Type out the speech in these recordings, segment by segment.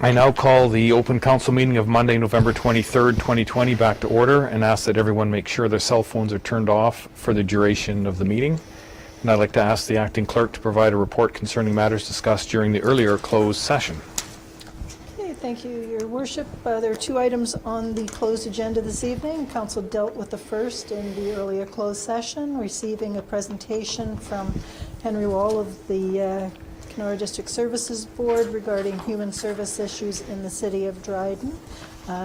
I now call the open council meeting of Monday, November 23rd, 2020 back to order and ask that everyone make sure their cell phones are turned off for the duration of the meeting. And I'd like to ask the acting clerk to provide a report concerning matters discussed during the earlier closed session. Okay, thank you, Your Worship. There are two items on the closed agenda this evening. Council dealt with the first in the earlier closed session, receiving a presentation from Henry Wall of the Kenora District Services Board regarding human service issues in the city of Dryden.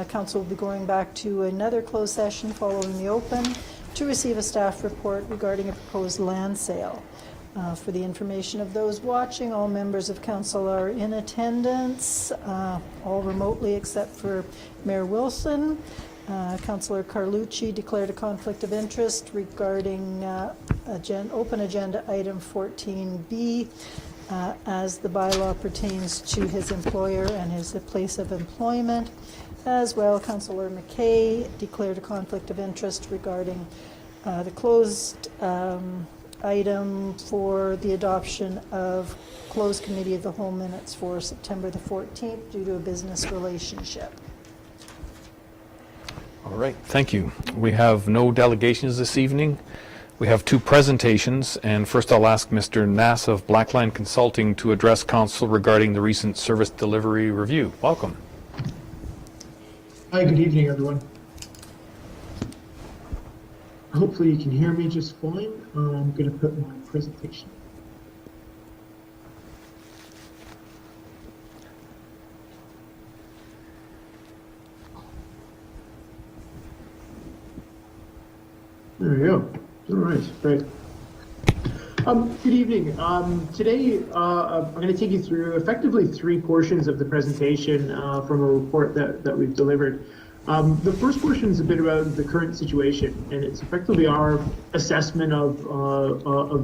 Council will be going back to another closed session following the open to receive a staff report regarding a proposed land sale. For the information of those watching, all members of council are in attendance, all remotely except for Mayor Wilson. Councillor Carlucci declared a conflict of interest regarding open agenda item 14B as the bylaw pertains to his employer and his place of employment. As well, Councillor McKay declared a conflict of interest regarding the closed item for the adoption of closed committee of the whole minutes for September the 14th due to a business relationship. All right, thank you. We have no delegations this evening. We have two presentations, and first I'll ask Mr. Nass of Blackline Consulting to address council regarding the recent service delivery review. Welcome. Hi, good evening, everyone. Hopefully you can hear me just fine. I'm going to put my presentation. There we go. All right, great. Good evening. Today, I'm going to take you through effectively three portions of the presentation from a report that we've delivered. The first portion is a bit about the current situation, and it's effectively our assessment of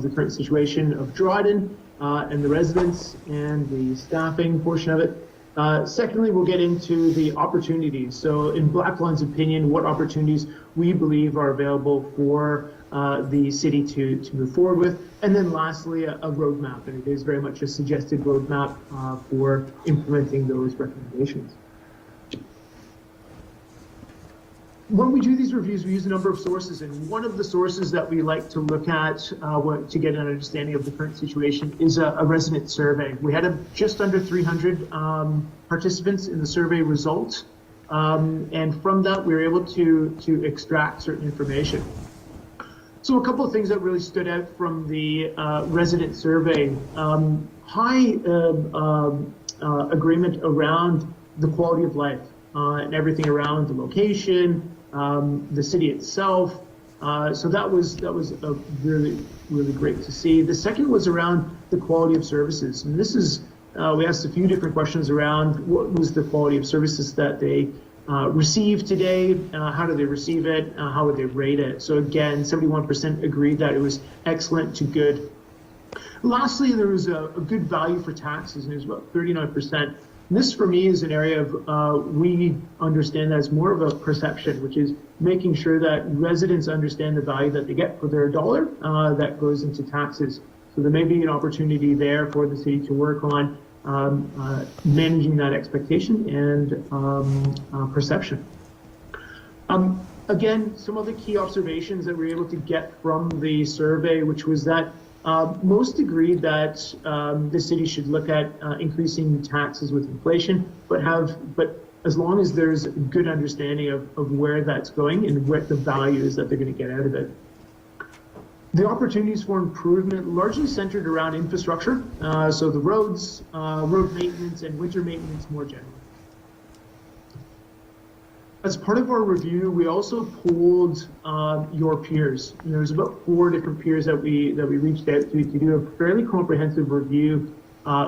the current situation of Dryden and the residents and the staffing portion of it. Secondly, we'll get into the opportunities. So in Blackline's opinion, what opportunities we believe are available for the city to move forward with. And then lastly, a roadmap, and it is very much a suggested roadmap for implementing those recommendations. When we do these reviews, we use a number of sources, and one of the sources that we like to look at to get an understanding of the current situation is a resident survey. We had just under 300 participants in the survey results, and from that we were able to extract certain information. So a couple of things that really stood out from the resident survey: high agreement around the quality of life and everything around the location, the city itself. So that was really great to see. The second was around the quality of services, and this is we asked a few different questions around what was the quality of services that they received today, how do they receive it, how would they rate it. So again, 71% agreed that it was excellent to good. Lastly, there was a good value for taxes, and it was about 39%. This, for me, is an area of we understand that as more of a perception, which is making sure that residents understand the value that they get for their dollar that goes into taxes. So there may be an opportunity there for the city to work on managing that expectation and perception. Again, some of the key observations that we were able to get from the survey, which was that most agreed that the city should look at increasing taxes with inflation, but as long as there's a good understanding of where that's going and what the value is that they're going to get out of it. The opportunities for improvement largely centered around infrastructure, so the roads, road maintenance, and winter maintenance more generally. As part of our review, we also polled your peers. And there's about 4 different peers that we reached out to do a fairly comprehensive review,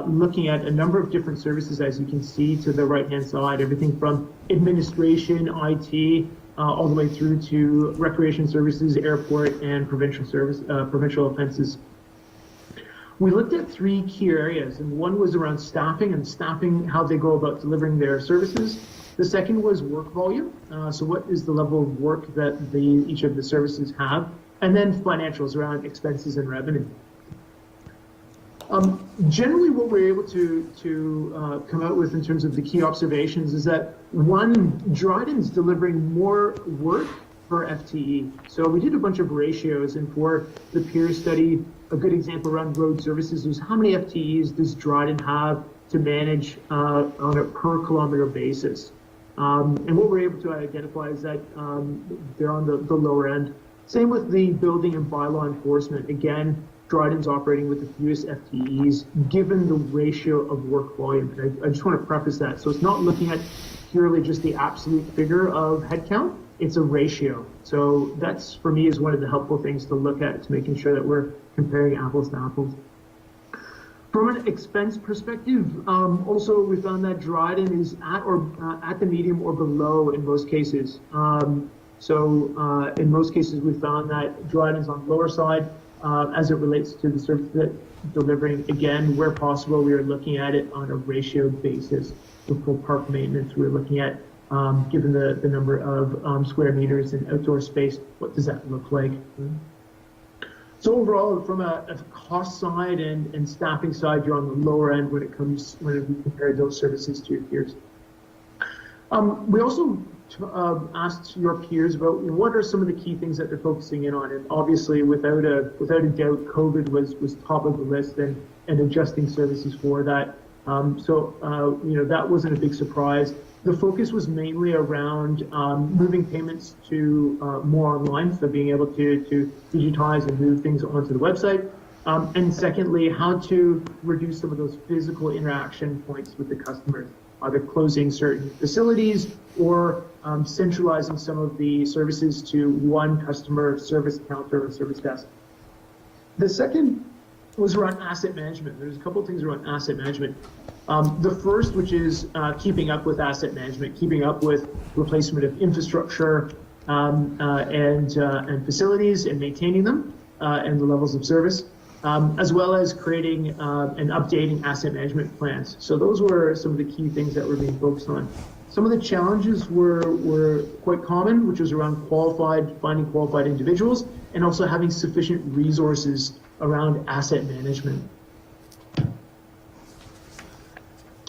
looking at a number of different services, as you can see to the right-hand side, everything from administration, IT, all the way through to recreation services, airport, and provincial offenses. We looked at 3 key areas, and one was around staffing, how they go about delivering their services. The second was work volume. So what is the level of work that each of the services have? And then financials around expenses and revenue. Generally, what we're able to come out with in terms of the key observations is that, one, Dryden's delivering more work per FTE. So we did a bunch of ratios, and for the peer study, a good example around road services was how many FTEs does Dryden have to manage on a per kilometer basis. And what we're able to identify is that they're on the lower end. Same with the building and bylaw enforcement. Again, Dryden's operating with the fewest FTEs given the ratio of work volume. And I just want to preface that. So it's not looking at purely just the absolute figure of headcount, it's a ratio. So that's, for me, is one of the helpful things to look at, to making sure that we're comparing apples to apples. From an expense perspective, also we found that Dryden is at the medium or below in most cases. In most cases, we found that Dryden's on the lower side as it relates to the service that delivering. Again, where possible, we are looking at it on a ratio basis. For park maintenance, we're looking at, given the number of square meters and outdoor space, what does that look like? So overall, from a cost side and staffing side, you're on the lower end when we compare those services to your peers. We also asked your peers about what are some of the key things that they're focusing in on, and obviously, without a doubt, COVID was top of the list, and adjusting services for that. That wasn't a big surprise. The focus was mainly around moving payments to more online, so being able to digitize and move things onto the website. And secondly, how to reduce some of those physical interaction points with the customers, either closing certain facilities or centralizing some of the services to one customer service counter or service desk. The second was around asset management. There's a couple of things around asset management. The first, which is keeping up with asset management, keeping up with replacement of infrastructure and facilities and maintaining them and the levels of service, as well as creating and updating asset management plans. So those were some of the key things that were being focused on. Some of the challenges were quite common, which was around finding qualified individuals, and also having sufficient resources around asset management.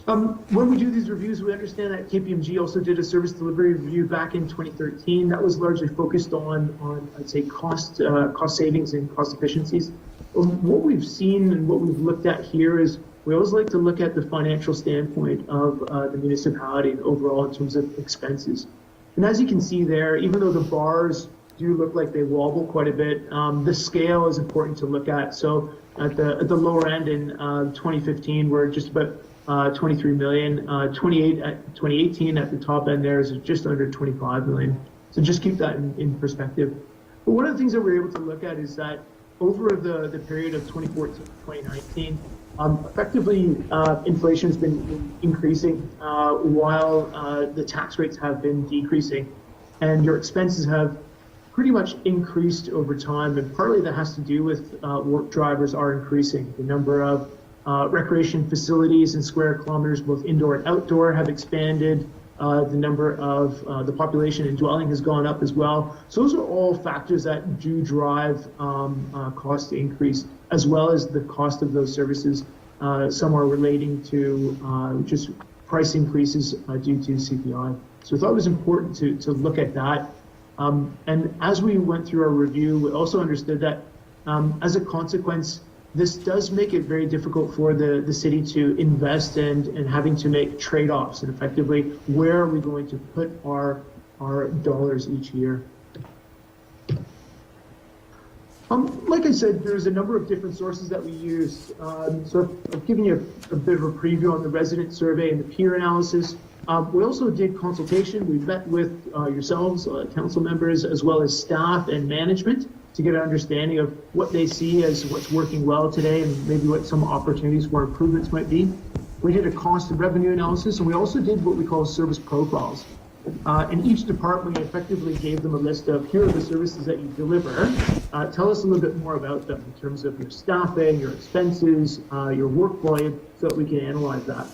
When we do these reviews, we understand that KPMG also did a service delivery review back in 2013. That was largely focused on I'd say, cost savings and cost efficiencies. What we've seen and what we've looked at here is we always like to look at the financial standpoint of the municipality and overall in terms of expenses. And as you can see there, even though the bars do look like they wobble quite a bit, the scale is important to look at. So at the lower end in 2015, we're just about 23 million. 2018 at the top end there is just under 25 million. So just keep that in perspective. But one of the things that we're able to look at is that over the period of 2014 to 2019, effectively inflation has been increasing while the tax rates have been decreasing, and your expenses have pretty much increased over time, and partly that has to do with work drivers are increasing. The number of recreation facilities and square kilometers, both indoor and outdoor, have expanded. The number of the population and dwelling has gone up as well. So those are all factors that do drive cost increase, as well as the cost of those services. Some are relating to just price increases due to CPI. So I thought it was important to look at that. And as we went through our review, we also understood that as a consequence, this does make it very difficult for the city to invest and having to make trade-offs, and effectively, where are we going to put our dollars each year? Like I said, there's a number of different sources that we use. So I've given you a bit of a preview on the resident survey and the peer analysis. We also did consultation. We met with yourselves, council members, as well as staff and management to get an understanding of what they see as what's working well today and maybe what some opportunities for improvements might be. We did a cost and revenue analysis, and we also did what we call service profiles. And each department effectively gave them a list of, here are the services that you deliver. Tell us a little bit more about them in terms of your staffing, your expenses, your work volume, so that we can analyze that.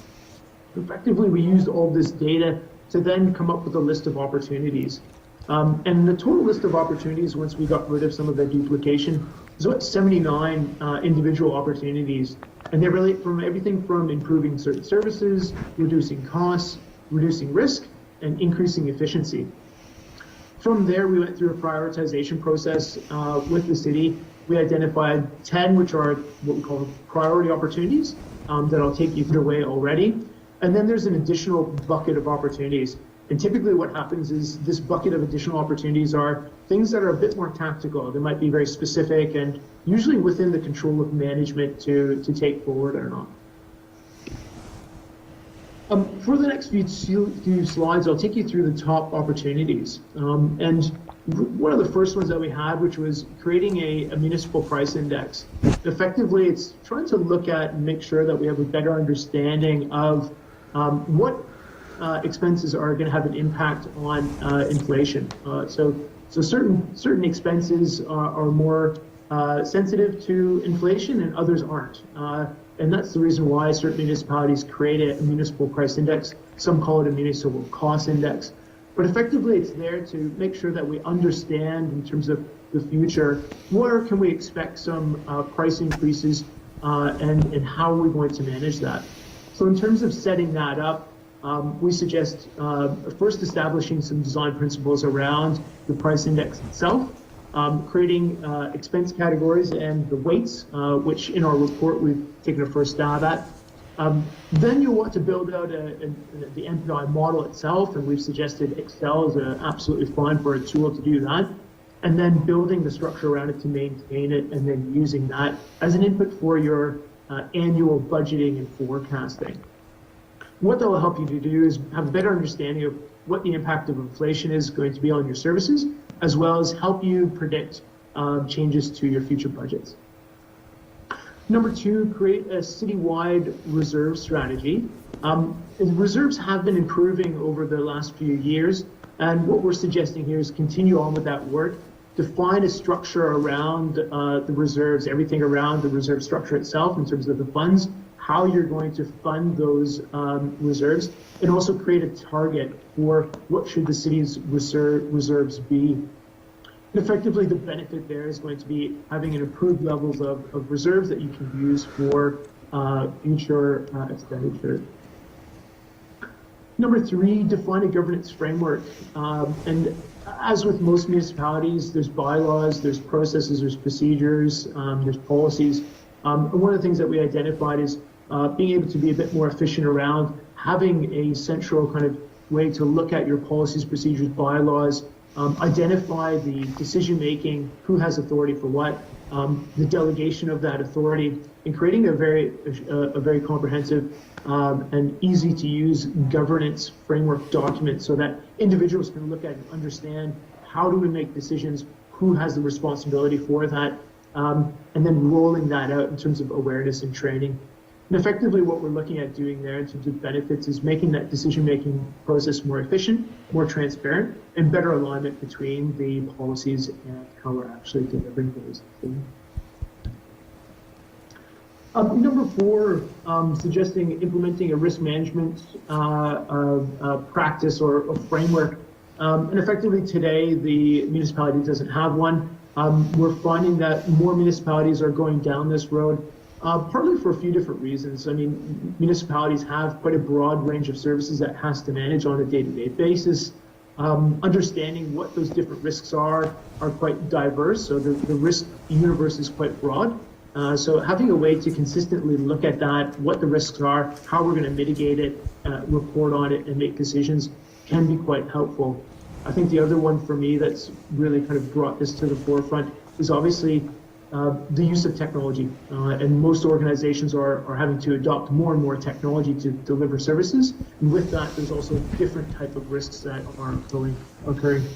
Effectively, we used all this data to then come up with a list of opportunities. And the total list of opportunities, once we got rid of some of the duplication, There's about 79 individual opportunities, and they relate from everything from improving certain services, reducing costs, reducing risk, and increasing efficiency. From there, we went through a prioritization process with the city. We identified 10, which are what we call priority opportunities that I'll take you through away already. And then there's an additional bucket of opportunities. And typically what happens is this bucket of additional opportunities are things that are a bit more tactical. They might be very specific and usually within the control of management to take forward or not. For the next few slides, I'll take you through the top opportunities. And one of the first ones that we had, which was creating a municipal price index. Effectively, it's trying to look at and make sure that we have a better understanding of what expenses are going to have an impact on inflation. So certain expenses are more sensitive to inflation and others aren't. And that's the reason why certain municipalities create a municipal price index. Some call it a municipal cost index. But effectively, it's there to make sure that we understand in terms of the future, where can we expect some price increases and how are we going to manage that? So in terms of setting that up, we suggest first establishing some design principles around the price index itself, creating expense categories and the weights, which in our report we've taken a first stab at. Then you'll want to build out the MPI model itself, and we've suggested Excel is absolutely fine for a tool to do that. And then building the structure around it to maintain it, and then using that as an input for your annual budgeting and forecasting. What that will help you to do is have a better understanding of what the impact of inflation is going to be on your services, as well as help you predict changes to your future budgets. Number two, create a citywide reserve strategy. Reserves have been improving over the last few years, and what we're suggesting here is continue on with that work, define a structure around the reserves, everything around the reserve structure itself in terms of the funds, how you're going to fund those reserves, and also create a target for what should the city's reserves be. Effectively, the benefit there is going to be having an improved levels of reserves that you can use for future expenditure. Number three, define a governance framework. And as with most municipalities, there's bylaws, there's processes, there's procedures, there's policies. And one of the things that we identified is being able to be a bit more efficient around having a central kind of way to look at your policies, procedures, bylaws, identify the decision-making, who has authority for what, the delegation of that authority, and creating a very comprehensive and easy-to-use governance framework document so that individuals can look at and understand how do we make decisions, who has the responsibility for that, and then rolling that out in terms of awareness and training. And effectively what we're looking at doing there in terms of benefits is making that decision-making process more efficient, more transparent, and better alignment between the policies and how we're actually delivering those things. Number four, suggesting implementing a risk management practice or framework. And effectively today, the municipality doesn't have one. We're finding that more municipalities are going down this road. Partly for a few different reasons. I mean, municipalities have quite a broad range of services that has to manage on a day-to-day basis. Understanding what those different risks are quite diverse, so the risk universe is quite broad. So having a way to consistently look at that, what the risks are, how we're going to mitigate it, report on it, and make decisions can be quite helpful. I think the other one for me that's really kind of brought this to the forefront is obviously the use of technology, and most organizations are having to adopt more and more technology to deliver services. And with that, there's also different type of risks that are occurring.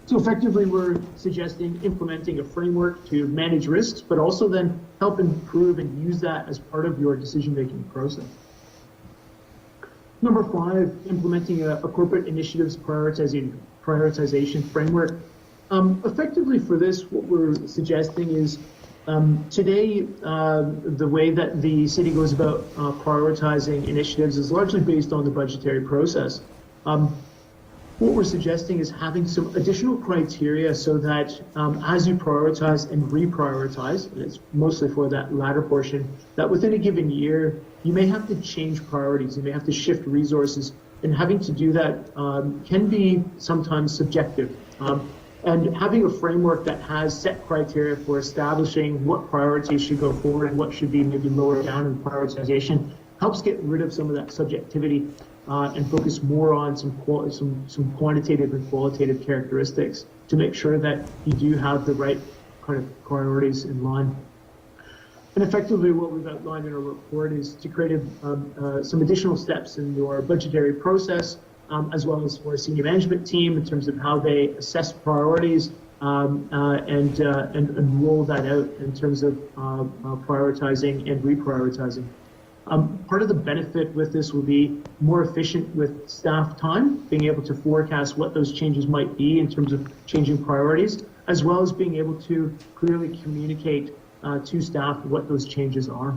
So effectively, we're suggesting implementing a framework to manage risks, but also then help improve and use that as part of your decision-making process. Number five, implementing a corporate initiatives prioritization framework. Effectively for this, what we're suggesting is today, the way that the city goes about prioritizing initiatives is largely based on the budgetary process. what we're suggesting is having some additional criteria so that as you prioritize and reprioritize, and it's mostly for that latter portion, that within a given year, you may have to change priorities, you may have to shift resources, and having to do that can be sometimes subjective. And having a framework that has set criteria for establishing what priorities should go forward and what should be maybe lower down in prioritization helps get rid of some of that subjectivity and focus more on some quantitative and qualitative characteristics to make sure that you do have the right kind of priorities in line. And effectively what we've outlined in our report is to create some additional steps in your budgetary process, as well as for a senior management team in terms of how they assess priorities and roll that out in terms of prioritizing and reprioritizing. Part of the benefit with this will be more efficient with staff time, being able to forecast what those changes might be in terms of changing priorities, as well as being able to clearly communicate to staff what those changes are.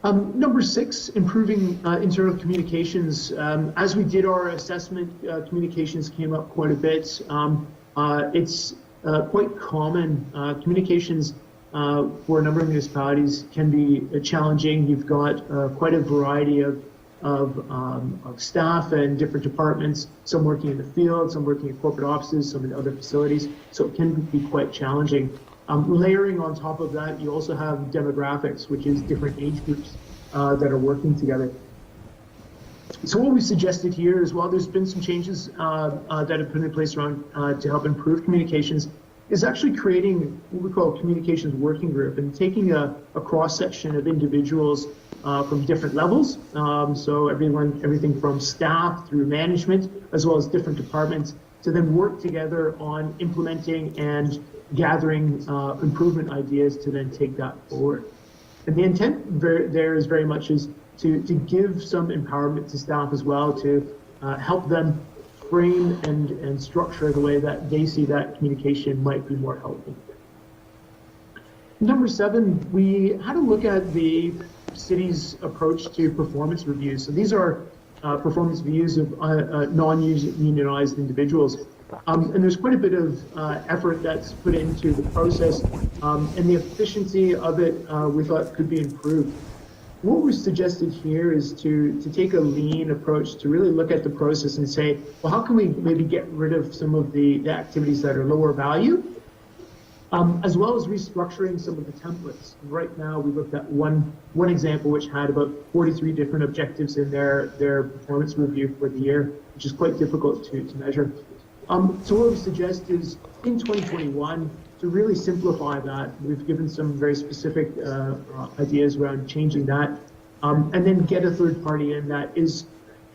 Number 6, improving internal communications. As we did our assessment, communications came up quite a bit. It's quite common. Communications for a number of municipalities can be challenging. You've got quite a variety of staff and different departments, some working in the field, some working in corporate offices, some in other facilities, so it can be quite challenging. Layering on top of that, you also have demographics, which is different age groups that are working together. So what we suggested here is, while there's been some changes that have been in place around to help improve communications, is actually creating what we call a communications working group and taking a cross-section of individuals from different levels. So everything from staff through management, as well as different departments, to then work together on implementing and gathering improvement ideas to then take that forward. And the intent there is very much is to give some empowerment to staff as well, to help them frame and structure the way that they see that communication might be more helpful. Number 7, we had a look at the city's approach to performance reviews. So these are performance reviews of non-unionized individuals. And there's quite a bit of effort that's put into the process, and the efficiency of it we thought could be improved. What we suggested here is to take a lean approach, to really look at the process and say, well, how can we maybe get rid of some of the activities that are lower value, as well as restructuring some of the templates. Right now, we looked at one example which had about 43 different objectives in their performance review for the year, which is quite difficult to measure. So what we suggest is, in 2021, to really simplify that, we've given some very specific ideas around changing that, and then get a third party in that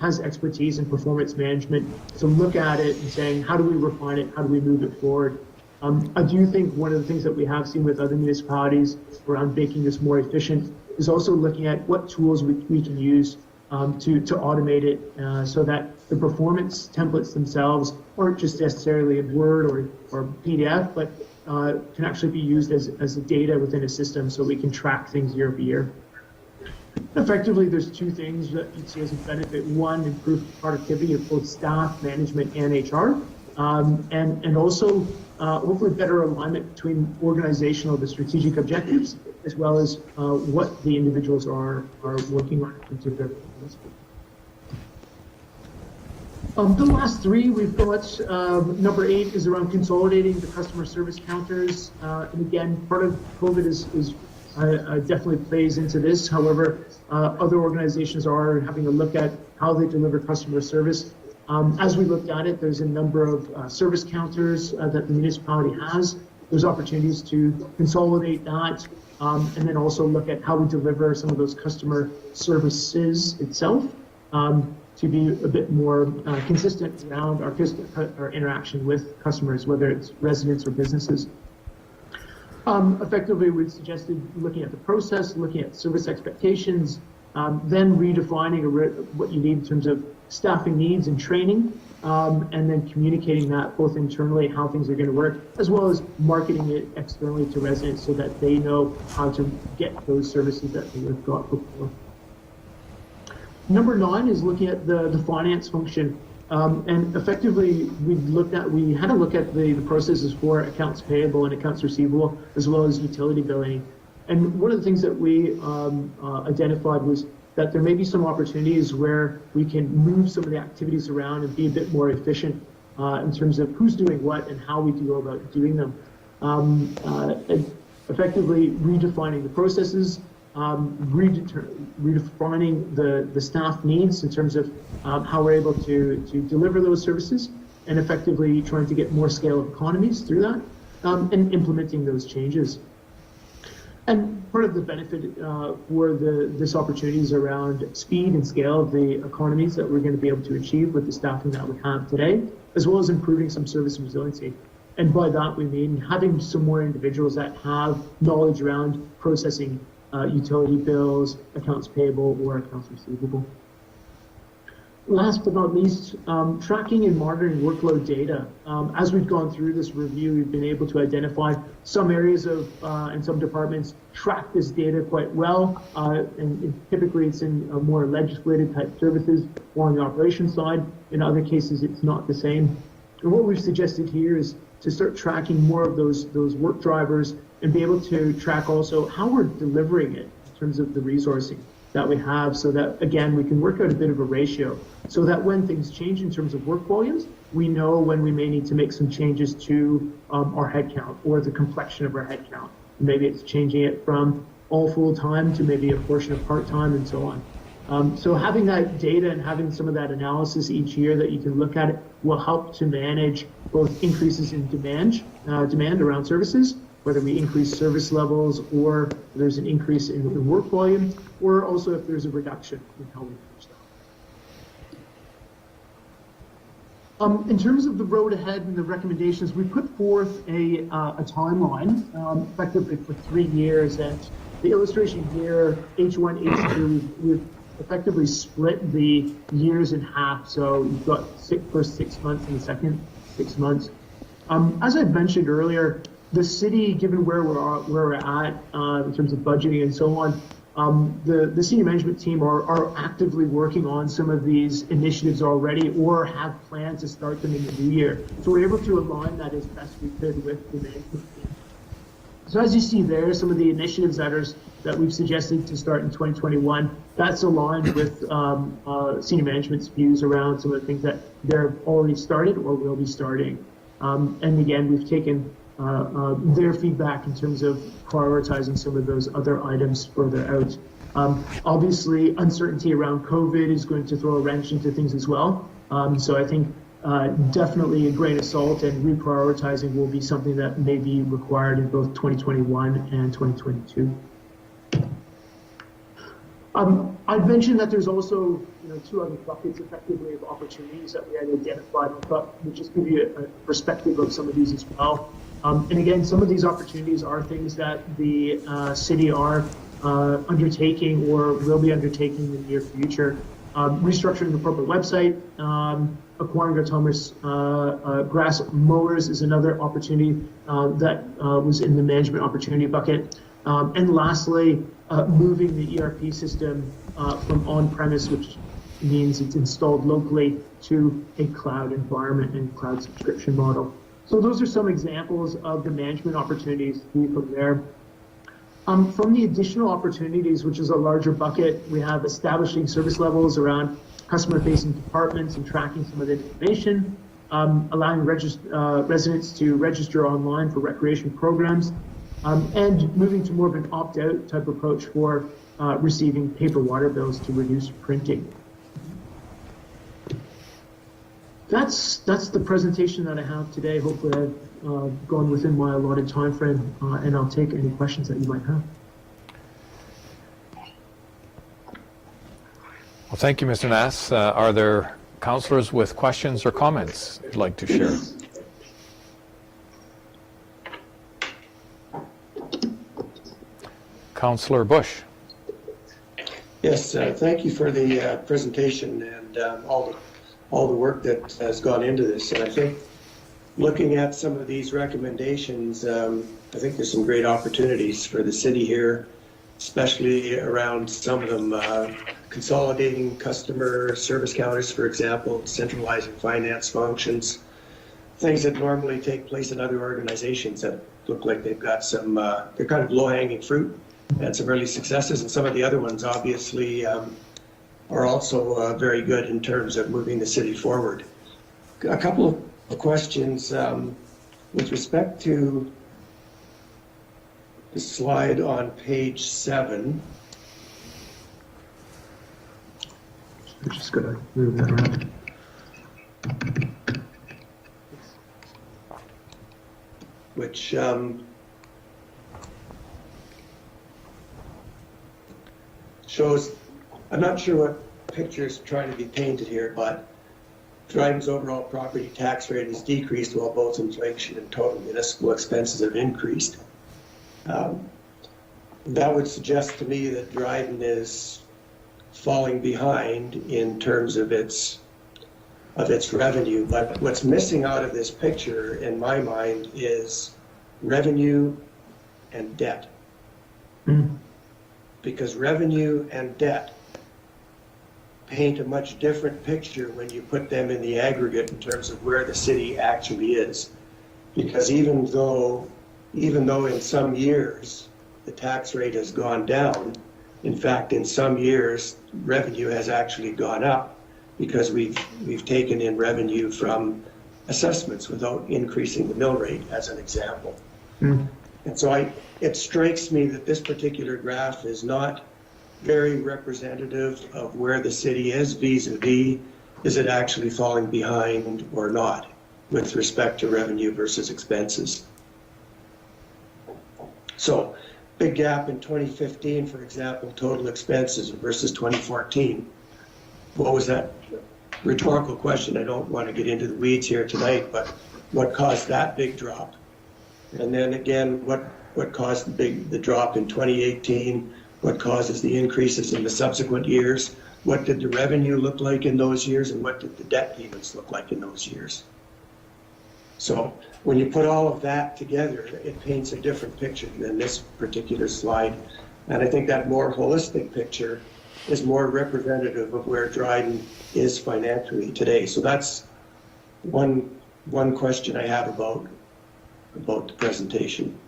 has expertise in performance management to look at it and saying, how do we refine it? How do we move it forward? I do think one of the things that we have seen with other municipalities around making this more efficient is also looking at what tools we can use to automate it so that the performance templates themselves aren't just necessarily in Word or PDF, but can actually be used as a data within a system so we can track things year over year. Effectively, there's 2 things that you'd see as a benefit. 1, improved productivity of both staff, management, and HR, and also hopefully better alignment between the strategic objectives, as well as what the individuals are working on in terms of their performance. The last 3 we've got, number 8 is around consolidating the customer service counters. And again, part of COVID is definitely plays into this. However, other organizations are having a look at how they deliver customer service. As we looked at it, there's a number of service counters that the municipality has. There's opportunities to consolidate that, and then also look at how we deliver some of those customer services itself, to be a bit more consistent around our interaction with customers, whether it's residents or businesses. Effectively, we've suggested looking at the process, looking at service expectations, then redefining what you need in terms of staffing needs and training, and then communicating that both internally, how things are going to work, as well as marketing it externally to residents so that they know how to get those services that they've got before. Number 9 is looking at the finance function. And effectively, we had a look at the processes for accounts payable and accounts receivable, as well as utility billing. And one of the things that we identified was that there may be some opportunities where we can move some of the activities around and be a bit more efficient in terms of who's doing what and how we go about doing them. And effectively redefining the processes, redefining the staff needs in terms of how we're able to deliver those services, and effectively trying to get more scale of economies through that, and implementing those changes. And part of the benefit for this opportunity is around speed and scale of the economies that we're going to be able to achieve with the staffing that we have today, as well as improving some service resiliency. And by that, we mean having some more individuals that have knowledge around processing utility bills, accounts payable, or accounts receivable. Last but not least, tracking and monitoring workload data. As we've gone through this review, we've been able to identify some areas of and some departments track this data quite well, and typically it's in more legislative type services or on the operations side. In other cases, it's not the same. And what we've suggested here is to start tracking more of those work drivers and be able to track also how we're delivering it in terms of the resourcing that we have, so that, again, we can work out a bit of a ratio so that when things change in terms of work volumes, we know when we may need to make some changes to our headcount or the complexion of our headcount. Maybe it's changing it from all full-time to maybe a portion of part-time and so on. So having that data and having some of that analysis each year that you can look at it will help to manage both increases in demand around services, whether we increase service levels or there's an increase in work volume, or also if there's a reduction in how we manage that. In terms of the road ahead and the recommendations, we put forth a timeline effectively for 3 years, and the illustration here, H1, H2, we've effectively split the years in half. So you've got first 6 months and the second 6 months. As I mentioned earlier, the city, given where we're at in terms of budgeting and so on, the senior management team are actively working on some of these initiatives already, or have planned to start them in the new year. So we're able to align that as best we could with the management team. So as you see there, some of the initiatives that we've suggested to start in 2021, that's aligned with senior management's views around some of the things that they're already started or will be starting. And again, we've taken their feedback in terms of prioritizing some of those other items further out. Obviously, uncertainty around COVID is going to throw a wrench into things as well. So I think definitely a grain of salt and reprioritizing will be something that may be required in both 2021 and 2022. I've mentioned that there's also 2 other buckets effectively of opportunities that we had identified. I thought we'd just give you a perspective of some of these as well. And again, some of these opportunities are things that the city are undertaking or will be undertaking in the near future. Restructuring the corporate website, acquiring autonomous grass mowers is another opportunity that was in the management opportunity bucket. And lastly, moving the ERP system from on-premise, which means it's installed locally, to a cloud environment and cloud subscription model. So those are some examples of the management opportunities from there. From the additional opportunities, which is a larger bucket, we have establishing service levels around customer-facing departments and tracking some of the information, allowing residents to register online for recreation programs, and moving to more of an opt-out type approach for receiving paper water bills to reduce printing. That's the presentation that I have today. Hopefully I've gone within my allotted time frame, and I'll take any questions that you might have. Well, thank you, Mr. Nass. Are there councillors with questions or comments you'd like to share? Councillor Bush. Yes, thank you for the presentation and all the work that has gone into this. And I think looking at some of these recommendations, I think there's some great opportunities for the city here especially around some of them consolidating customer service counters, for example, centralizing finance functions, things that normally take place in other organizations that look like they've got some, they're kind of low-hanging fruit and some early successes, and some of the other ones obviously are also very good in terms of moving the city forward. A couple of questions with respect to the slide on page 7. I'm just going to move that around. Which shows, I'm not sure what picture is trying to be painted here, but Dryden's overall property tax rate has decreased while both inflation and total municipal expenses have increased. That would suggest to me that Dryden is falling behind in terms of its revenue. But what's missing out of this picture, in my mind, is revenue and debt. Because revenue and debt paint a much different picture when you put them in the aggregate in terms of where the city actually is. Because even though in some years the tax rate has gone down, in fact, in some years revenue has actually gone up because we've taken in revenue from assessments without increasing the mill rate, as an example. And so it strikes me that this particular graph is not very representative of where the city is vis-a-vis, is it actually falling behind or not with respect to revenue versus expenses. So big gap in 2015, for example, total expenses versus 2014. What was that? Rhetorical question. I don't want to get into the weeds here tonight, but what caused that big drop? And then again, what caused the drop in 2018? What causes the increases in the subsequent years? What did the revenue look like in those years, and what did the debt payments look like in those years? So when you put all of that together, it paints a different picture than this particular slide. And I think that more holistic picture is more representative of where Dryden is financially today. So that's one question I have about the presentation.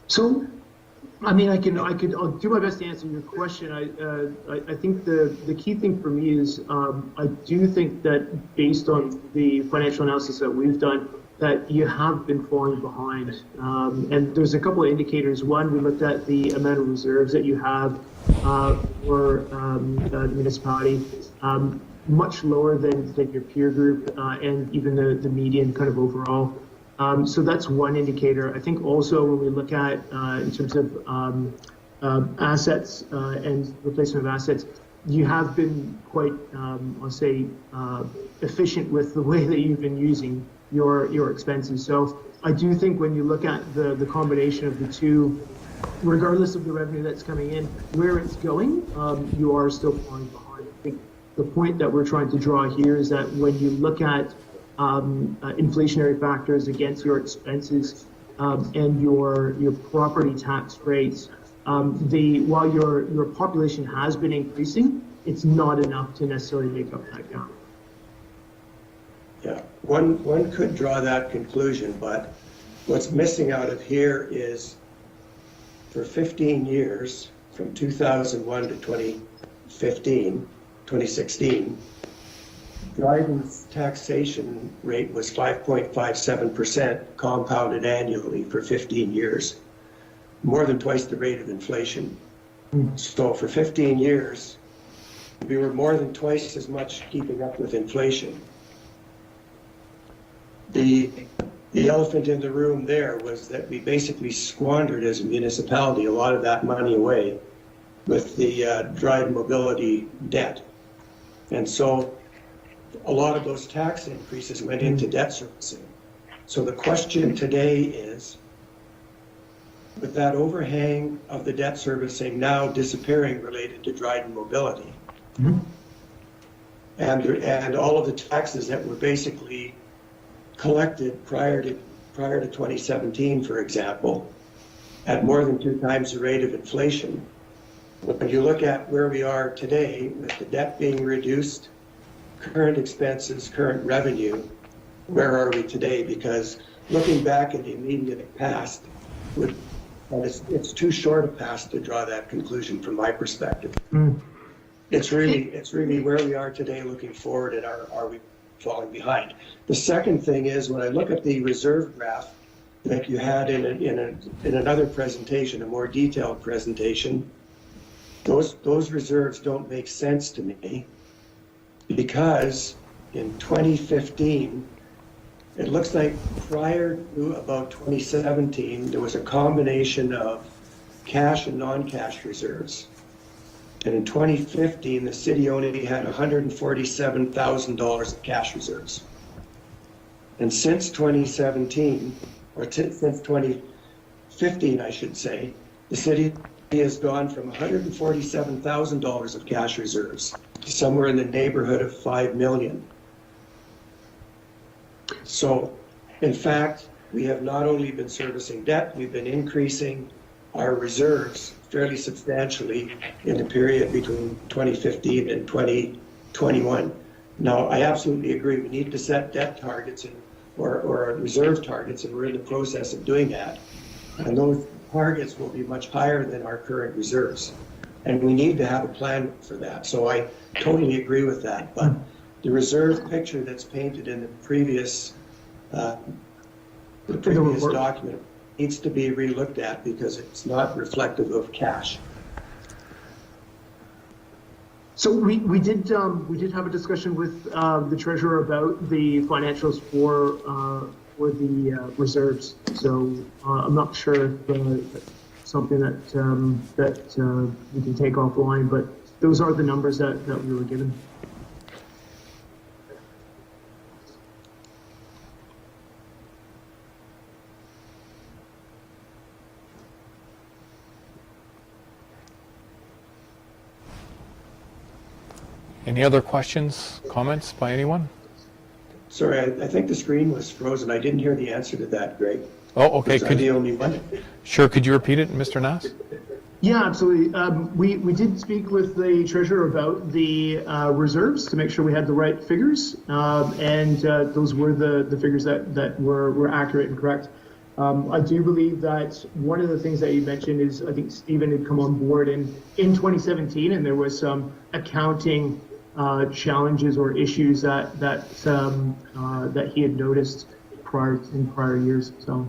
So, I mean, I'll do my best to answer your question. I think the key thing for me is I do think that based on the financial analysis that we've done, that you have been falling behind. And there's a couple of indicators. One, we looked at the amount of reserves that you have for the municipality, much lower than your peer group and even the median kind of overall. So that's one indicator. I think also when we look at in terms of assets and replacement of assets, you have been quite, I'll say, efficient with the way that you've been using your expenses. So I do think when you look at the combination of the two, regardless of the revenue that's coming in, where it's going, you are still falling behind. I think the point that we're trying to draw here is that when you look at inflationary factors against your expenses and your property tax rates, while your population has been increasing, it's not enough to necessarily make up that gap. Yeah, one could draw that conclusion, but what's missing out of here is for 15 years, from 2001 to 2016, Dryden's taxation rate was 5.57% compounded annually for 15 years, more than twice the rate of inflation. So for 15 years, we were more than twice as much keeping up with inflation. The elephant in the room there was that we basically squandered as a municipality a lot of that money away with the Dryden mobility debt. And so a lot of those tax increases went into debt servicing. So the question today is, with that overhang of the debt servicing now disappearing related to Dryden mobility, and all of the taxes that were basically collected prior to 2017, for example, at more than 2 times the rate of inflation. When you look at where we are today, with the debt being reduced, current expenses, current revenue, where are we today? Because looking back in the immediate past, it's too short a past to draw that conclusion from my perspective. It's really where we are today looking forward, and are we falling behind? The second thing is, when I look at the reserve graph that you had in another presentation, a more detailed presentation, those reserves don't make sense to me, because in 2015, it looks like prior to about 2017, there was a combination of cash and non-cash reserves. And in 2015, the city only had $147,000 of cash reserves. And since 2017, or since 2015, I should say, the city has gone from $147,000 of cash reserves to somewhere in the neighborhood of $5 million. So, in fact, we have not only been servicing debt, we've been increasing our reserves fairly substantially in the period between 2015 and 2021. Now, I absolutely agree, we need to set debt targets or reserve targets, and we're in the process of doing that. And those targets will be much higher than our current reserves. And we need to have a plan for that. So I totally agree with that. But the reserve picture that's painted in the previous document needs to be relooked at, because it's not reflective of cash. So we did have a discussion with the treasurer about the financials for the reserves. So I'm not sure if that's something that we can take offline, but those are the numbers that we were given. Any other questions, comments by anyone? Sorry, I think the screen was frozen. I didn't hear the answer to that, Greg. Oh, okay. Was I the only one? Sure, could you repeat it, Mr. Nass? Yeah, absolutely. We did speak with the treasurer about the reserves to make sure we had the right figures, and those were the figures that were accurate and correct. I do believe that one of the things that you mentioned is, I think Stephen had come on board in 2017, and there was some accounting challenges or issues that he had noticed in prior years. So.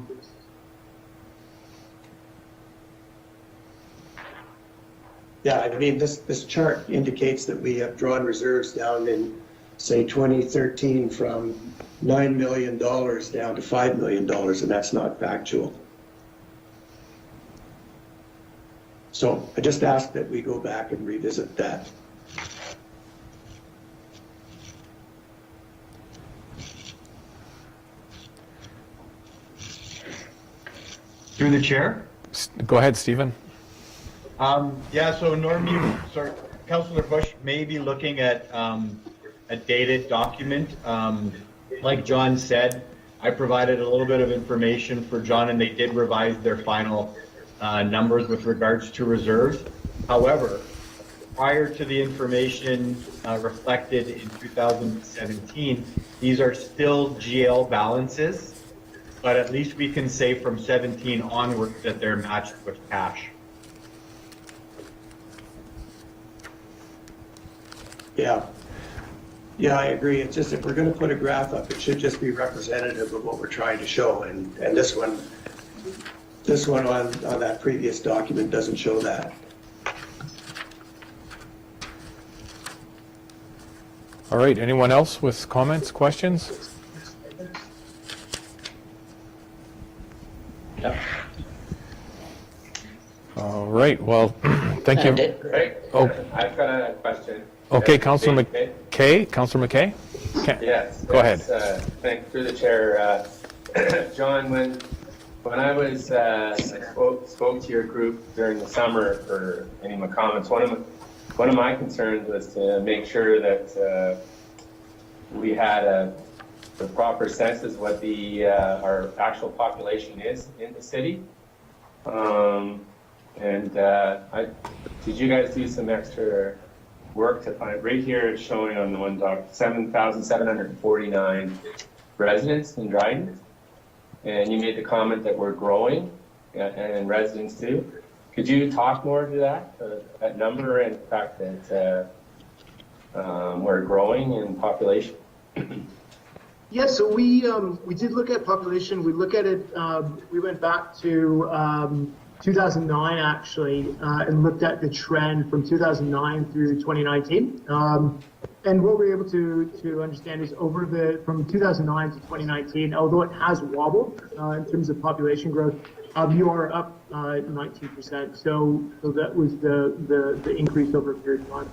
Yeah, I mean, this chart indicates that we have drawn reserves down in, say, 2013 from $9 million down to $5 million, and that's not factual. So I just ask that we go back and revisit that. Through the chair? Go ahead, Stephen. Yeah, so Councillor Bush may be looking at a dated document. Like John said, I provided a little bit of information for John, and they did revise their final numbers with regards to reserves. However, prior to the information reflected in 2017, these are still GL balances, but at least we can say from 17 onwards that they're matched with cash. Yeah, I agree. It's just, if we're going to put a graph up, it should just be representative of what we're trying to show. And this one on that previous document doesn't show that. All right, anyone else with comments, questions? Yeah. All right, well, thank you. Right. Oh. I've got a question. Okay, Councillor McKay. Councillor McKay? Okay. Yes. Go ahead. Through the chair, John, when I was spoke to your group during the summer for any of my comments, one of my concerns was to make sure that we had the proper census what our actual population is in the city. Did you guys do some extra work to find, right here it's showing on the one doc, 7,749 residents in Dryden. And you made the comment that we're growing, and residents too. Could you talk more to that number and the fact that we're growing in population? Yeah, so we did look at population. We look at it. We went back to 2009 actually, and looked at the trend from 2009 through 2019. And what we're able to understand is from 2009 to 2019, although it has wobbled in terms of population growth, you are up 19%. So that was the increase over a period of time.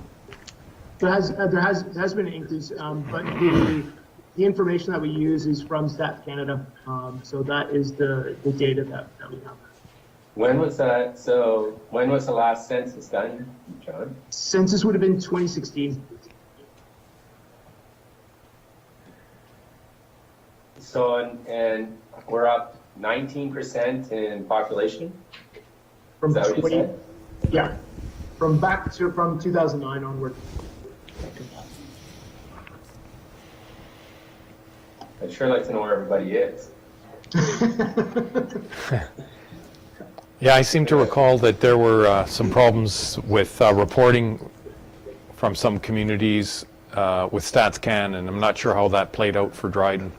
So there has been an increase, but the information that we use is from Stats Canada. So that is the data that we have. When was that? So when was the last census done, John? Census would have been 2016. So, and we're up 19% in population? From Is that what you said? Yeah, from 2009 onward. I'd sure like to know where everybody is. Yeah, I seem to recall that there were some problems with reporting from some communities with StatsCan, and I'm not sure how that played out for Dryden.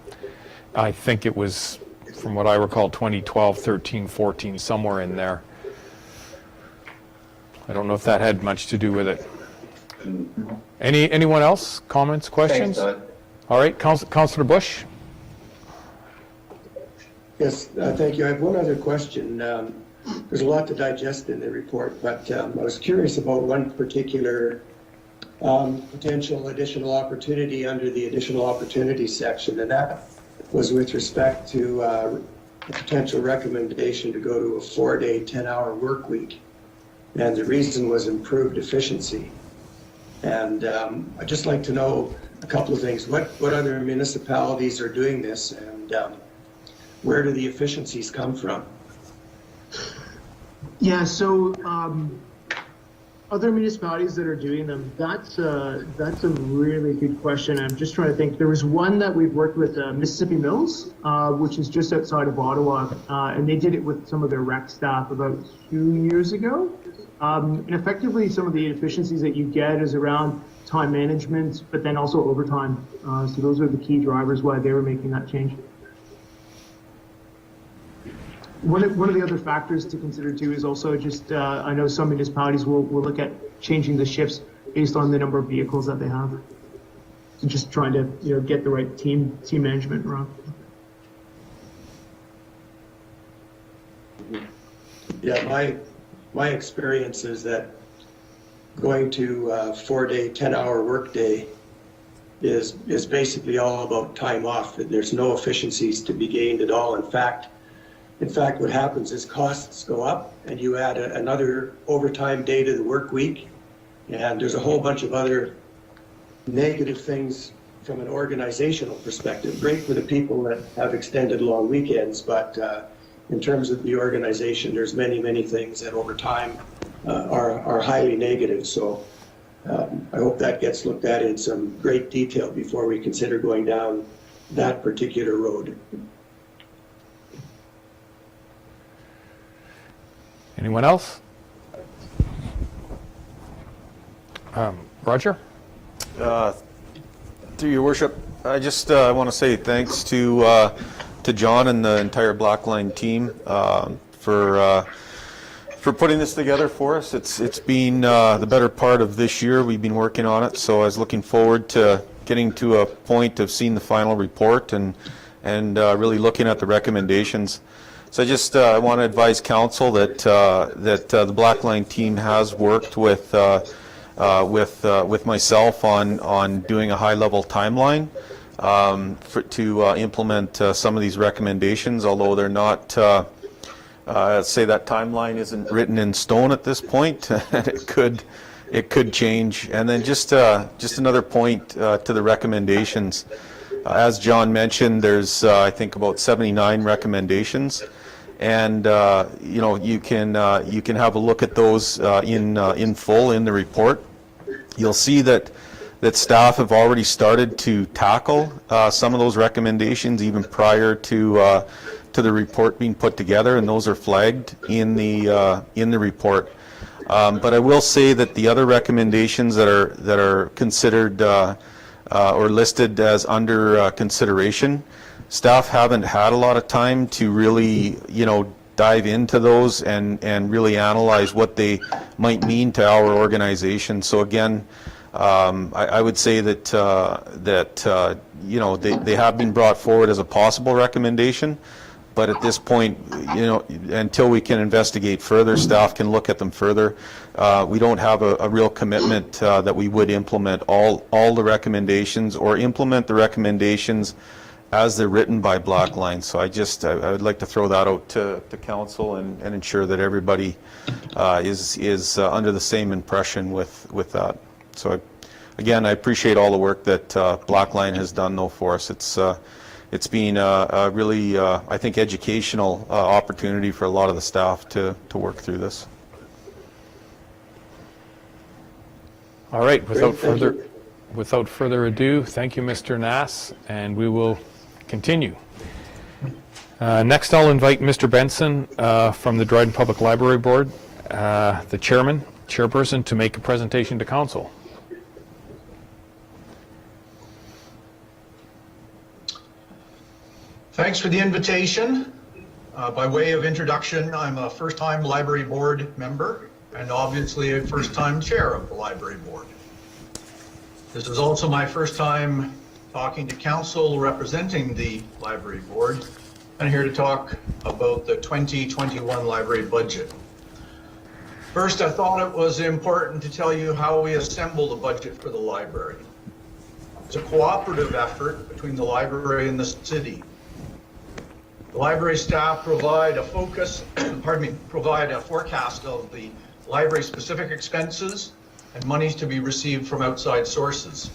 I think it was, from what I recall, 2012, 13, 14, somewhere in there. I don't know if that had much to do with it. Anyone else? Comments, questions? Thanks, Don. All right, Councillor Bush. Yes, thank you. I have one other question. There's a lot to digest in the report, but I was curious about one particular potential additional opportunity under the additional opportunities section, and that was with respect to a potential recommendation to go to a 4-day, 10-hour work week. And the reason was improved efficiency. And I'd just like to know a couple of things. What other municipalities are doing this, and where do the efficiencies come from? Yeah, so other municipalities that are doing them, that's a really good question. I'm just trying to think. There was one that we've worked with, Mississippi Mills, which is just outside of Ottawa, and they did it with some of their rec staff about 2 years ago. And effectively, some of the efficiencies that you get is around time management, but then also overtime. So those are the key drivers why they were making that change. One of the other factors to consider too is also just, I know some municipalities will look at changing the shifts based on the number of vehicles that they have. So just trying to get the right team management around. Yeah, my experience is that going to a 4-day, 10-hour workday is basically all about time off. There's no efficiencies to be gained at all. In fact, what happens is costs go up, and you add another overtime day to the work week, and there's a whole bunch of other negative things from an organizational perspective. Great for the people that have extended long weekends, but in terms of the organization, there's many things that over time are highly negative. So I hope that gets looked at in some great detail before we consider going down that particular road. Anyone else? Roger? Through your worship, I just want to say thanks to John and the entire Blackline team for putting this together for us. It's been the better part of this year. We've been working on it, so I was looking forward to getting to a point of seeing the final report and really looking at the recommendations. So I just want to advise council that the Blackline team has worked with myself on doing a high-level timeline to implement some of these recommendations, although they're not, say that timeline isn't written in stone at this point, and it could change. And then just another point to the recommendations. As John mentioned, there's I think about 79 recommendations, and you know, you can have a look at those in full in the report. You'll see that staff have already started to tackle some of those recommendations even prior to the report being put together, and those are flagged in the report. But I will say that the other recommendations that are considered or listed as under consideration, staff haven't had a lot of time to really, you know, dive into those and really analyze what they might mean to our organization. So again, I would say that you know, they have been brought forward as a possible recommendation, but at this point, you know, until we can investigate further, staff can look at them further. We don't have a real commitment that we would implement all the recommendations or implement the recommendations as they're written by Blackline. So I would like to throw that out to council and ensure that everybody is under the same impression with that. So again, I appreciate all the work that Blackline has done though for us. It's been a really, I think, educational opportunity for a lot of the staff to work through this. All right, without further ado, thank you, Mr. Nass, and we will continue. Next, I'll invite Mr. Benson from the Dryden Public Library Board, the chairperson, to make a presentation to council. Thanks for the invitation. By way of introduction, I'm a first-time library board member and obviously a first-time chair of the library board. This is also my first time talking to council representing the library board. I'm here to talk about the 2021 library budget. First, I thought it was important to tell you how we assemble the budget for the library. It's a cooperative effort between the library and the city. The library staff provide a forecast of the library-specific expenses and monies to be received from outside sources.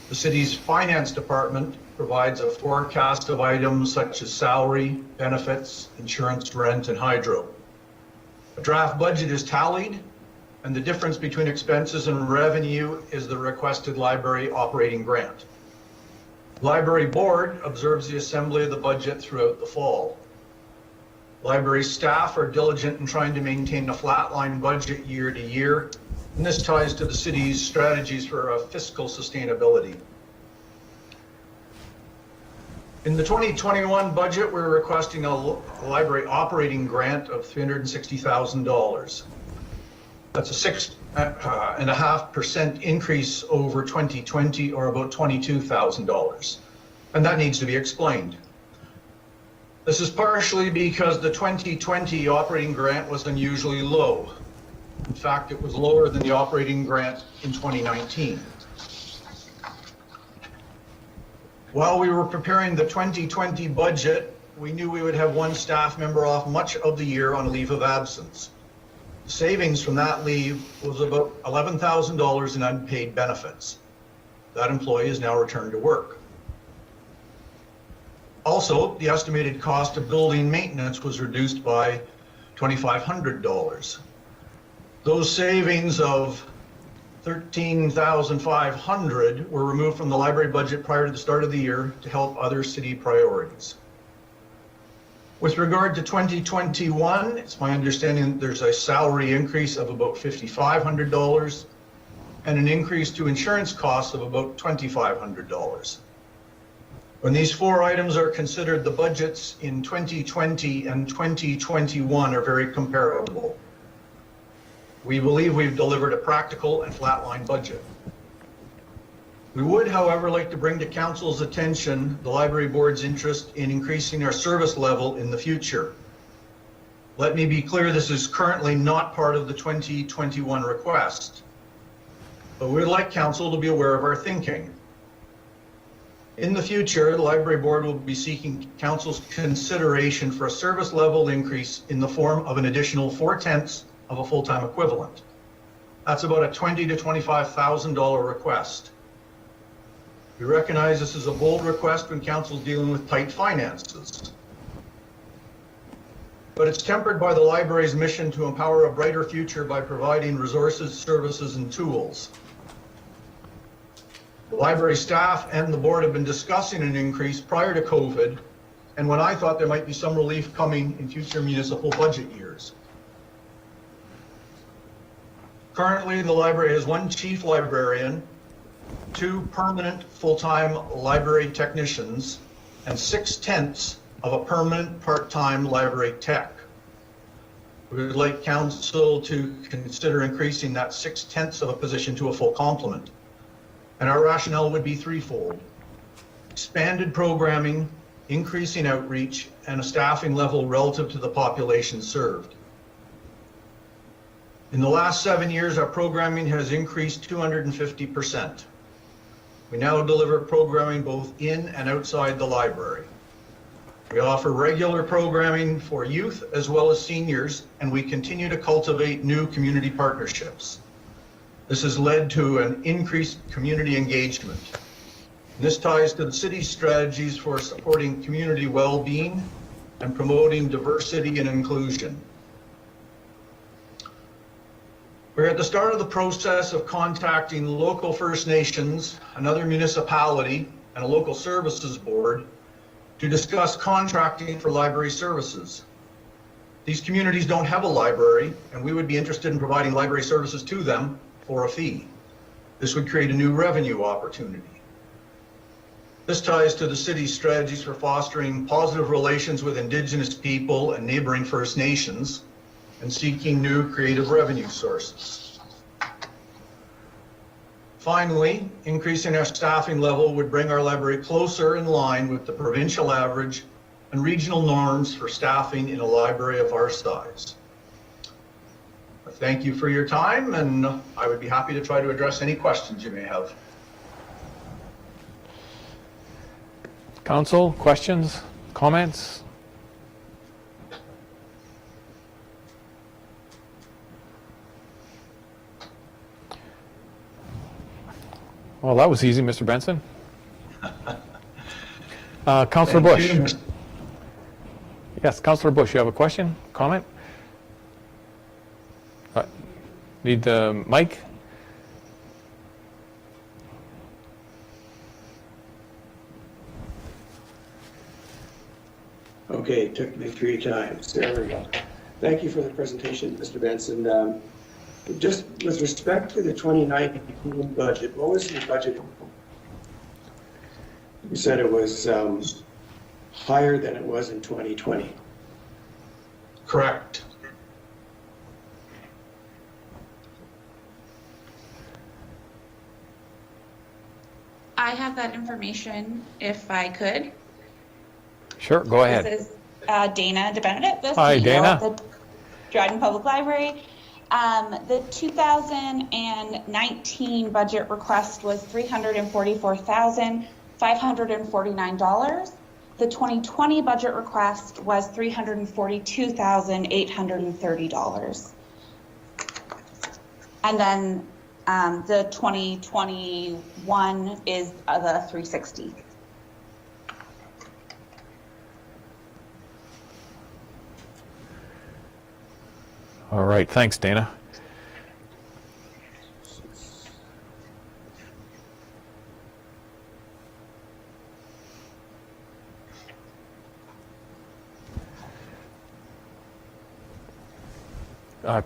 The city's finance department provides a forecast of items such as salary, benefits, insurance, rent, and hydro. A draft budget is tallied, and the difference between expenses and revenue is the requested library operating grant. Library board observes the assembly of the budget throughout the fall. Library staff are diligent in trying to maintain a flatline budget year to year, and this ties to the city's strategies for fiscal sustainability. In the 2021 budget, we're requesting a library operating grant of $360,000. That's a 6.5% increase over 2020, or about $22,000. And that needs to be explained. This is partially because the 2020 operating grant was unusually low. In fact, it was lower than the operating grant in 2019. While we were preparing the 2020 budget, we knew we would have one staff member off much of the year on a leave of absence. The savings from that leave was about $11,000 in unpaid benefits. That employee is now returned to work. Also, the estimated cost of building maintenance was reduced by $2,500. Those savings of $13,500 were removed from the library budget prior to the start of the year to help other city priorities. With regard to 2021, it's my understanding that there's a salary increase of about $5,500 and an increase to insurance costs of about $2,500. When these four items are considered, the budgets in 2020 and 2021 are very comparable. We believe we've delivered a practical and flatline budget. We would, however, like to bring to council's attention the library board's interest in increasing our service level in the future. Let me be clear, this is currently not part of the 2021 request, but we'd like council to be aware of our thinking. In the future, the library board will be seeking council's consideration for a service level increase in the form of an additional 4/10 of a full-time equivalent. That's about a $20,000 to $25,000 request. We recognize this is a bold request when council's dealing with tight finances. but it's tempered by the library's mission to empower a brighter future by providing resources, services, and tools. The library staff and the board have been discussing an increase prior to COVID, and when I thought there might be some relief coming in future municipal budget years. Currently, the library has 1 chief librarian, 2 permanent full-time library technicians, and 6/10 of a permanent part-time library tech. We would like council to consider increasing that 6/10 of a position to a full complement. And our rationale would be threefold: expanded programming, increasing outreach, and a staffing level relative to the population served. In the last 7 years, our programming has increased 250%. We now deliver programming both in and outside the library. We offer regular programming for youth as well as seniors, and we continue to cultivate new community partnerships. This has led to an increased community engagement. This ties to the city's strategies for supporting community well-being and promoting diversity and inclusion. We're at the start of the process of contacting local First Nations, another municipality, and a local services board to discuss contracting for library services. These communities don't have a library, and we would be interested in providing library services to them for a fee. This would create a new revenue opportunity. This ties to the city's strategies for fostering positive relations with Indigenous people and neighboring First Nations and seeking new creative revenue sources. Finally, increasing our staffing level would bring our library closer in line with the provincial average and regional norms for staffing in a library of our size. Thank you for your time, and I would be happy to try to address any questions you may have. Council, questions, comments? Well, that was easy, Mr. Benson. Councillor Bush. You. Yes, Councillor Bush, you have a question, comment? Need the mic? Okay, it took me 3 times. There we go. Thank you for the presentation, Mr. Benson. Just with respect to the 2019 budget, what was the budget? You said it was higher than it was in 2020. Correct. I have that information if I could. Sure, go ahead. This is Dana DeBenedett, the Hi, CEO Dana. of the Dryden Public Library. The 2019 budget request was $344,549. The 2020 budget request was $342,830. And then the 2021 is the 360. All right, thanks, Dana.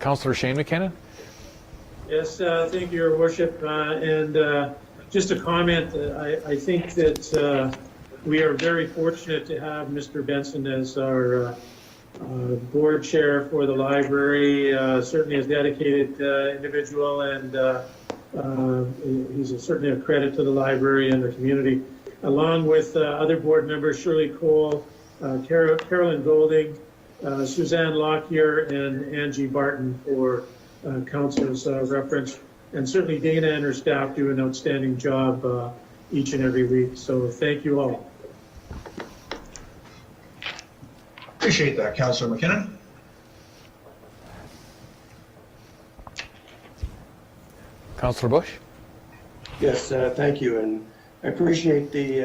Councillor Shane McKinnon? Yes, thank you, Your Worship. Just a comment, I think that we are very fortunate to have Mr. Benson as our board chair for the library, certainly a dedicated individual, and he's certainly a credit to the library and the community, along with other board members, Shirley Cole, Carolyn Golding, Suzanne Lockyer, and Angie Barton for council's reference. And certainly Dana and her staff do an outstanding job each and every week. So thank you all. Appreciate that, Councillor McKinnon. Councillor Bush? Yes, thank you, and I appreciate the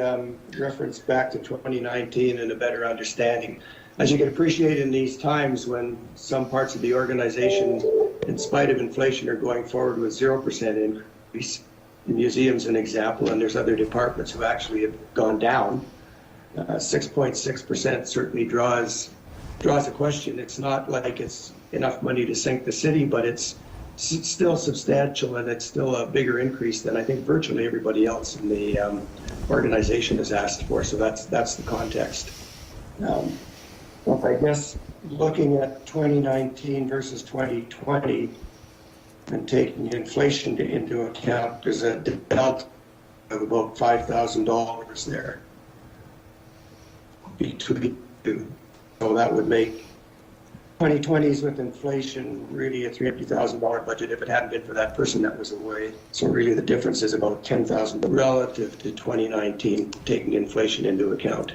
reference back to 2019 and a better understanding. as you can appreciate in these times when some parts of the organization, in spite of inflation, are going forward with 0% increase, the museum's an example, and there's other departments who actually have gone down. 6.6% certainly draws a question. It's not like it's enough money to sink the city, but it's still substantial, and it's still a bigger increase than I think virtually everybody else in the organization has asked for. So that's the context. Well, I guess looking at 2019 versus 2020 and taking inflation into account, there's a delta of about $5,000 there between two. So that would make 2020s with inflation really a $350,000 budget if it hadn't been for that person that was away. So really the difference is about $10,000 relative to 2019, taking inflation into account.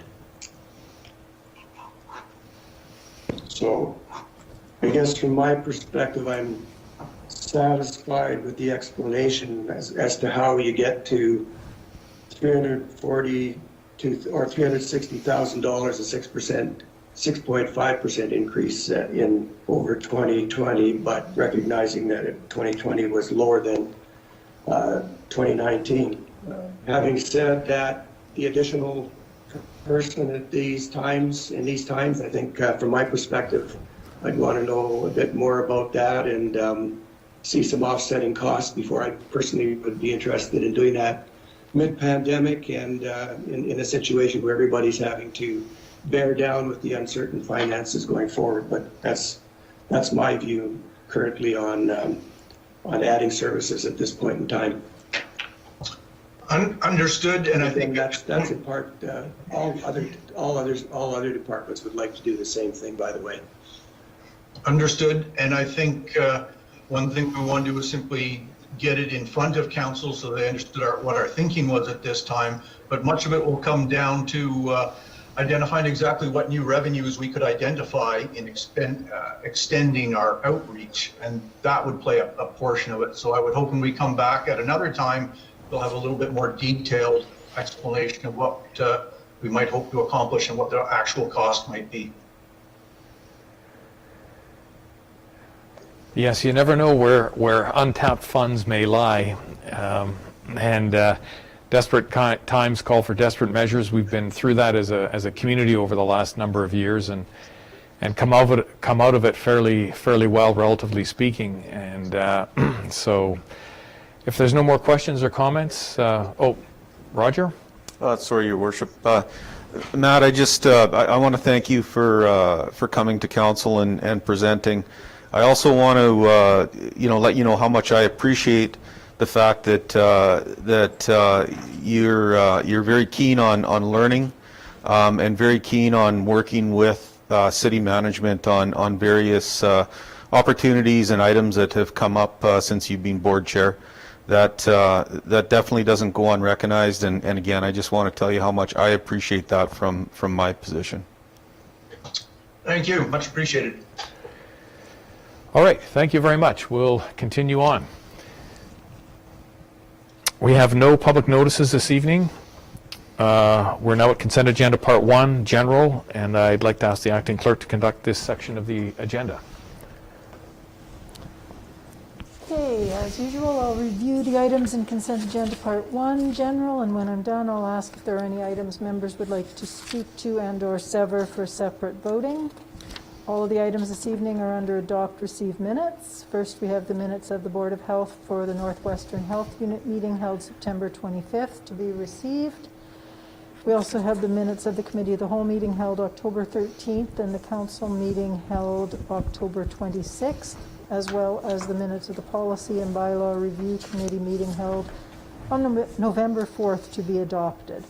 So I guess from my perspective, I'm satisfied with the explanation as to how you get to $340,000 or $360,000, a 6.5% increase in over 2020, but recognizing that 2020 was lower than 2019. Having said that, the additional person at these times, I think from my perspective, I'd want to know a bit more about that and see some offsetting costs before I personally would be interested in doing that mid-pandemic and in a situation where everybody's having to bear down with the uncertain finances going forward. But that's my view currently on adding services at this point in time. Understood, and I think that's in part all other departments would like to do the same thing, by the way. understood, and I think one thing we want to do is simply get it in front of council so they understood what our thinking was at this time, but much of it will come down to identifying exactly what new revenues we could identify in extending our outreach, and that would play a portion of it. So I would hope when we come back at another time, we'll have a little bit more detailed explanation of what we might hope to accomplish and what the actual cost might be. Yes, you never know where untapped funds may lie, and desperate times call for desperate measures. We've been through that as a community over the last number of years, and come out of it fairly well, relatively speaking. And so, if there's no more questions or comments, Roger. Sorry, Your Worship. Matt, I want to thank you for coming to council and presenting. I also want to let you know how much I appreciate the fact that you're very keen on learning and very keen on working with city management on various opportunities and items that have come up since you've been board chair. That definitely doesn't go unrecognized, and again, I just want to tell you how much I appreciate that from my position. Thank you, much appreciated. All right, thank you very much. We'll continue on. We have no public notices this evening. We're now at consent agenda part 1, general, and I'd like to ask the acting clerk to conduct this section of the agenda. Okay, as usual, I'll review the items in consent agenda part 1, general, and when I'm done, I'll ask if there are any items members would like to speak to and/or sever for separate voting. All of the items this evening are under adopt receive minutes. First, we have the minutes of the Board of Health for the Northwestern Health Unit meeting held September 25th to be received. We also have the minutes of the Committee of the Whole meeting held October 13th and the Council meeting held October 26th, as well as the minutes of the Policy and Bylaw Review Committee meeting held on November 4th to be adopted.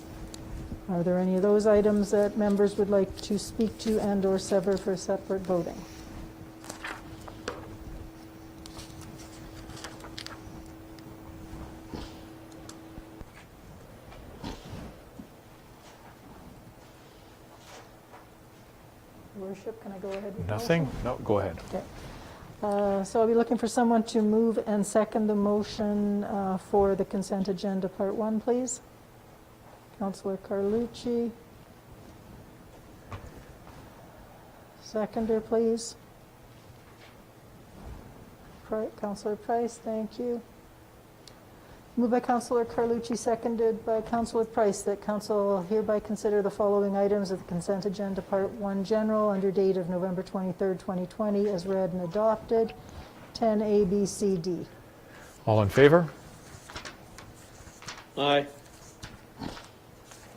Are there any of those items that members would like to speak to and/or sever for separate voting? Worship, can I go ahead with Nothing? No, go ahead. Okay. So I'll be looking for someone to move and second the motion for the consent agenda part 1, please. Councillor Carlucci. Seconder, please. Councillor Price, thank you. Moved by Councillor Carlucci, seconded by Councillor Price, that council hereby consider the following items of the consent agenda, Part 1 General, under date of November 23rd, 2020, as read and adopted. 10A, B, C, D. All in favor? Aye.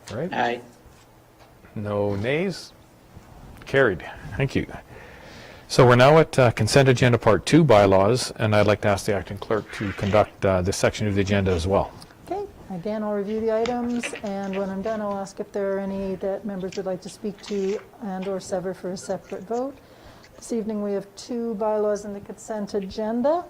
All right. Aye. No nays? Carried. Thank you. So we're now at consent agenda part 2, bylaws, and I'd like to ask the acting clerk to conduct this section of the agenda as well. Okay, again, I'll review the items, and when I'm done, I'll ask if there are any that members would like to speak to and/or sever for a separate vote. This evening, we have 2 bylaws in the consent agenda.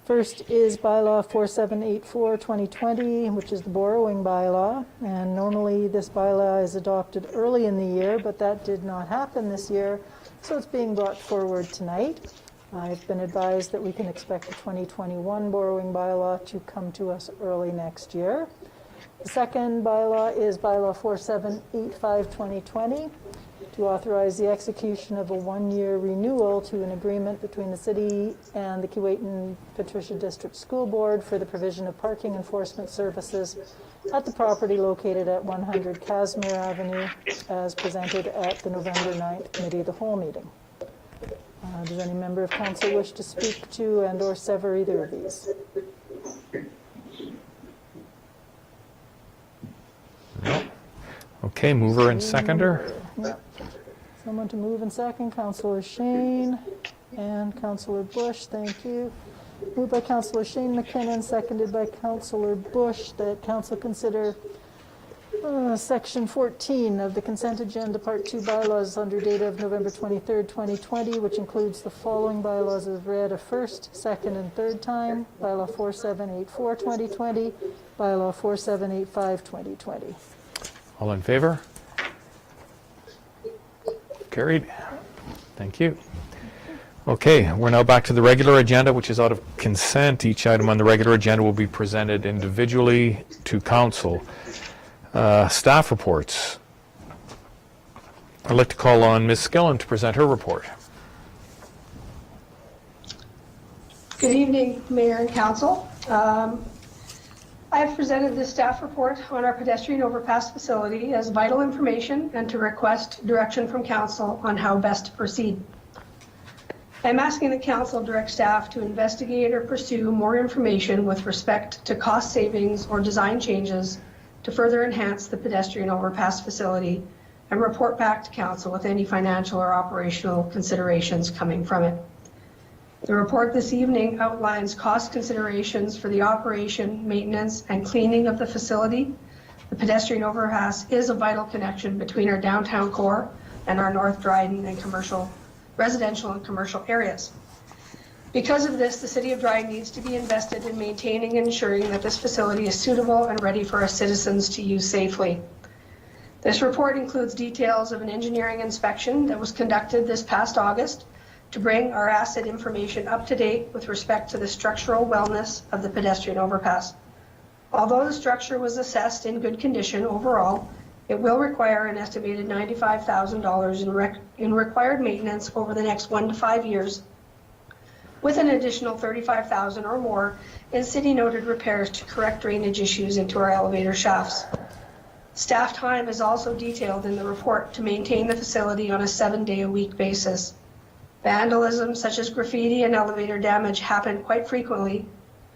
First is bylaw 4784-2020, which is the borrowing bylaw, and normally this bylaw is adopted early in the year, but that did not happen this year, so it's being brought forward tonight. I've been advised that we can expect the 2021 borrowing bylaw to come to us early next year. The second bylaw is bylaw 4785-2020, to authorize the execution of a 1-year renewal to an agreement between the city and the Keewatin Patricia District School Board for the provision of parking enforcement services at the property located at 100 Casimir Avenue, as presented at the November 9th Committee of the Whole meeting. Does any member of council wish to speak to and/or sever either of these? No. Okay, mover and seconder. Yep. Someone to move and second, Councillor Shane and Councillor Bush, thank you. Moved by Councillor Shane McKinnon, seconded by Councillor Bush, that council consider section 14 of the consent agenda, part 2 bylaws under date of November 23rd, 2020, which includes the following bylaws as read a first, second, and third time: bylaw 4784-2020, bylaw 4785-2020. All in favor? Carried. Thank you. Okay, we're now back to the regular agenda, which is out of consent. Each item on the regular agenda will be presented individually to council. Staff reports. I'd like to call on Ms. Skillen to present her report. Good evening, Mayor and Council. I have presented this staff report on our pedestrian overpass facility as vital information and to request direction from Council on how best to proceed. I'm asking the Council direct staff to investigate or pursue more information with respect to cost savings or design changes to further enhance the pedestrian overpass facility and report back to Council with any financial or operational considerations coming from it. The report this evening outlines cost considerations for the operation, maintenance, and cleaning of the facility. The pedestrian overpass is a vital connection between our downtown core and our North Dryden and residential and commercial areas. Because of this, the City of Dryden needs to be invested in maintaining and ensuring that this facility is suitable and ready for our citizens to use safely. This report includes details of an engineering inspection that was conducted this past August to bring our asset information up to date with respect to the structural wellness of the pedestrian overpass. Although the structure was assessed in good condition overall, it will require an estimated $95,000 in required maintenance over the next 1 to 5 years, with an additional $35,000 or more in city-noted repairs to correct drainage issues into our elevator shafts. Staff time is also detailed in the report to maintain the facility on a 7-day-a-week basis. Vandalism such as graffiti and elevator damage happen quite frequently.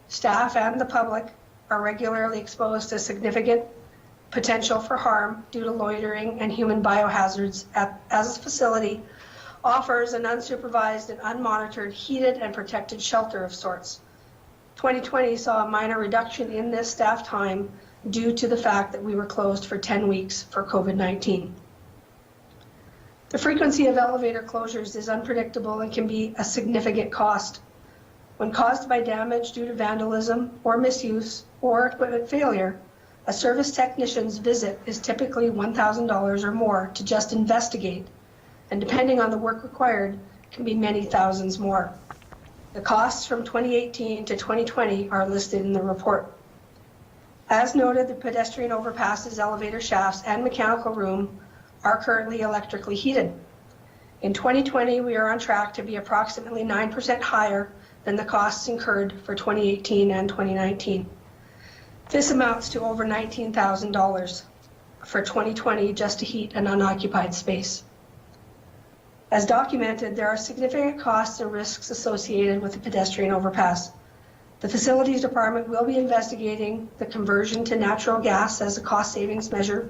Staff and the public are regularly exposed to significant potential for harm due to loitering and human biohazards, as the facility offers an unsupervised and unmonitored heated and protected shelter of sorts. 2020 saw a minor reduction in this staff time due to the fact that we were closed for 10 weeks for COVID-19. The frequency of elevator closures is unpredictable and can be a significant cost. When caused by damage due to vandalism or misuse or equipment failure, a service technician's visit is typically $1,000 or more to just investigate, and depending on the work required, can be many thousands more. The costs from 2018 to 2020 are listed in the report. As noted, the pedestrian overpasses, elevator shafts, and mechanical room are currently electrically heated. In 2020, we are on track to be approximately 9% higher than the costs incurred for 2018 and 2019. This amounts to over $19,000 for 2020 just to heat an unoccupied space. As documented, there are significant costs and risks associated with the pedestrian overpass. The Facilities Department will be investigating the conversion to natural gas as a cost savings measure.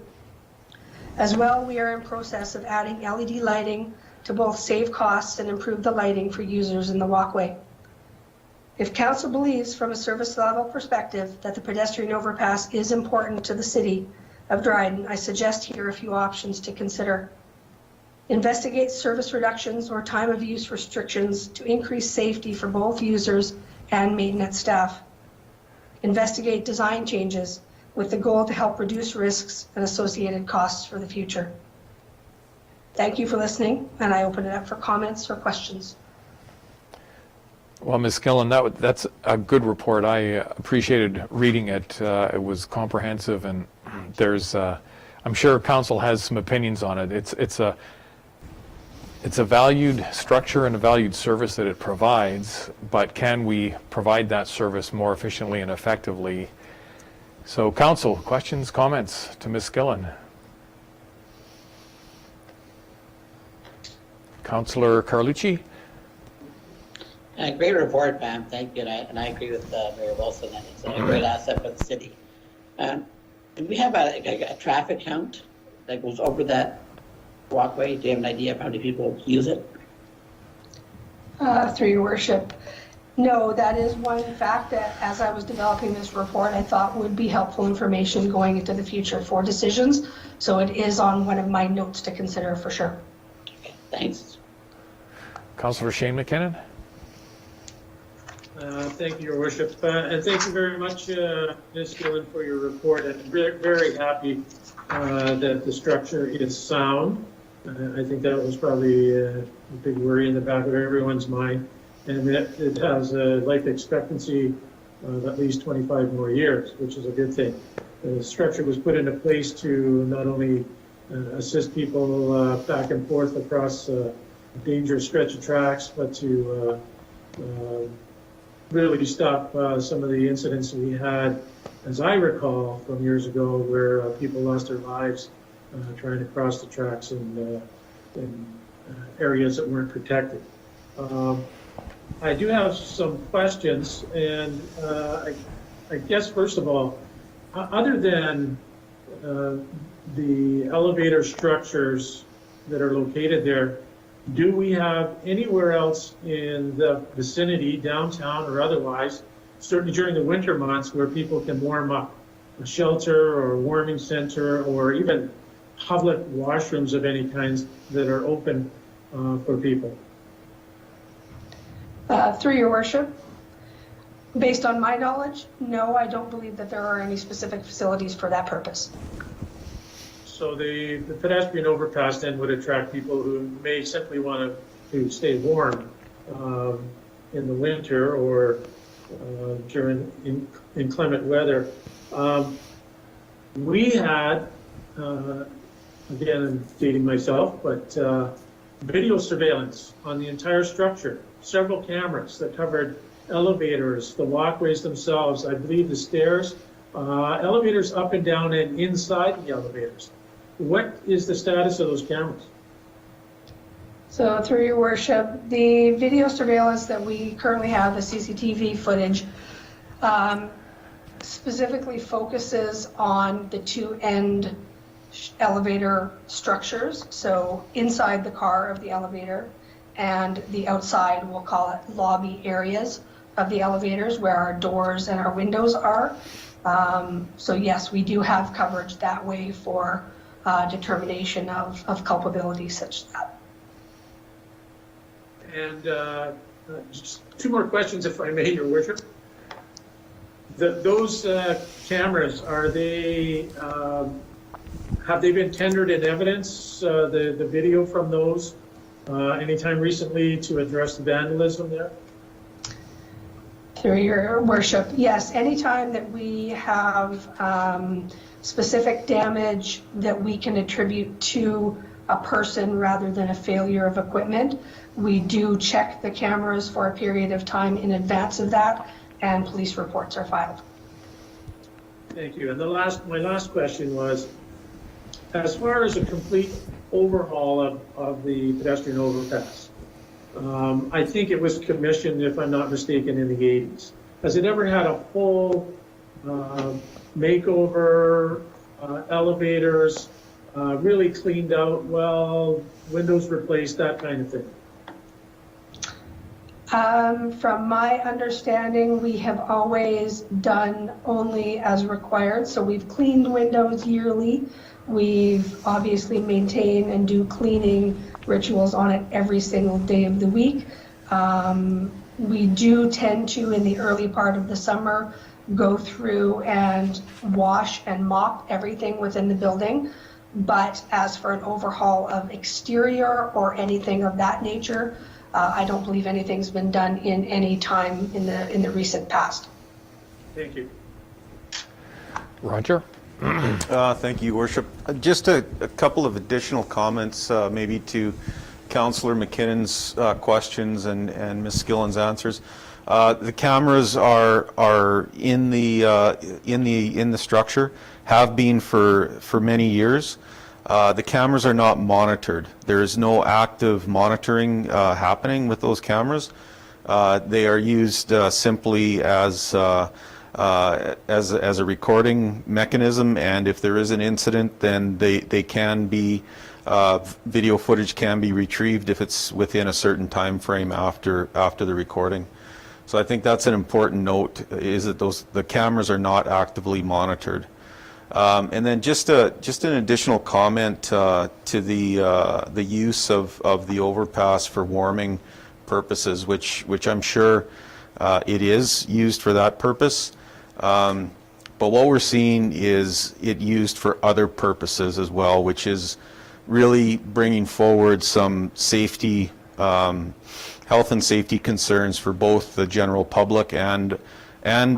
As well, we are in process of adding LED lighting to both save costs and improve the lighting for users in the walkway. If council believes from a service level perspective that the pedestrian overpass is important to the city of Dryden, I suggest here a few options to consider. Investigate service reductions or time of use restrictions to increase safety for both users and maintenance staff. Investigate design changes with the goal to help reduce risks and associated costs for the future. Thank you for listening, and I open it up for comments or questions. Well, Ms. Skillen, that's a good report. I appreciated reading it. It was comprehensive, and there's, I'm sure council has some opinions on it. It's a valued structure and a valued service that it provides, but can we provide that service more efficiently and effectively? So, council, questions, comments to Ms. Skillen? Councillor Carlucci? Great report, ma'am. Thank you. And I agree with Mayor Wilson that it's a great asset for the city. Do we have a traffic count that goes over that walkway? Do you have an idea of how many people use it? Through your worship. No, that is one fact that as I was developing this report, I thought would be helpful information going into the future for decisions. So it is on one of my notes to consider for sure. Okay, thanks. Councillor Shane McKinnon? Thank you, Your Worship. And thank you very much, Ms. Gillen, for your report. I'm very happy that the structure is sound. I think that was probably a big worry in the back of everyone's mind. And it has a life expectancy of at least 25 more years, which is a good thing. The structure was put into place to not only assist people back and forth across a dangerous stretch of tracks, but to really stop some of the incidents we had, as I recall, from years ago, where people lost their lives trying to cross the tracks in areas that weren't protected. I do have some questions, and I guess first of all, other than the elevator structures that are located there, do we have anywhere else in the vicinity, downtown or otherwise, certainly during the winter months, where people can warm up? A shelter or a warming center or even public washrooms of any kinds that are open for people? Through your worship, based on my knowledge, no, I don't believe that there are any specific facilities for that purpose. So the pedestrian overpass then would attract people who may simply want to stay warm in the winter or during inclement weather. We had, again, I'm dating myself, but video surveillance on the entire structure, several cameras that covered elevators, the walkways themselves, I believe the stairs, elevators up and down and inside the elevators. What is the status of those cameras? So through your worship, the video surveillance that we currently have, the CCTV footage, specifically focuses on the two end elevator structures. So inside the car of the elevator and the outside, we'll call it lobby areas of the elevators where our doors and our windows are. So yes, we do have coverage that way for determination of culpability such that. And just two more questions, if I may, Your Worship. Those cameras, are they, have they been tendered in evidence, the video from those, anytime recently to address the vandalism there? Through your worship, yes. Anytime that we have specific damage that we can attribute to a person rather than a failure of equipment. We do check the cameras for a period of time in advance of that, and police reports are filed. Thank you. And my last question was, as far as a complete overhaul of the pedestrian overpass, I think it was commissioned, if I'm not mistaken, in the 80s. Has it ever had a full makeover, elevators, really cleaned out well, windows replaced, that kind of thing? From my understanding, we have always done only as required. So we've cleaned windows yearly. We've obviously maintained and do cleaning rituals on it every single day of the week. We do tend to, in the early part of the summer, go through and wash and mop everything within the building. But as for an overhaul of exterior or anything of that nature, I don't believe anything's been done in any time in the recent past. Thank you. Roger? Thank you, Worship. Just a couple of additional comments, maybe to Councillor McKinnon's questions and Ms. Skillen's answers. The cameras are in the structure, have been for many years. The cameras are not monitored. There is no active monitoring happening with those cameras. They are used simply as a recording mechanism, and if there is an incident, then they can be video footage can be retrieved if it's within a certain time frame after the recording. So I think that's an important note, is that the cameras are not actively monitored. And then just an additional comment to the use of the overpass for warming purposes, which I'm sure it is used for that purpose. But what we're seeing is it used for other purposes as well, which is really bringing forward some safety, health and safety concerns for both the general public and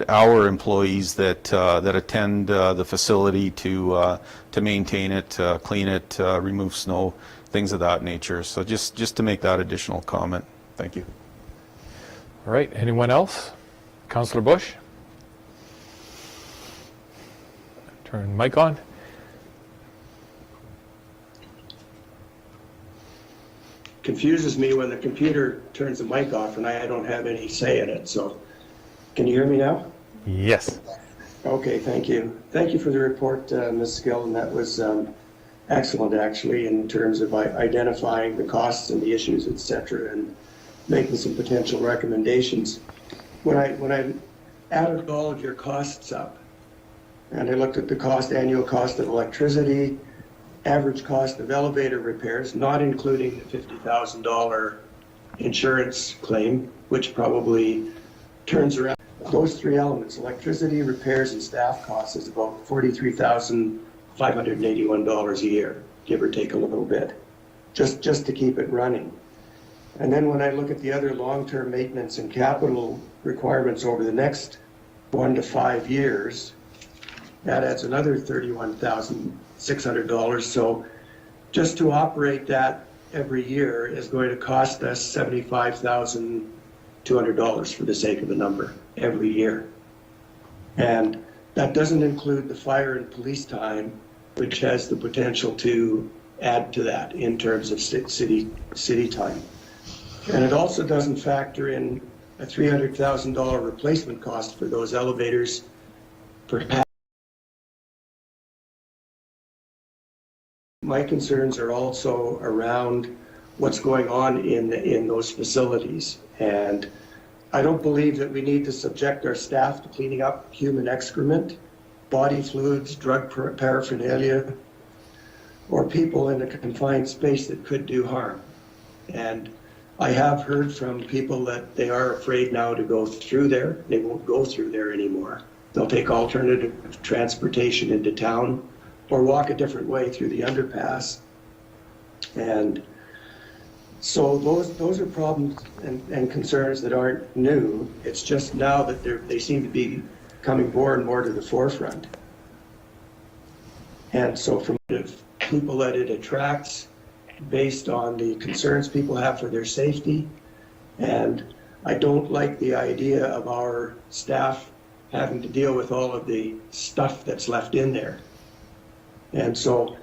our employees that attend the facility to maintain it, clean it, remove snow, things of that nature. So just to make that additional comment. Thank you. All right, anyone else? Councillor Bush? Turn the mic on. Confuses me when the computer turns the mic off and I don't have any say in it. So can you hear me now? Yes. Okay, thank you. Thank you for the report, Ms. Skillen. That was excellent, actually, in terms of identifying the costs and the issues, et cetera, and making some potential recommendations. When I added all of your costs up, and I looked at the annual cost of electricity, average cost of elevator repairs, not including the $50,000 insurance claim, which probably turns around. Those three elements, electricity, repairs, and staff costs, is about $43,581 a year, give or take a little bit, just to keep it running. And then when I look at the other long-term maintenance and capital requirements over the next 1 to 5 years, that adds another $31,600. So just to operate that every year is going to cost us $75,200 for the sake of the number every year. And that doesn't include the fire and police time, which has the potential to add to that in terms of city time. And it also doesn't factor in a $300,000 replacement cost for those elevators per half. My concerns are also around what's going on in those facilities. And I don't believe that we need to subject our staff to cleaning up human excrement, body fluids, drug paraphernalia, or people in a confined space that could do harm. And I have heard from people that they are afraid now to go through there. They won't go through there anymore. They'll take alternative transportation into town or walk a different way through the underpass. And so those are problems and concerns that aren't new. It's just now that they seem to be coming more and more to the forefront. And so from people that it attracts, based on the concerns people have for their safety. And I don't like the idea of our staff having to deal with all of the stuff that's left in there. And so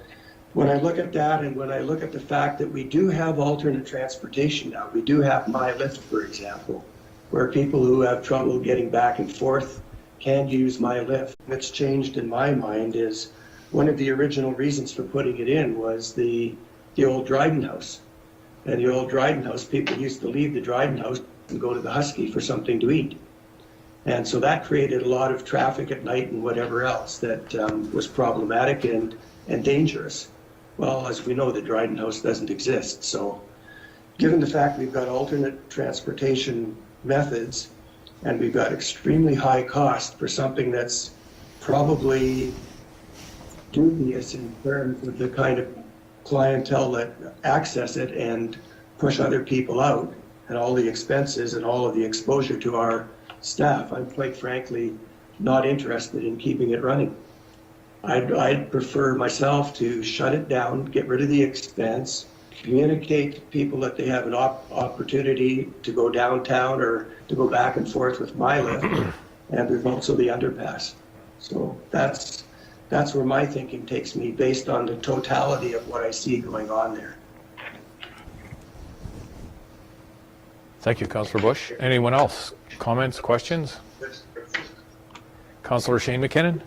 when I look at that, and when I look at the fact that we do have alternate transportation now, we do have MyLift, for example, where people who have trouble getting back and forth can use MyLift. What's changed in my mind is one of the original reasons for putting it in was the old Dryden house. And the old Dryden house, people used to leave the Dryden house and go to the Husky for something to eat. And so that created a lot of traffic at night and whatever else that was problematic and dangerous. Well, as we know, the Dryden house doesn't exist. So given the fact we've got alternate transportation methods and we've got extremely high cost for something that's probably dubious in terms of the kind of clientele that access it and push other people out, and all the expenses and all of the exposure to our staff, I'm quite frankly not interested in keeping it running. I'd prefer myself to shut it down, get rid of the expense, communicate to people that they have an opportunity to go downtown or to go back and forth with MyLift, and there's also the underpass. So that's where my thinking takes me based on the totality of what I see going on there. Thank you, Councillor Bush. Anyone else? Comments, questions? Councillor Shane McKinnon?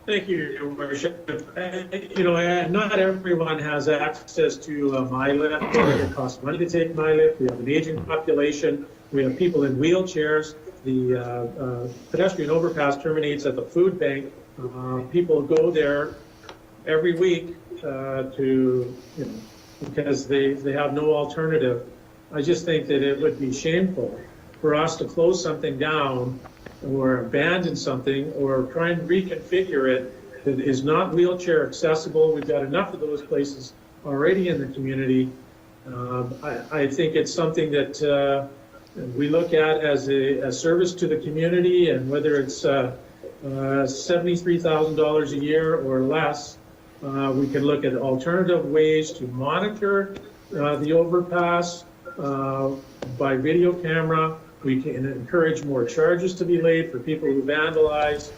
Thank you, Your Worship. Not everyone has access to MyLift. It costs money to take MyLift. We have an aging population. We have people in wheelchairs. The pedestrian overpass terminates at the food bank. People go there every week because they have no alternative. I just think that it would be shameful for us to close something down or abandon something or try and reconfigure it that is not wheelchair accessible. We've got enough of those places already in the community. I think it's something that we look at as a service to the community, and whether it's $73,000 a year or less, we can look at alternative ways to monitor the overpass by video camera. We can encourage more charges to be laid for people who vandalize.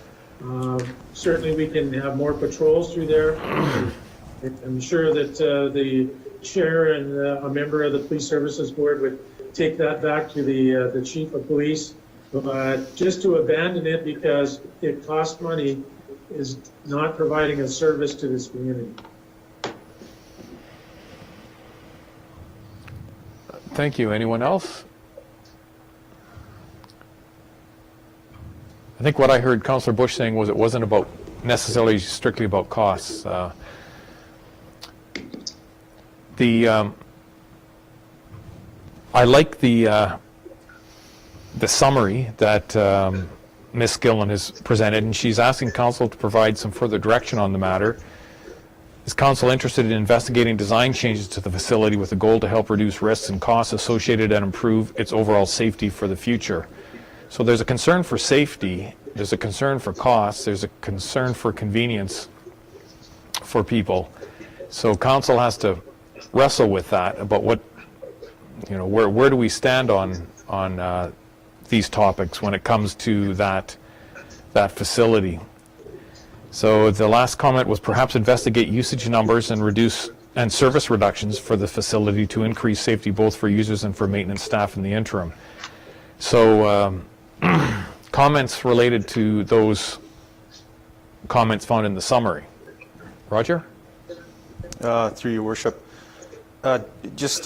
Certainly we can have more patrols through there. I'm sure that the chair and a member of the Police Services Board would take that back to the chief of police. But just to abandon it because it costs money is not providing a service to this community. Thank you. Anyone else? I think what I heard Councillor Bush saying was it wasn't about necessarily strictly about costs. I like the summary that Ms. Gillen has presented, and she's asking Council to provide some further direction on the matter. Is Council interested in investigating design changes to the facility with a goal to help reduce risks and costs associated and improve its overall safety for the future? So there's a concern for safety, there's a concern for costs, there's a concern for convenience for people. So Council has to wrestle with that about what, where do we stand on these topics when it comes to that facility. So the last comment was perhaps investigate usage numbers and service reductions for the facility to increase safety both for users and for maintenance staff in the interim. So comments related to those comments found in the summary. Roger? Through your worship. Just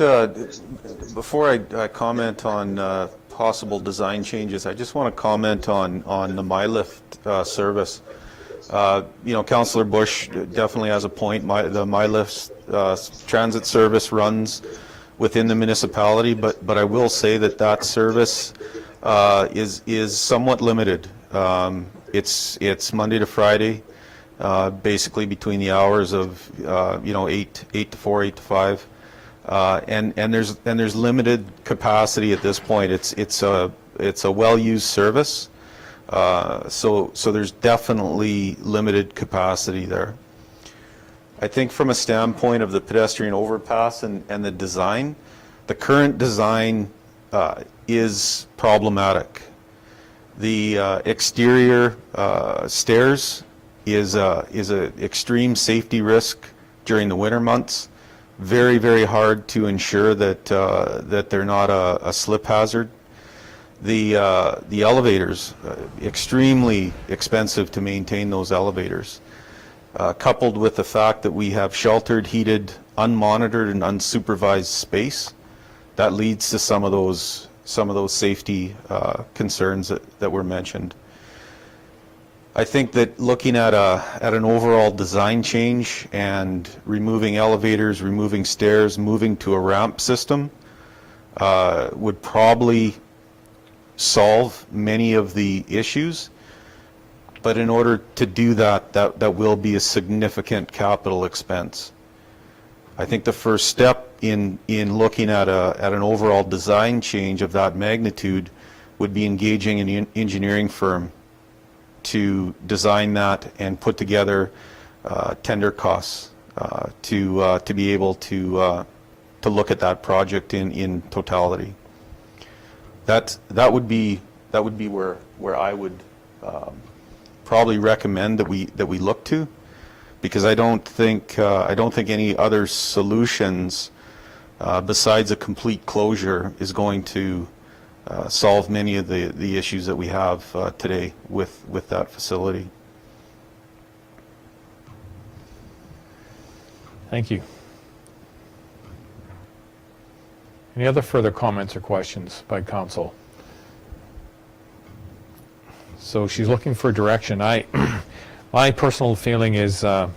before I comment on possible design changes, I just want to comment on the MyLift service. Councillor Bush definitely has a point. The MyLift transit service runs within the municipality, but I will say that service is somewhat limited. It's Monday to Friday, basically between the hours of 8 to 4, 8 to 5. And there's limited capacity at this point. It's a well-used service, so there's definitely limited capacity there. I think from a standpoint of the pedestrian overpass and the design, the current design is problematic. The exterior stairs is a extreme safety risk during the winter months. Very, very hard to ensure that that they're not a slip hazard. The elevators, extremely expensive to maintain those elevators. Coupled with the fact that we have sheltered, heated, unmonitored, and unsupervised space, that leads to some of those safety concerns that were mentioned. I think that looking at an overall design change and removing elevators, removing stairs, moving to a ramp system would probably solve many of the issues. But in order to do that, that will be a significant capital expense. I think the first step in looking at an overall design change of that magnitude would be engaging an engineering firm to design that and put together tender costs to be able to look at that project in totality. That would be where I would probably recommend that we look to, because I don't think any other solutions besides a complete closure is going to solve many of the issues that we have today with that facility. Thank you. Any other further comments or questions by council? So she's looking for direction. My personal feeling is I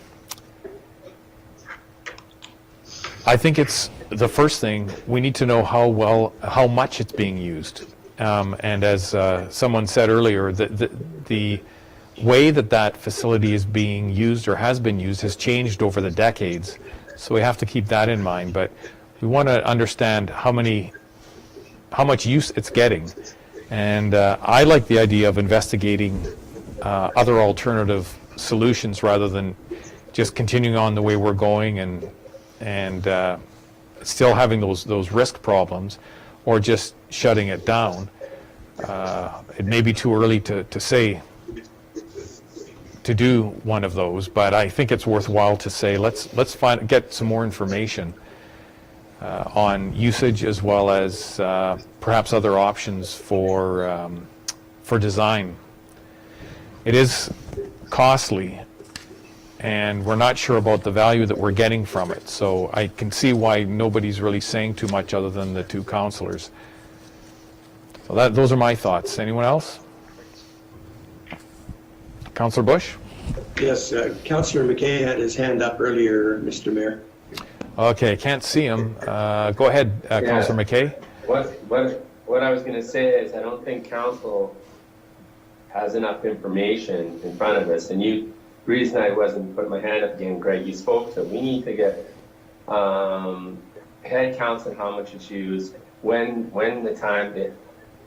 think it's the first thing, we need to know how much it's being used. And as someone said earlier, the way that facility is being used or has been used has changed over the decades. So we have to keep that in mind. But we want to understand how much use it's getting. And I like the idea of investigating other alternative solutions rather than just continuing on the way we're going and still having those risk problems, or just shutting it down. It may be too early to say to do one of those, but I think it's worthwhile to say let's get some more information on usage, as well as perhaps other options for design. It is costly, and we're not sure about the value that we're getting from it. So I can see why nobody's really saying too much other than the two councillors. So those are my thoughts. Anyone else? Councillor Bush? Yes, Councillor McKay had his hand up earlier, Mr. Mayor. Okay, can't see him. Go ahead, Councillor McKay. What I was going to say is I don't think council has enough information in front of us. And the reason I wasn't putting my hand up again, Greg, you spoke to, we need to get head counts on how much it's used, when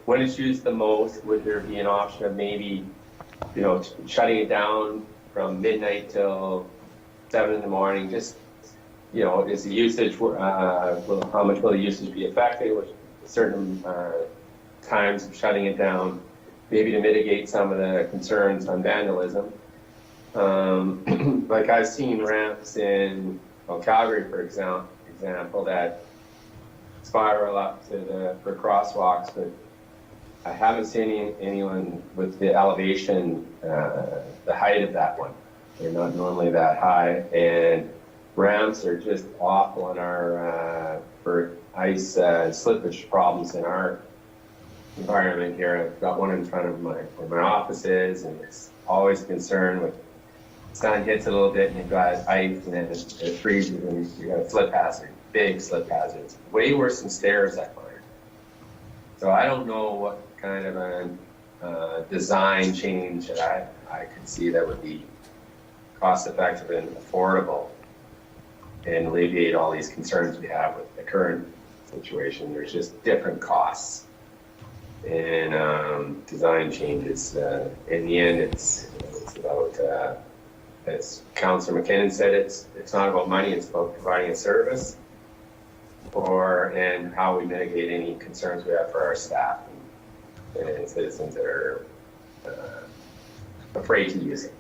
it's used the most. Would there be an option of maybe, shutting it down from midnight till 7 in the morning? Just, is the usage, how much will the usage be affected with certain times of shutting it down, maybe to mitigate some of the concerns on vandalism. Like I've seen ramps in Calgary, for example, that spiral up for crosswalks, but I haven't seen anyone with the elevation, the height of that one. They're not normally that high, and ramps are just awful in our for ice slippage problems in our environment here. I've got one in front of where my office is, and it's always a concern with sun hits a little bit and you've got ice and then it freezes and you got a slip hazard, big slip hazards. Way worse than stairs, I find. So I don't know what kind of a design change that I could see that would be cost effective and affordable and alleviate all these concerns we have with the current situation. There's just different costs and design changes. In the end, it's about as Councillor McKinnon said, it's not about money, it's about providing a service and how we mitigate any concerns we have for our staff and citizens that are afraid to use it.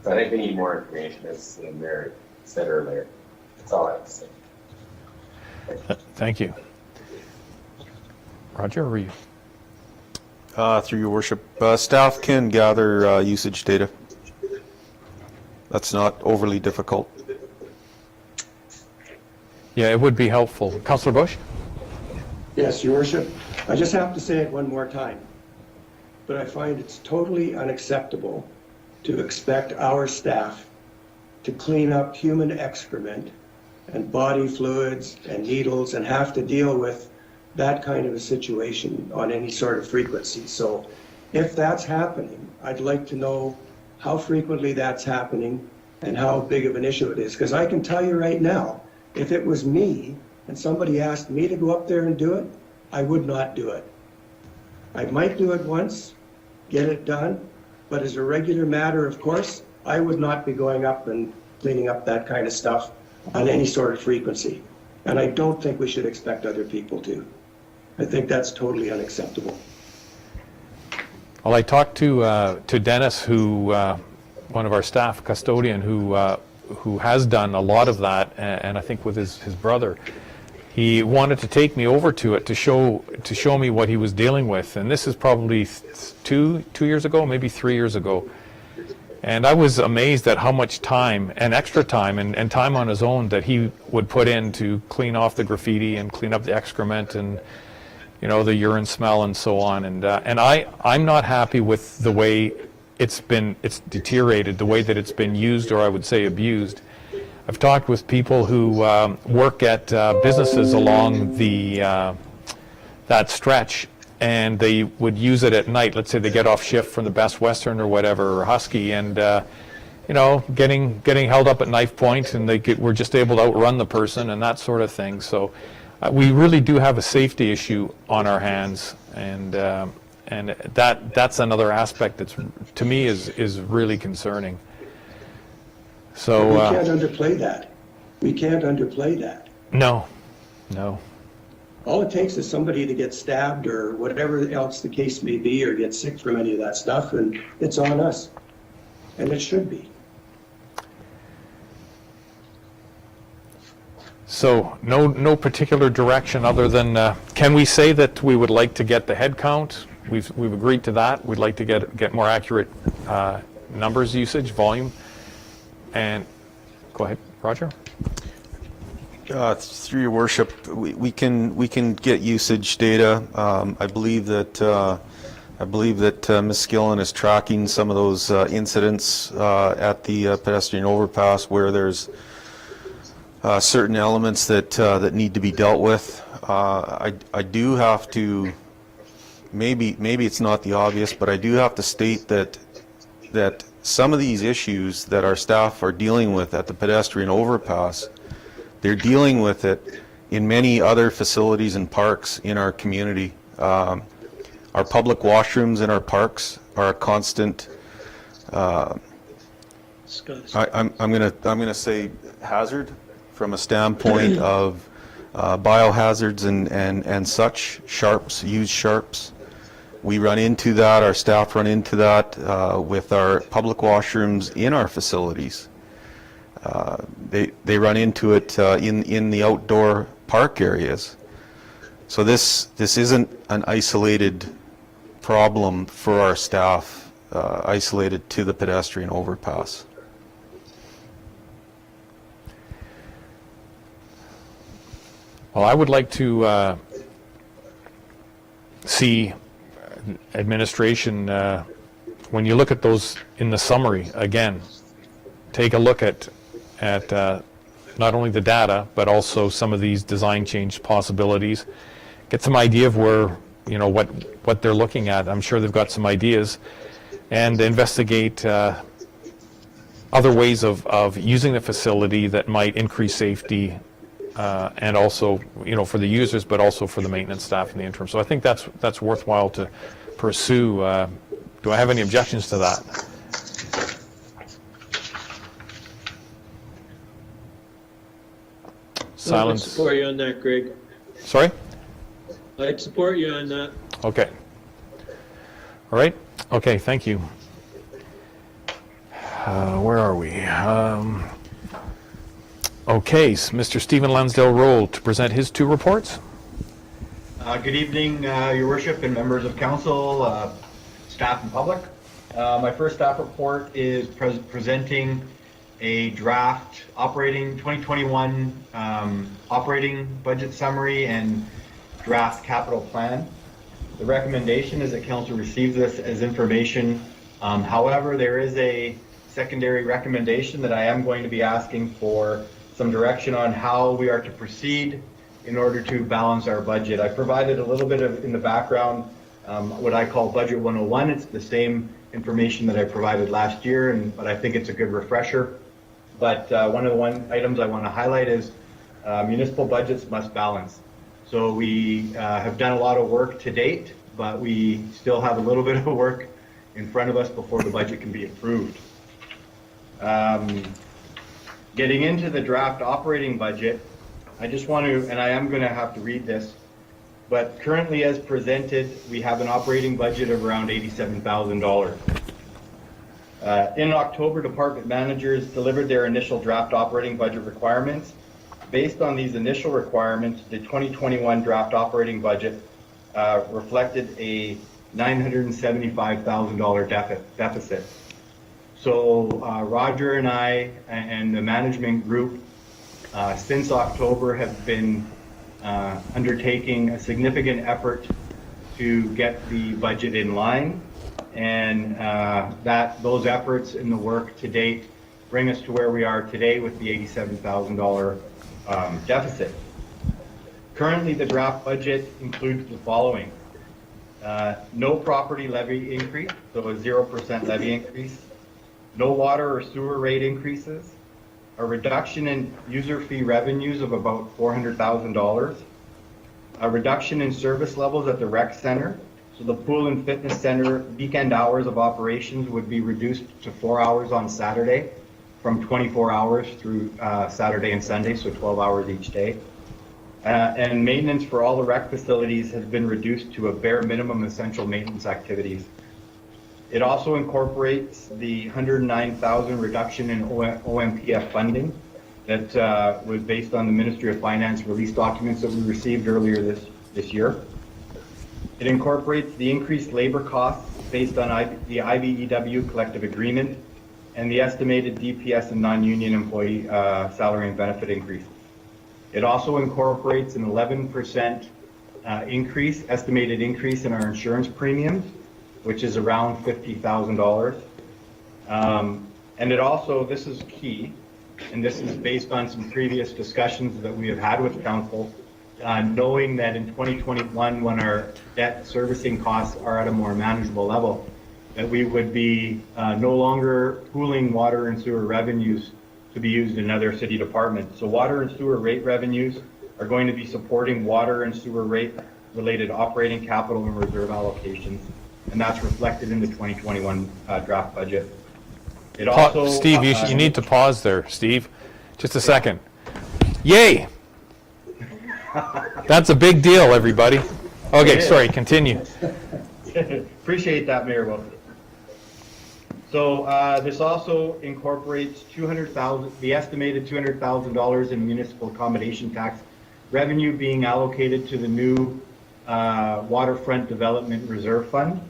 So I think we need more information, as the Mayor said earlier. That's all I have to say. Thank you. Roger, or you? Through your worship, staff can gather usage data. That's not overly difficult. Yeah, it would be helpful. Councillor Bush? Yes, Your Worship. I just have to say it one more time. But I find it's totally unacceptable to expect our staff to clean up human excrement and body fluids and needles and have to deal with that kind of a situation on any sort of frequency. So if that's happening, I'd like to know how frequently that's happening and how big of an issue it is. Because I can tell you right now, if it was me and somebody asked me to go up there and do it, I would not do it. I might do it once, get it done, but as a regular matter, of course, I would not be going up and cleaning up that kind of stuff on any sort of frequency. And I don't think we should expect other people to. I think that's totally unacceptable. Well, I talked to Dennis, who one of our staff custodian, who has done a lot of that, and I think with his brother. He wanted to take me over to it to show me what he was dealing with, and this is probably two years ago, maybe 3 years ago. And I was amazed at how much time and extra time and time on his own that he would put in to clean off the graffiti and clean up the excrement and, you know, the urine smell and so on. And I'm not happy with the way it's deteriorated, the way that it's been used, or I would say abused. I've talked with people who work at businesses along that stretch, and they would use it at night. Let's say they get off shift from the Best Western or whatever, or Husky, and you know, getting held up at knife point, and were just able to outrun the person and that sort of thing. So we really do have a safety issue on our hands, and that's another aspect that's, to me, is really concerning. So we can't underplay that. We can't underplay that. No. All it takes is somebody to get stabbed or whatever else the case may be, or get sick from any of that stuff, and it's on us. And it should be. So no particular direction other than, can we say that we would like to get the head count? We've agreed to that. We'd like to get more accurate numbers, usage, volume. And go ahead, Roger. Through your worship, we can get usage data. I believe that Ms. Skillen is tracking some of those incidents at the pedestrian overpass where there's certain elements that need to be dealt with. I do have to, maybe it's not the obvious, but I do have to state that some of these issues that our staff are dealing with at the pedestrian overpass, they're dealing with it in many other facilities and parks in our community. Our public washrooms in our parks are a constant, I'm gonna say hazard from a standpoint of biohazards and such, used sharps. We run into that, our staff run into that with our public washrooms in our facilities. They run into it in the outdoor park areas. So this isn't an isolated problem for our staff, isolated to the pedestrian overpass. Well, I would like to see administration, when you look at those in the summary, again, take a look at not only the data, but also some of these design change possibilities. Get some idea of where, you know, what they're looking at. I'm sure they've got some ideas, and investigate other ways of using the facility that might increase safety, and also, you know, for the users, but also for the maintenance staff in the interim. So I think that's worthwhile to pursue. Do I have any objections to that? Silence. I'd support you on that, Greg. Sorry? I'd support you on that. Okay. All right. Okay, thank you. Where are we? Okay, so Mr. Stephen Lansdale-Roll to present his 2 reports. Good evening, Your Worship and members of council, staff and public. My first staff report is presenting a draft 2021 operating budget summary and draft capital plan. The recommendation is that council receives this as information. However, there is a secondary recommendation that I am going to be asking for some direction on how we are to proceed in order to balance our budget. I provided a little bit of, in the background, what I call Budget 101. It's the same information that I provided last year, but I think it's a good refresher. But one of the items I want to highlight is municipal budgets must balance. So we have done a lot of work to date, but we still have a little bit of work in front of us before the budget can be approved. Getting into the draft operating budget, I just want to, and I am going to have to read this, but currently as presented, we have an operating budget of around $87,000. In October, department managers delivered their initial draft operating budget requirements. Based on these initial requirements, the 2021 draft operating budget reflected a $975,000 deficit. So Roger and I and the management group since October have been undertaking a significant effort to get the budget in line, and those efforts in the work to date bring us to where we are today with the $87,000 deficit. Currently, the draft budget includes the following. No property levy increase, so a 0% levy increase. No water or sewer rate increases. A reduction in user fee revenues of about $400,000. A reduction in service levels at the rec center. So the pool and fitness center weekend hours of operations would be reduced to 4 hours on Saturday from 24 hours through Saturday and Sunday, so 12 hours each day. And maintenance for all the rec facilities has been reduced to a bare minimum essential maintenance activities. It also incorporates the $109,000 reduction in OMPF funding that was based on the Ministry of Finance release documents that we received earlier this year. It incorporates the increased labor costs based on the IBEW collective agreement and the estimated DPS and non-union employee salary and benefit increases. It also incorporates an 11% estimated increase in our insurance premiums, which is around $50,000. And it also, this is key, and this is based on some previous discussions that we have had with council, knowing that in 2021, when our debt servicing costs are at a more manageable level, that we would be no longer pooling water and sewer revenues to be used in other city departments. So water and sewer rate revenues are going to be supporting water and sewer rate related operating capital and reserve allocations, and that's reflected in the 2021 draft budget. It also, Steve, you need to pause there, Steve. Just a second. Yay! That's a big deal, everybody. Okay, sorry, continue. Appreciate that, Mayor Wilson. So this also incorporates the estimated $200,000 in municipal accommodation tax revenue being allocated to the new waterfront development reserve fund.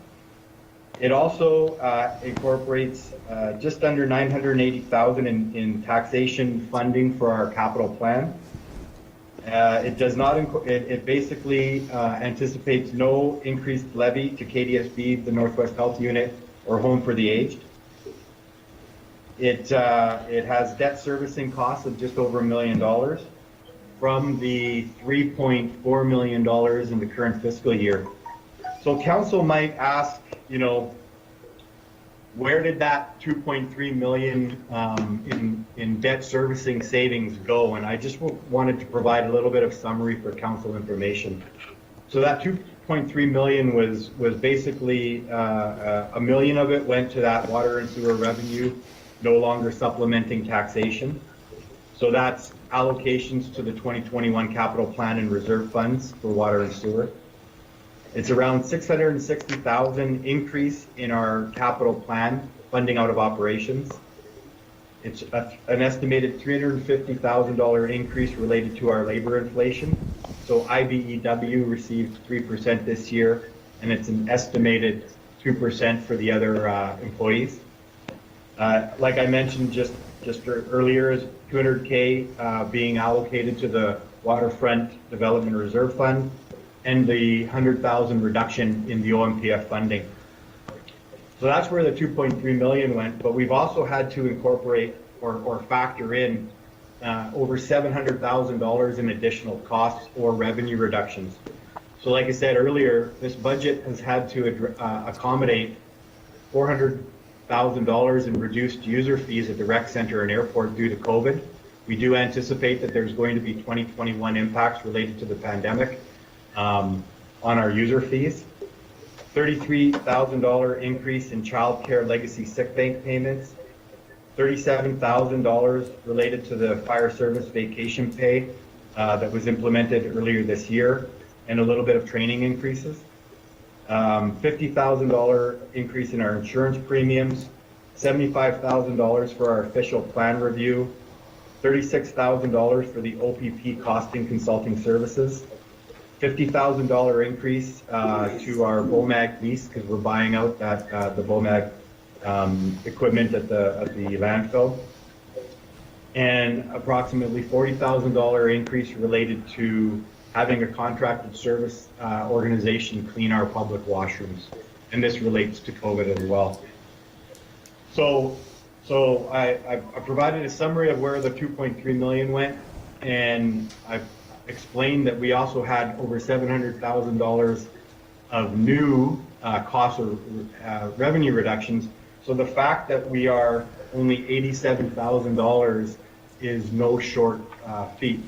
It also incorporates just under $980,000 in taxation funding for our capital plan. It does not. It basically anticipates no increased levy to KDSB, the Northwest Health Unit, or Home for the Aged. It has debt servicing costs of just over $1 million from the $3.4 million in the current fiscal year. So council might ask, where did that $2.3 million in debt servicing savings go? And I just wanted to provide a little bit of summary for council information. So that $2.3 million was basically $1 million of it went to that water and sewer revenue, no longer supplementing taxation. So that's allocations to the 2021 capital plan and reserve funds for water and sewer. It's around 660,000 increase in our capital plan funding out of operations. It's an estimated $350,000 increase related to our labor inflation. So IBEW received 3% this year, and it's an estimated 2% for the other employees. Like I mentioned just earlier, is $200K being allocated to the Waterfront Development Reserve Fund, and the 100,000 reduction in the OMPF funding. So that's where the 2.3 million went, but we've also had to incorporate or factor in over $700,000 in additional costs or revenue reductions. So like I said earlier, this budget has had to accommodate $400,000 in reduced user fees at the rec center and airport due to COVID. We do anticipate that there's going to be 2021 impacts related to the pandemic on our user fees. $33,000 increase in childcare legacy sick bank payments, $37,000 related to the fire service vacation pay that was implemented earlier this year, and a little bit of training increases. $50,000 increase in our insurance premiums, $75,000 for our official plan review, $36,000 for the OPP costing consulting services, $50,000 increase to our BOMAG lease because we're buying out that the BOMAG equipment at the landfill, and approximately $40,000 increase related to having a contracted service organization clean our public washrooms, and this relates to COVID as well. So I provided a summary of where the 2.3 million went, and I've explained that we also had over $700,000 of new cost or revenue reductions. So the fact that we are only $87,000 is no short feat.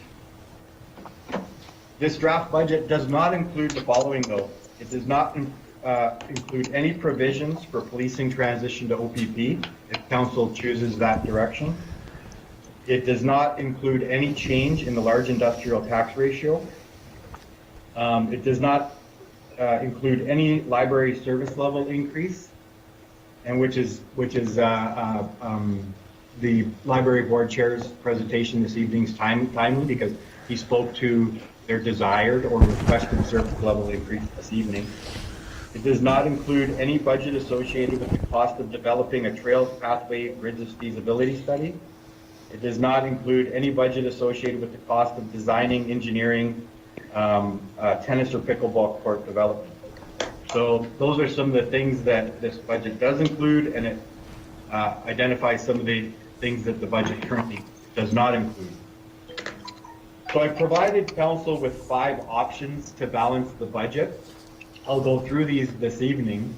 This draft budget does not include the following though. It does not include any provisions for policing transition to OPP if council chooses that direction. It does not include any change in the large industrial tax ratio. It does not include any library service level increase, and which is the library board chair's presentation this evening's timely because he spoke to their desired or requested service level increase this evening. It does not include any budget associated with the cost of developing a trails pathway bridges feasibility study. It does not include any budget associated with the cost of designing, engineering, tennis or pickleball court development. So those are some of the things that this budget does include, and it identifies some of the things that the budget currently does not include. So I provided council with 5 options to balance the budget. I'll go through these this evening,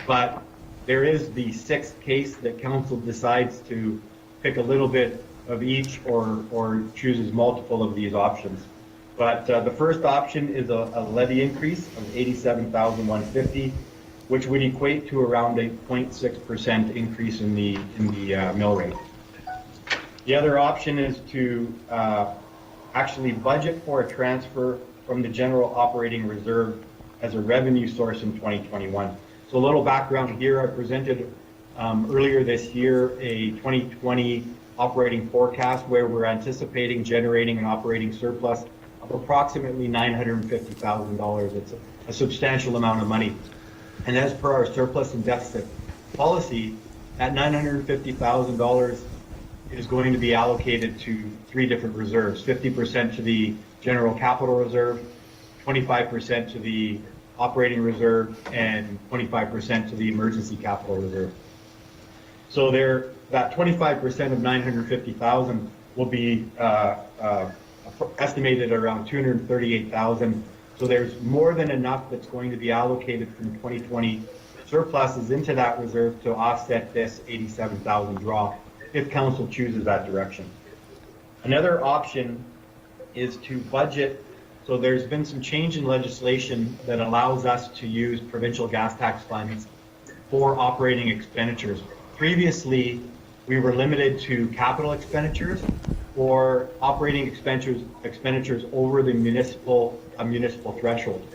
but there is the 6th case that council decides to pick a little bit of each or chooses multiple of these options. But the first option is a levy increase of $87,150, which would equate to around a 0.6% increase in the mill rate. The other option is to actually budget for a transfer from the general operating reserve as a revenue source in 2021. So a little background here, I presented earlier this year a 2020 operating forecast where we're anticipating generating an operating surplus of approximately $950,000. It's a substantial amount of money. And as per our surplus and deficit policy, that $950,000 is going to be allocated to 3 different reserves: 50% to the general capital reserve, 25% to the operating reserve, and 25% to the emergency capital reserve. So that 25% of 950,000 will be estimated around 238,000. So there's more than enough that's going to be allocated from 2020 surpluses into that reserve to offset this 87,000 draw if council chooses that direction. Another option is to budget. So there's been some change in legislation that allows us to use provincial gas tax funds for operating expenditures. Previously, we were limited to capital expenditures, or operating expenditures over the municipal threshold.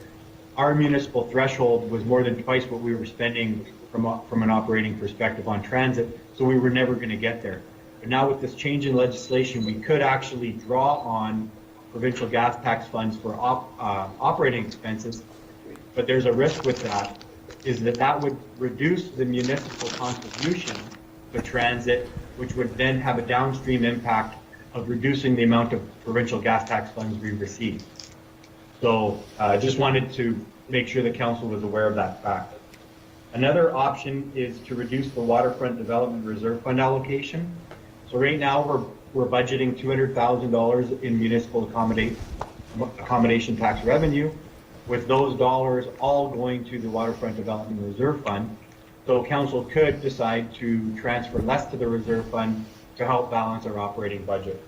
Our municipal threshold was more than twice what we were spending from an operating perspective on transit, so we were never going to get there. But now with this change in legislation, we could actually draw on provincial gas tax funds for operating expenses, but there's a risk with that, is that would reduce the municipal contribution to transit, which would then have a downstream impact of reducing the amount of provincial gas tax funds we receive. So I just wanted to make sure the council was aware of that fact. Another option is to reduce the waterfront development reserve fund allocation. So right now we're budgeting $200,000 in municipal accommodation tax revenue, with those dollars all going to the waterfront development reserve fund. So council could decide to transfer less to the reserve fund to help balance our operating budget.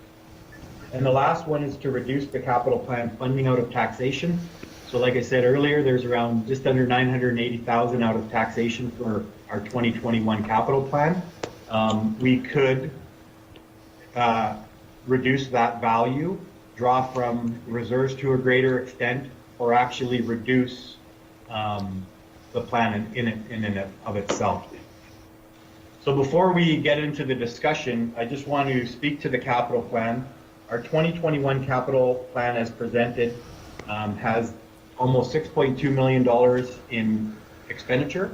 And the last one is to reduce the capital plan funding out of taxation. So like I said earlier, there's around just under 980,000 out of taxation for our 2021 capital plan. We could reduce that value, draw from reserves to a greater extent, or actually reduce the plan in and of itself. So before we get into the discussion, I just want to speak to the capital plan. Our 2021 capital plan as presented has almost $6.2 million in expenditure.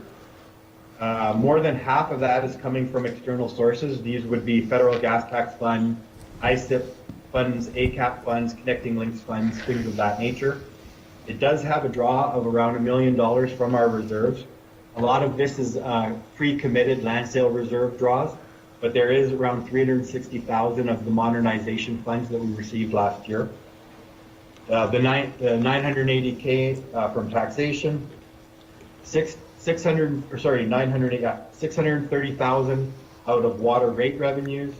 More than half of that is coming from external sources. These would be federal gas tax fund, ISIP funds, ACAP funds, connecting links funds, things of that nature. It does have a draw of around $1 million from our reserves. A lot of this is pre-committed land sale reserve draws, but there is around 360,000 of the modernization funds that we received last year. The 980K from taxation, 630,000 out of water rate revenues,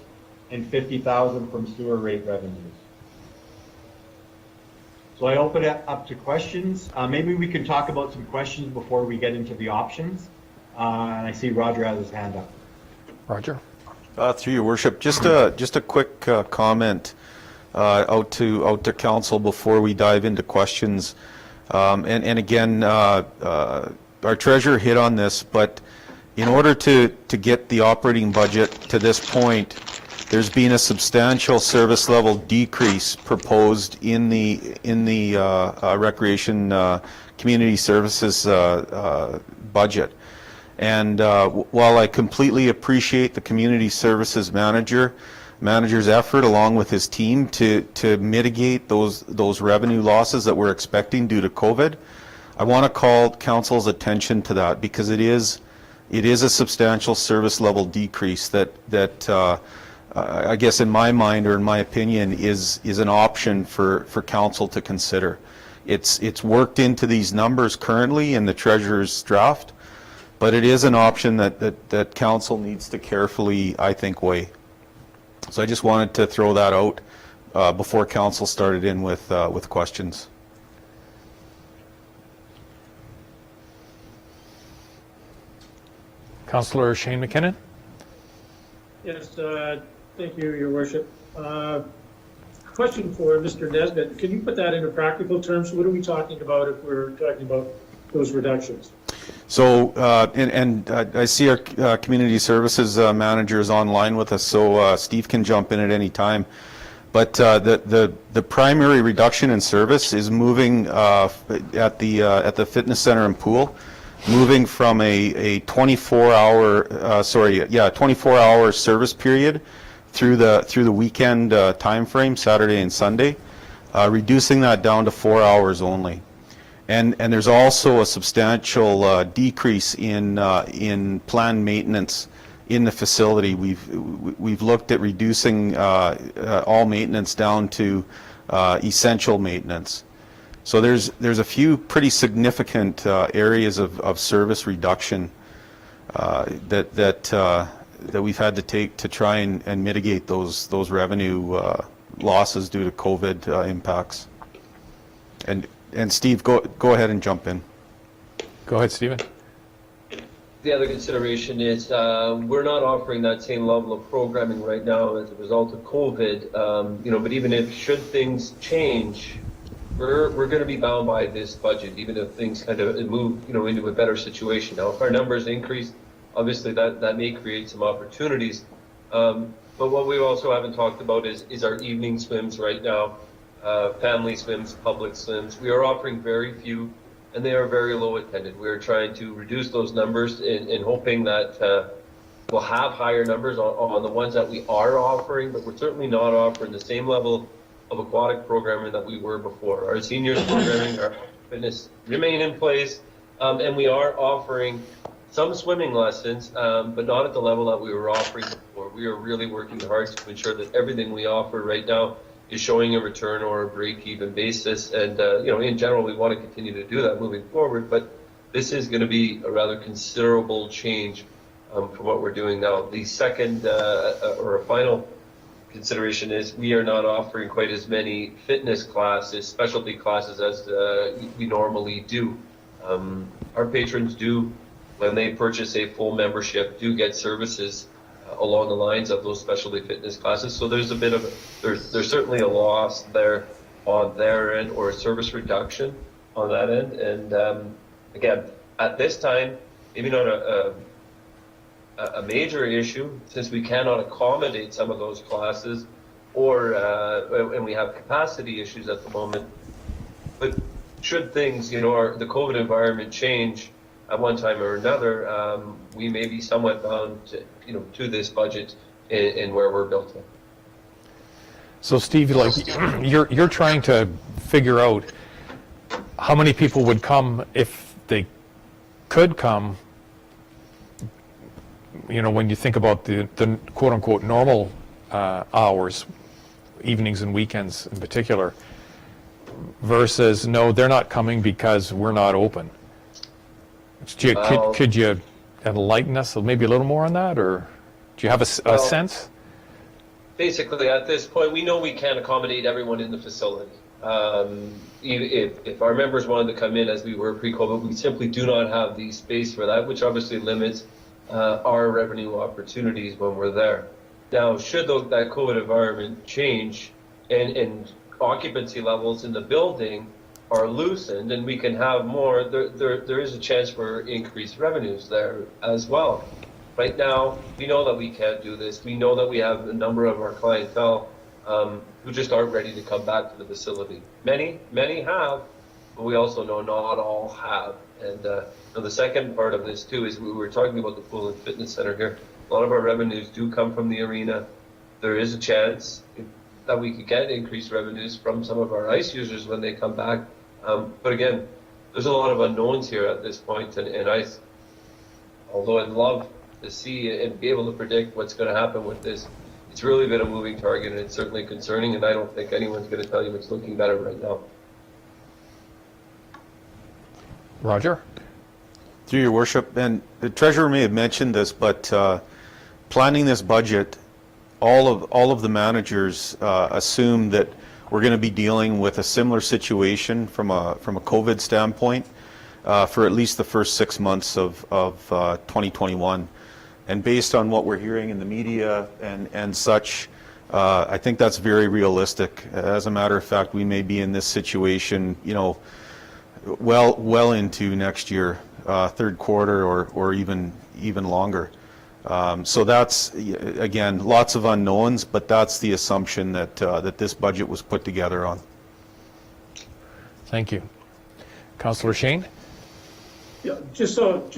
and 50,000 from sewer rate revenues. So I open it up to questions. Maybe we can talk about some questions before we get into the options. And I see Roger has his hand up. Roger? Through your worship, just a quick comment out to council before we dive into questions. And again, our treasurer hit on this, but in order to get the operating budget to this point, there's been a substantial service level decrease proposed in the recreation community services budget. And while I completely appreciate the community services manager's effort along with his team to mitigate those revenue losses that we're expecting due to COVID, I want to call council's attention to that, because it is a substantial service level decrease that I guess in my mind, or in my opinion, is an option for council to consider. It's worked into these numbers currently in the treasurer's draft, but it is an option that council needs to carefully, I think, weigh. So I just wanted to throw that out before council started in with questions. Councillor Shane McKinnon? Yes, thank you, Your Worship. Question for Mr. Nesbitt. Can you put that into practical terms? What are we talking about if we're talking about those reductions? So, and I see our community services manager is online with us, so Steve can jump in at any time. But the primary reduction in service is moving at the fitness center and pool, moving from a 24-hour service period through the weekend time frame, Saturday and Sunday, reducing that down to 4 hours only. And there's also a substantial decrease in planned maintenance in the facility. We've looked at reducing all maintenance down to essential maintenance. So there's a few pretty significant areas of service reduction that we've had to take to try and mitigate those revenue losses due to COVID impacts. And Steve, go ahead and jump in. Go ahead, Stephen. the other consideration is we're not offering that same level of programming right now as a result of COVID. But even if should things change, we're going to be bound by this budget, even if things kind of move, into a better situation. Now, if our numbers increase, obviously that may create some opportunities. But what we also haven't talked about is our evening swims right now, family swims, public swims. We are offering very few, and they are very low attended. We are trying to reduce those numbers in hoping that we'll have higher numbers on the ones that we are offering, but we're certainly not offering the same level of aquatic programming that we were before. Our seniors programming, our fitness remain in place, and we are offering some swimming lessons, but not at the level that we were offering before. We are really working hard to ensure that everything we offer right now is showing a return or a break-even basis. And, in general, we want to continue to do that moving forward, but this is going to be a rather considerable change from what we're doing now. The second or a final consideration is we are not offering quite as many fitness classes, specialty classes as we normally do. Our patrons do, when they purchase a full membership, do get services along the lines of those specialty fitness classes. So there's a bit of there's certainly a loss there on their end, or a service reduction on that end. And again, at this time, maybe not a major issue, since we cannot accommodate some of those classes, or and we have capacity issues at the moment. But should things, the COVID environment change at one time or another, we may be somewhat bound to this budget in where we're built in. So Steve, you're trying to figure out how many people would come if they could come, when you think about the quote unquote normal hours, evenings and weekends in particular, versus no, they're not coming because we're not open. Could you enlighten us maybe a little more on that, or do you have a sense? Basically, at this point, we know we can't accommodate everyone in the facility. If our members wanted to come in as we were pre-COVID, we simply do not have the space for that, which obviously limits our revenue opportunities when we're there. Now, should that COVID environment change and occupancy levels in the building are loosened and we can have more, there is a chance for increased revenues there as well. Right now, we know that we can't do this. We know that we have a number of our clientele who just aren't ready to come back to the facility. Many have, but we also know not all have. And the second part of this too is we were talking about the pool and fitness center here. A lot of our revenues do come from the arena. There is a chance that we could get increased revenues from some of our ice users when they come back. But again, there's a lot of unknowns here at this point, and although I'd love to see and be able to predict what's going to happen with this, it's really been a moving target, and it's certainly concerning, and I don't think anyone's going to tell you it's looking better right now. Roger? Through your worship, and the treasurer may have mentioned this, but planning this budget, all of the managers assume that we're going to be dealing with a similar situation from a COVID standpoint for at least the first 6 months of 2021. And based on what we're hearing in the media and such, I think that's very realistic. As a matter of fact, we may be in this situation, well into next year, third quarter or even longer. So that's, again, lots of unknowns, but that's the assumption that this budget was put together on. Thank you. Councillor Shane? Yeah, just so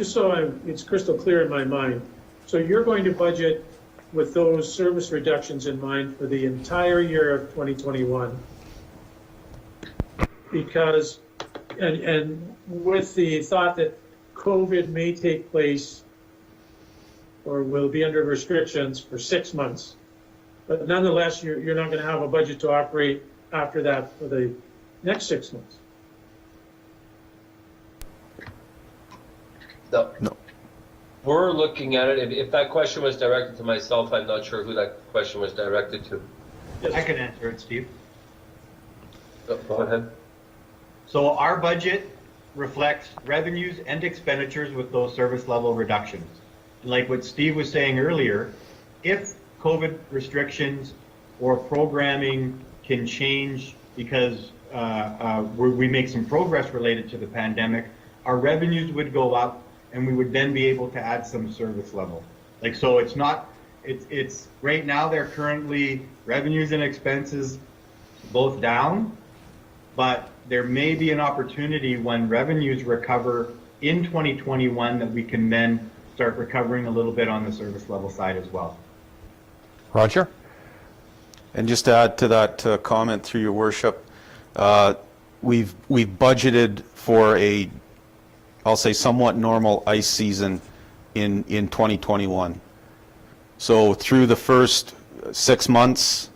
it's crystal clear in my mind. So you're going to budget with those service reductions in mind for the entire year of 2021, because, and with the thought that COVID may take place or will be under restrictions for 6 months, but nonetheless, you're not going to have a budget to operate after that for the next 6 months. No. We're looking at it. If that question was directed to myself, I'm not sure who that question was directed to. I can answer it, Steve. Go ahead. So our budget reflects revenues and expenditures with those service level reductions. And like what Steve was saying earlier, if COVID restrictions or programming can change because we make some progress related to the pandemic, our revenues would go up and we would then be able to add some service level. Like, so it's not, it's right now they're currently revenues and expenses both down, but there may be an opportunity when revenues recover in 2021 that we can then start recovering a little bit on the service level side as well. Roger? And just to add to that comment through your worship, we've budgeted for a, I'll say, somewhat normal ice season in 2021. So through the first 6 months,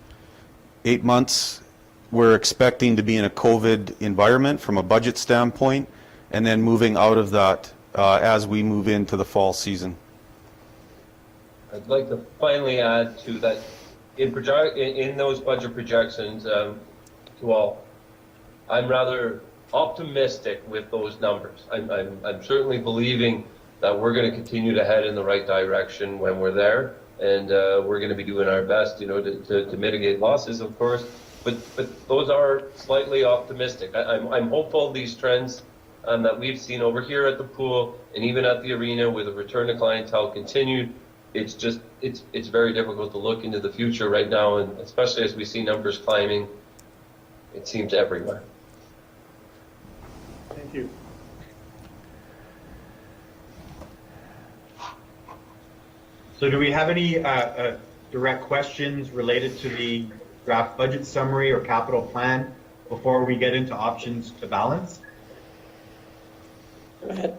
8 months, we're expecting to be in a COVID environment from a budget standpoint, and then moving out of that as we move into the fall season. I'd like to finally add to that, in those budget projections, to all, I'm rather optimistic with those numbers. I'm certainly believing that we're going to continue to head in the right direction when we're there, and we're going to be doing our best, to mitigate losses, of course. But those are slightly optimistic. I'm hopeful these trends that we've seen over here at the pool and even at the arena with a return to clientele continued. It's just, it's very difficult to look into the future right now, and especially as we see numbers climbing, it seems everywhere. Thank you. So do we have any direct questions related to the draft budget summary or capital plan before we get into options to balance? Go ahead.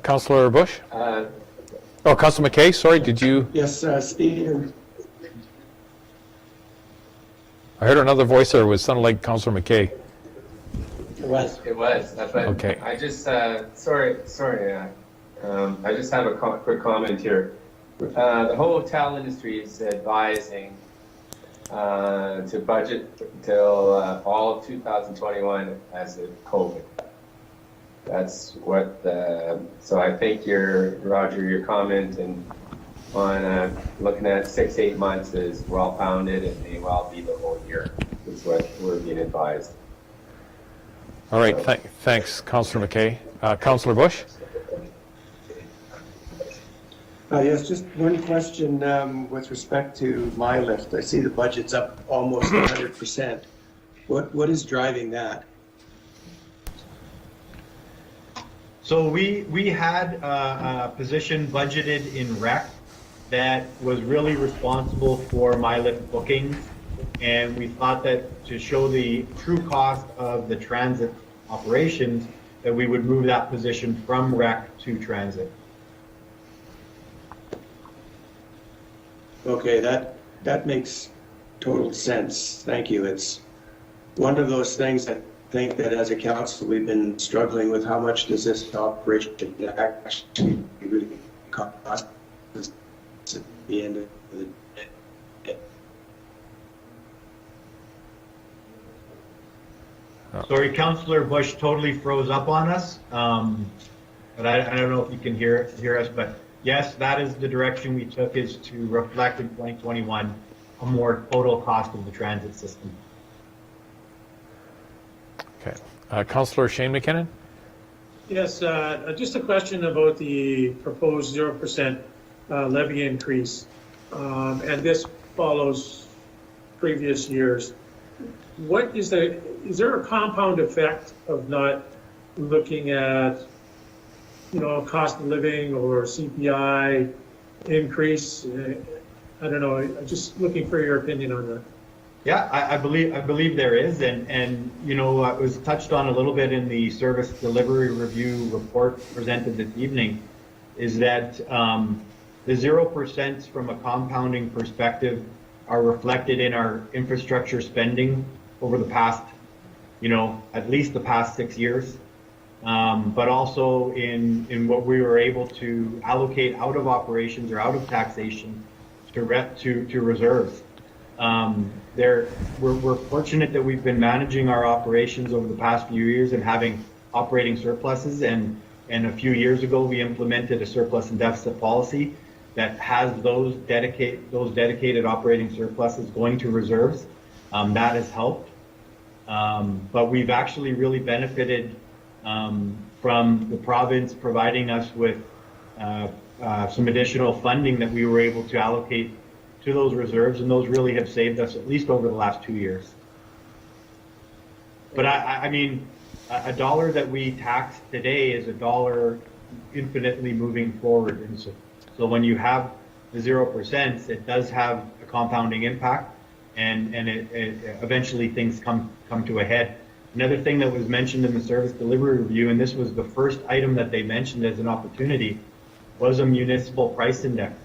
Councillor Bush? Oh, Councillor McKay, sorry, did you? Yes, Steve. I heard another voice there. It sounded like Councillor McKay. It was. It was. But Okay. I just, sorry. I just have a quick comment here. The whole hotel industry is advising to budget till all of 2021 as of COVID. That's what, so I think Roger, your comment on looking at 6-8 months is well founded and may well be the whole year, is what we're being advised. All right, thanks, Councillor McKay. Councillor Bush? Yes, just one question with respect to my lift. I see the budget's up almost 100%. What is driving that? So we had a position budgeted in rec that was really responsible for MyLift bookings, and we thought that to show the true cost of the transit operations, that we would move that position from rec to transit. Okay, that makes total sense. Thank you. It's one of those things I think that as a council we've been struggling with. How much does this operation actually really cost us at the end of the day? Sorry, Councillor Bush totally froze up on us, but I don't know if you can hear us, but yes, that is the direction we took, is to reflect in 2021 a more total cost of the transit system. Okay. Councillor Shane McKinnon? Yes, just a question about the proposed 0% levy increase, and this follows previous years. What is there a compound effect of not looking at, cost of living or CPI increase? I don't know, just looking for your opinion on that. Yeah, I believe there is, and it was touched on a little bit in the service delivery review report presented this evening, is that the 0% from a compounding perspective are reflected in our infrastructure spending over the past, at least the past 6 years, but also in what we were able to allocate out of operations or out of taxation to reserves. We're fortunate that we've been managing our operations over the past few years and having operating surpluses, and a few years ago, we implemented a surplus and deficit policy that has those dedicated operating surpluses going to reserves. That has helped. But we've actually really benefited from the province providing us with some additional funding that we were able to allocate to those reserves, and those really have saved us at least over the last 2 years. But I mean, a dollar that we tax today is a dollar infinitely moving forward. And so when you have the 0%, it does have a compounding impact, and it eventually things come to a head. Another thing that was mentioned in the service delivery review, and this was the first item that they mentioned as an opportunity, was a municipal price index.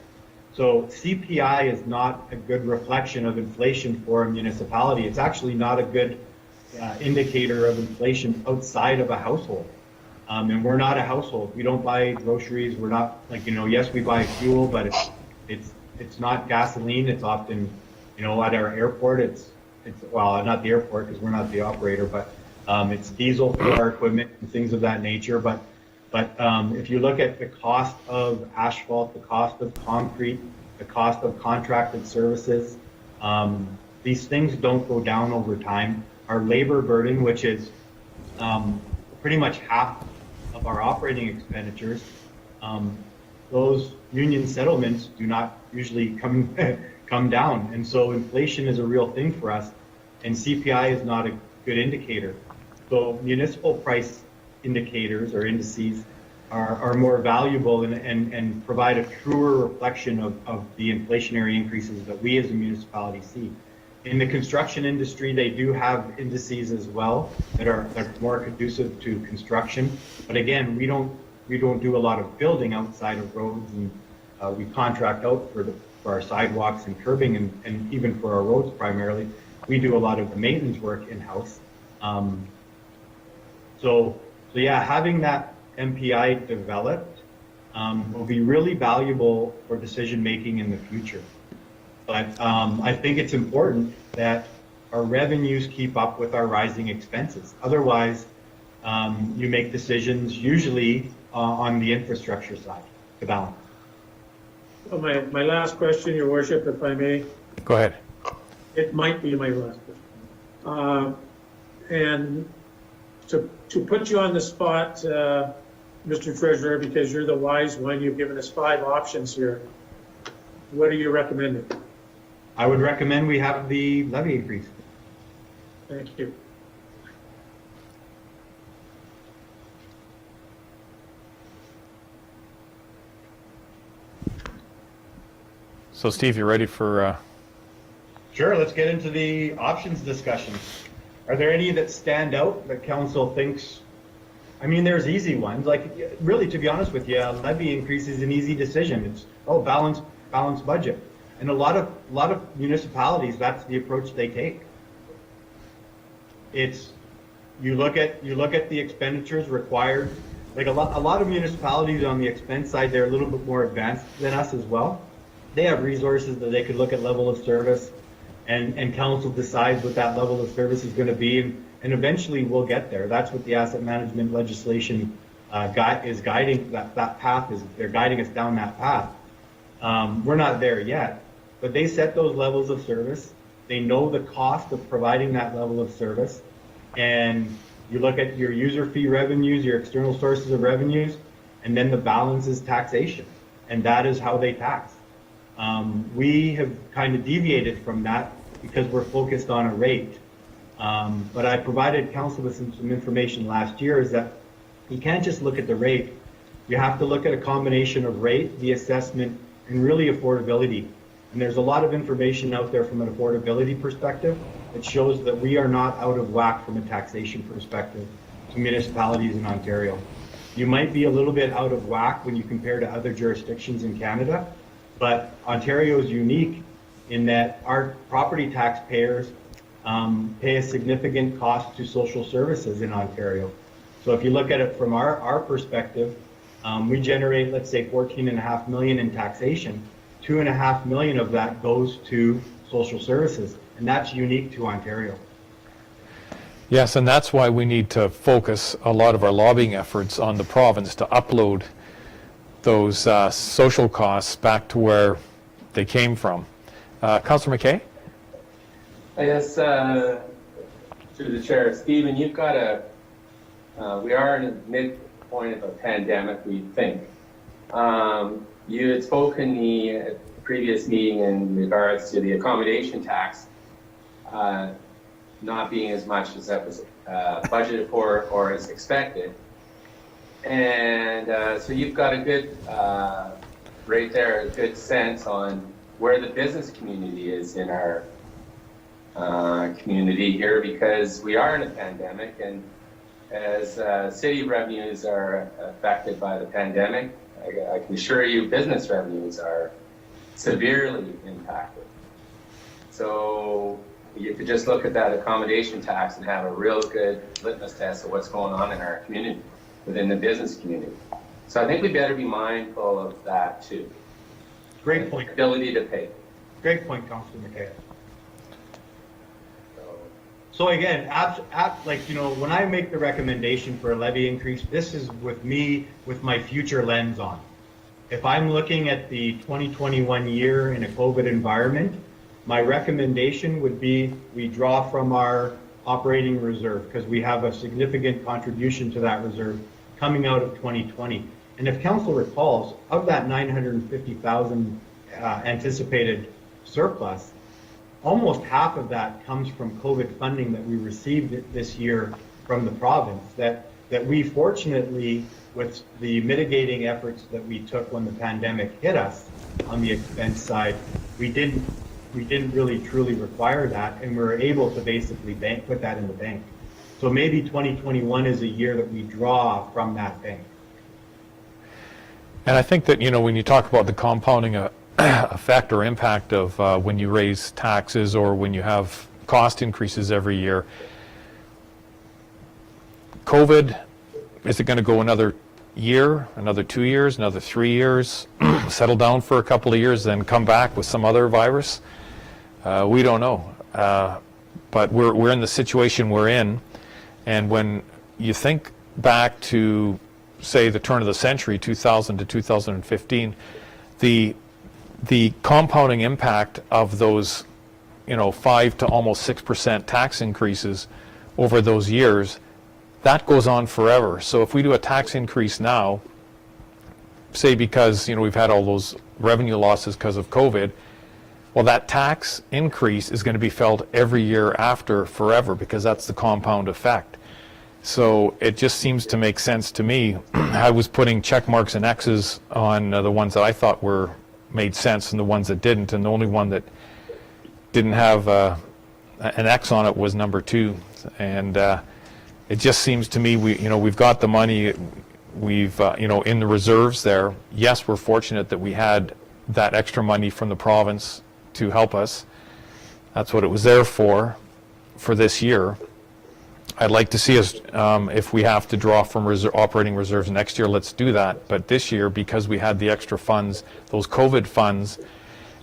So CPI is not a good reflection of inflation for a municipality. It's actually not a good indicator of inflation outside of a household. And we're not a household. We don't buy groceries. We're not like, yes, we buy fuel, but it's not gasoline. It's often, at our airport, it's well, not the airport because we're not the operator, but it's diesel for our equipment and things of that nature. But if you look at the cost of asphalt, the cost of concrete, the cost of contracted services, these things don't go down over time. Our labor burden, which is pretty much half of our operating expenditures, those union settlements do not usually come down. And so inflation is a real thing for us, and CPI is not a good indicator. So municipal price indicators or indices are more valuable and provide a truer reflection of the inflationary increases that we as a municipality see. In the construction industry, they do have indices as well that are more conducive to construction. But again, we don't do a lot of building outside of roads, and we contract out for our sidewalks and curbing, and even for our roads primarily. We do a lot of the maintenance work in-house. So yeah, having that MPI developed will be really valuable for decision making in the future. But I think it's important that our revenues keep up with our rising expenses. Otherwise, you make decisions usually on the infrastructure side to balance. Well, my last question, Your Worship, if I may. Go ahead. It might be my last question. And to put you on the spot, Mr. Treasurer, because you're the wise one, you've given us 5 options here. What are you recommending? I would recommend we have the levy increase. Thank you. So Steve, you ready for... Sure, let's get into the options discussion. Are there any that stand out that council thinks? I mean, there's easy ones. Like, really, to be honest with you, levy increase is an easy decision. It's balanced budget, and a lot of municipalities, that's the approach they take. It's you look at the expenditures required. Like a lot of municipalities on the expense side, they're a little bit more advanced than us as well. They have resources that they could look at level of service, and council decides what that level of service is going to be, and eventually we'll get there. That's what the asset management legislation is guiding. That path is, they're guiding us down that path. We're not there yet, but they set those levels of service. They know the cost of providing that level of service, and you look at your user fee revenues, your external sources of revenues, and then the balance is taxation, and that is how they tax. We have kind of deviated from that because we're focused on a rate. But I provided council with some information last year, is that you can't just look at the rate. You have to look at a combination of rate, the assessment, and really affordability. And there's a lot of information out there from an affordability perspective that shows that we are not out of whack from a taxation perspective to municipalities in Ontario. You might be a little bit out of whack when you compare to other jurisdictions in Canada, but Ontario is unique in that our property taxpayers pay a significant cost to social services in Ontario. So if you look at it from our perspective, we generate, let's say, $14.5 million in taxation. $2.5 million of that goes to social services, and that's unique to Ontario. Yes, and that's why we need to focus a lot of our lobbying efforts on the province to upload those social costs back to where they came from. Councillor McKay? Yes, through the chair, Stephen, you've got we are in the midpoint of a pandemic, we think. You had spoken the previous meeting in regards to the accommodation tax not being as much as that was budgeted for or as expected. And so you've got a good, right there, a good sense on where the business community is in our community here, because we are in a pandemic, and as city revenues are affected by the pandemic, I can assure you business revenues are severely impacted. So you could just look at that accommodation tax and have a real good litmus test of what's going on in our community, within the business community. So I think we better be mindful of that too. Great point. Ability to pay. Great point, Councilor McKay. So again, like, you know, when I make the recommendation for a levy increase, this is with me, with my future lens on. If I'm looking at the 2021 year in a COVID environment, my recommendation would be we draw from our operating reserve, because we have a significant contribution to that reserve coming out of 2020. And if council recalls, of that 950,000 anticipated surplus, almost half of that comes from COVID funding that we received this year from the province, that we fortunately, with the mitigating efforts that we took when the pandemic hit us on the expense side, we didn't really truly require that, and we were able to basically put that in the bank. So maybe 2021 is a year that we draw from that bank. And I think that, you know, when you talk about the compounding effect or impact of when you raise taxes or when you have cost increases every year, COVID, is it going to go another year, another 2 years, another 3 years, settle down for a couple of years, then come back with some other virus? We don't know. But we're in the situation we're in. And when you think back to, say, the turn of the century, 2000 to 2015, the compounding impact of those, you know, 5 to almost 6% tax increases over those years, that goes on forever. So if we do a tax increase now, say because, you know, we've had all those revenue losses because of COVID, well, that tax increase is going to be felt every year after forever, because that's the compound effect. So it just seems to make sense to me. I was putting check marks and X's on the ones that I thought made sense and the ones that didn't, and the only one that didn't have an X on it was number 2. And it just seems to me we've got the money, we've in the reserves there. Yes, we're fortunate that we had that extra money from the province to help us. That's what it was there for this year. I'd like to see us, if we have to draw from operating reserves next year, let's do that. But this year, because we had the extra funds, those COVID funds,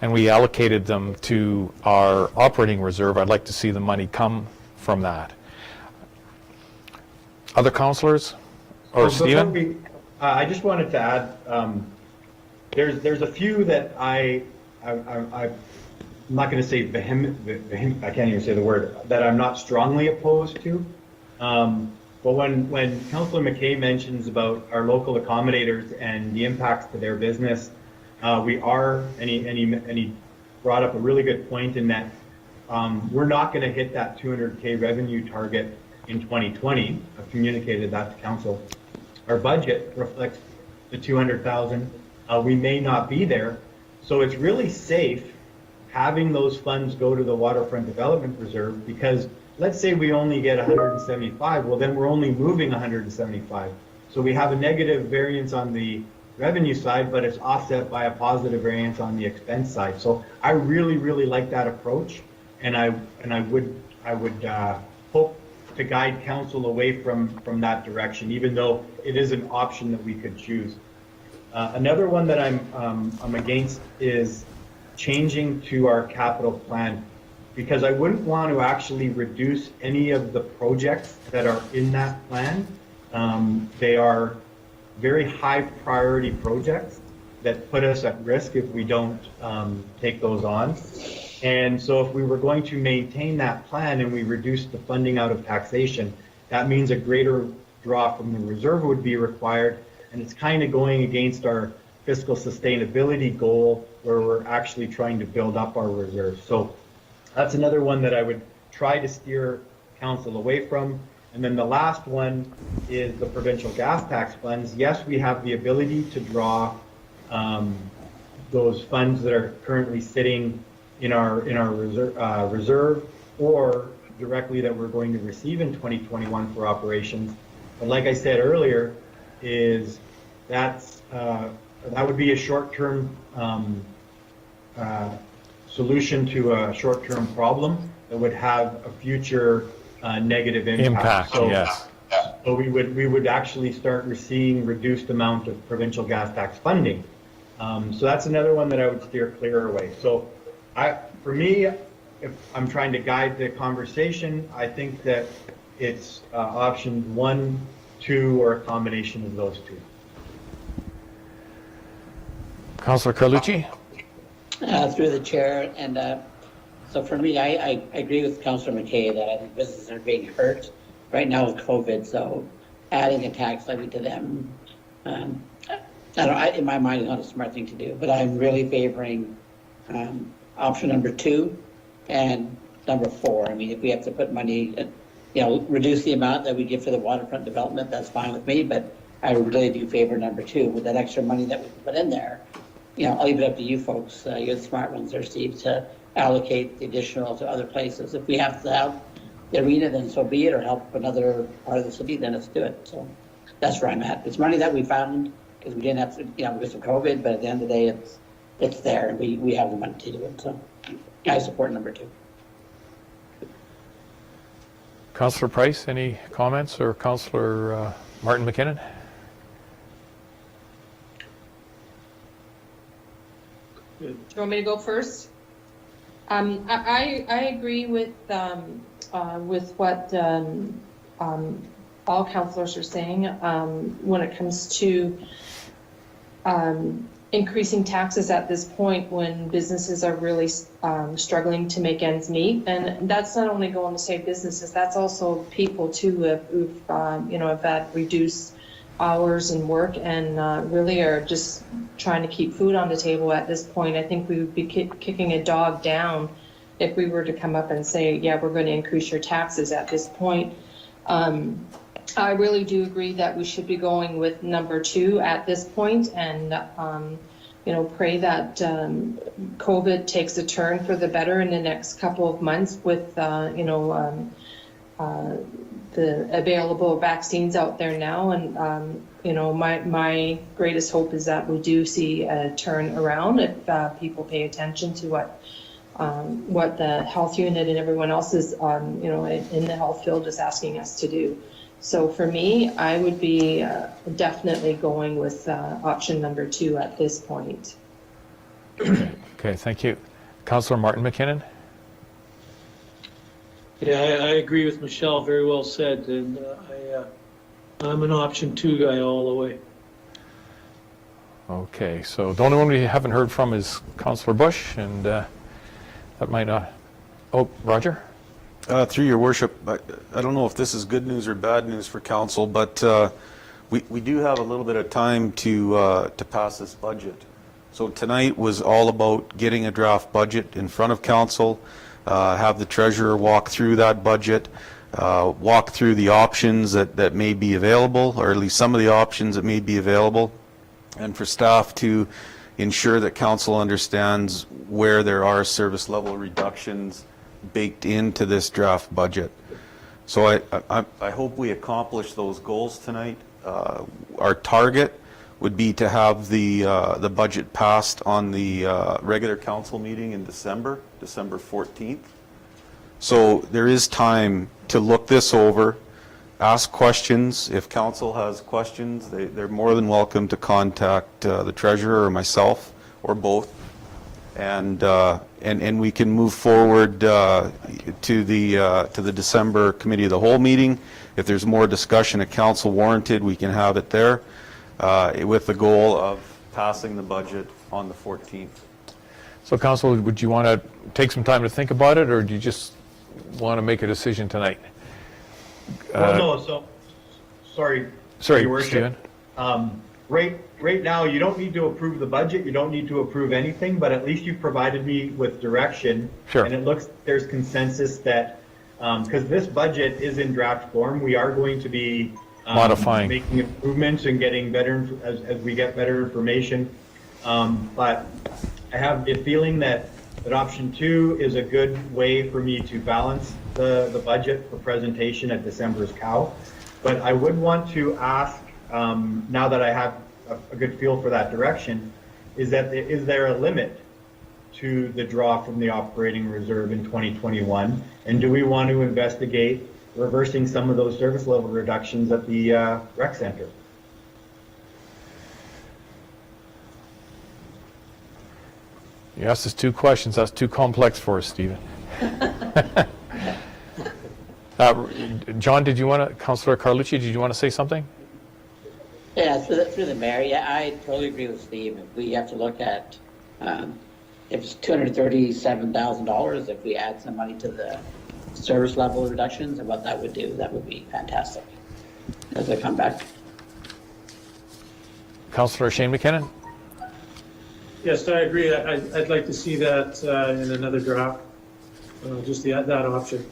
and we allocated them to our operating reserve, I'd like to see the money come from that. Other councillors? Or Stephen? I just wanted to add, there's a few that I'm not going to say vehement, I can't even say the word, that I'm not strongly opposed to. But when Councillor McKay mentions about our local accommodators and the impacts to their business, and he brought up a really good point in that we're not going to hit that 200K revenue target in 2020. I've communicated that to council. Our budget reflects the 200,000. We may not be there, so it's really safe having those funds go to the Waterfront Development Reserve, because let's say we only get 175, well then we're only moving 175. So we have a negative variance on the revenue side, but it's offset by a positive variance on the expense side. So I really, really like that approach, and I would hope to guide council away from that direction, even though it is an option that we could choose. Another one that I'm against is changing to our capital plan. because I wouldn't want to actually reduce any of the projects that are in that plan. They are very high priority projects that put us at risk if we don't take those on. And so if we were going to maintain that plan and we reduce the funding out of taxation, that means a greater draw from the reserve would be required. And it's kind of going against our fiscal sustainability goal where we're actually trying to build up our reserves. So that's another one that I would try to steer council away from. And then the last one is the provincial gas tax funds. Yes, we have the ability to draw those funds that are currently sitting in our reserve or directly that we're going to receive in 2021 for operations. But like I said earlier, is that would be a short-term solution to a short-term problem that would have a future negative impact. So, yes. So we would actually start receiving reduced amount of provincial gas tax funding. So that's another one that I would steer clear away. So for me, if I'm trying to guide the conversation, I think that it's options 1, 2, or a combination of those two. Councillor Carlucci? Through the chair, and so for me, I agree with Councillor McKay that I think businesses are being hurt right now with COVID, so adding a tax levy to them, in my mind, is not a smart thing to do, but I'm really favoring option number 2 and number 4. I mean, if we have to put money, reduce the amount that we give for the waterfront development, that's fine with me, but I really do favor number 2 with that extra money that we put in there. I'll leave it up to you folks, you're the smart ones there, Steve, to allocate the additional to other places. If we have to have the arena, then so be it, or help another part of the city, then let's do it. So that's where I'm at. It's money that we found because we didn't have to, because of COVID, but at the end of the day, it's there, and we have the money to do it. So I support number 2. Councillor Price, any comments, or Councillor Martin McKinnon? Do you want me to go first? I agree with what all councillors are saying when it comes to increasing taxes at this point when businesses are really struggling to make ends meet. And that's not only going to save businesses, that's also people too who've have had reduced hours and work and really are just trying to keep food on the table at this point. I think we would be kicking a dog down if we were to come up and say, yeah, we're going to increase your taxes at this point. I really do agree that we should be going with number 2 at this point, and pray that COVID takes a turn for the better in the next couple of months with the available vaccines out there now. And my greatest hope is that we do see a turn around if people pay attention to what the health unit and everyone else is in the health field is asking us to do. So for me, I would be definitely going with option number 2 at this point. Okay, thank you. Councillor Martin McKinnon? Yeah, I agree with Michelle, very well said, and I'm an option 2 guy all the way. Okay, so the only one we haven't heard from is Councillor Bush, and that might not... Oh, Roger? Through your worship, I don't know if this is good news or bad news for council, but we do have a little bit of time to pass this budget. So tonight was all about getting a draft budget in front of council, have the treasurer walk through that budget, walk through the options that may be available, or at least some of the options that may be available, and for staff to ensure that council understands where there are service level reductions baked into this draft budget. So I hope we accomplish those goals tonight. Our target would be to have the budget passed on the regular council meeting in December 14th. So there is time to look this over, ask questions. If council has questions, they're more than welcome to contact the treasurer or myself or both. and we can move forward to the December Committee of the Whole meeting. If there's more discussion at council warranted, we can have it there with the goal of passing the budget on the 14th. So council, would you want to take some time to think about it, or do you just want to make a decision tonight? Well, no, so, sorry, Your Worship. Stephen. Right now, you don't need to approve the budget, you don't need to approve anything, but at least you've provided me with direction. Sure. And it looks there's consensus that, because this budget is in draft form, we are going to be modifying, making improvements and getting better as we get better information. But I have the feeling that option 2 is a good way for me to balance the budget for presentation at December's COW. But I would want to ask, now that I have a good feel for that direction, is there a limit to the draw from the operating reserve in 2021? And do we want to investigate reversing some of those service level reductions at the rec center? You asked us 2 questions. That's too complex for us, Stephen. John, did you want to, Councillor Carlucci, did you want to say something? Yeah, through the mayor, yeah, I totally agree with Steve. If we have to look at, if it's $237,000, if we add some money to the service level reductions and what that would do, that would be fantastic as I come back. Councillor Shane McKinnon? Yes, I agree. I'd like to see that in another draft, just that option.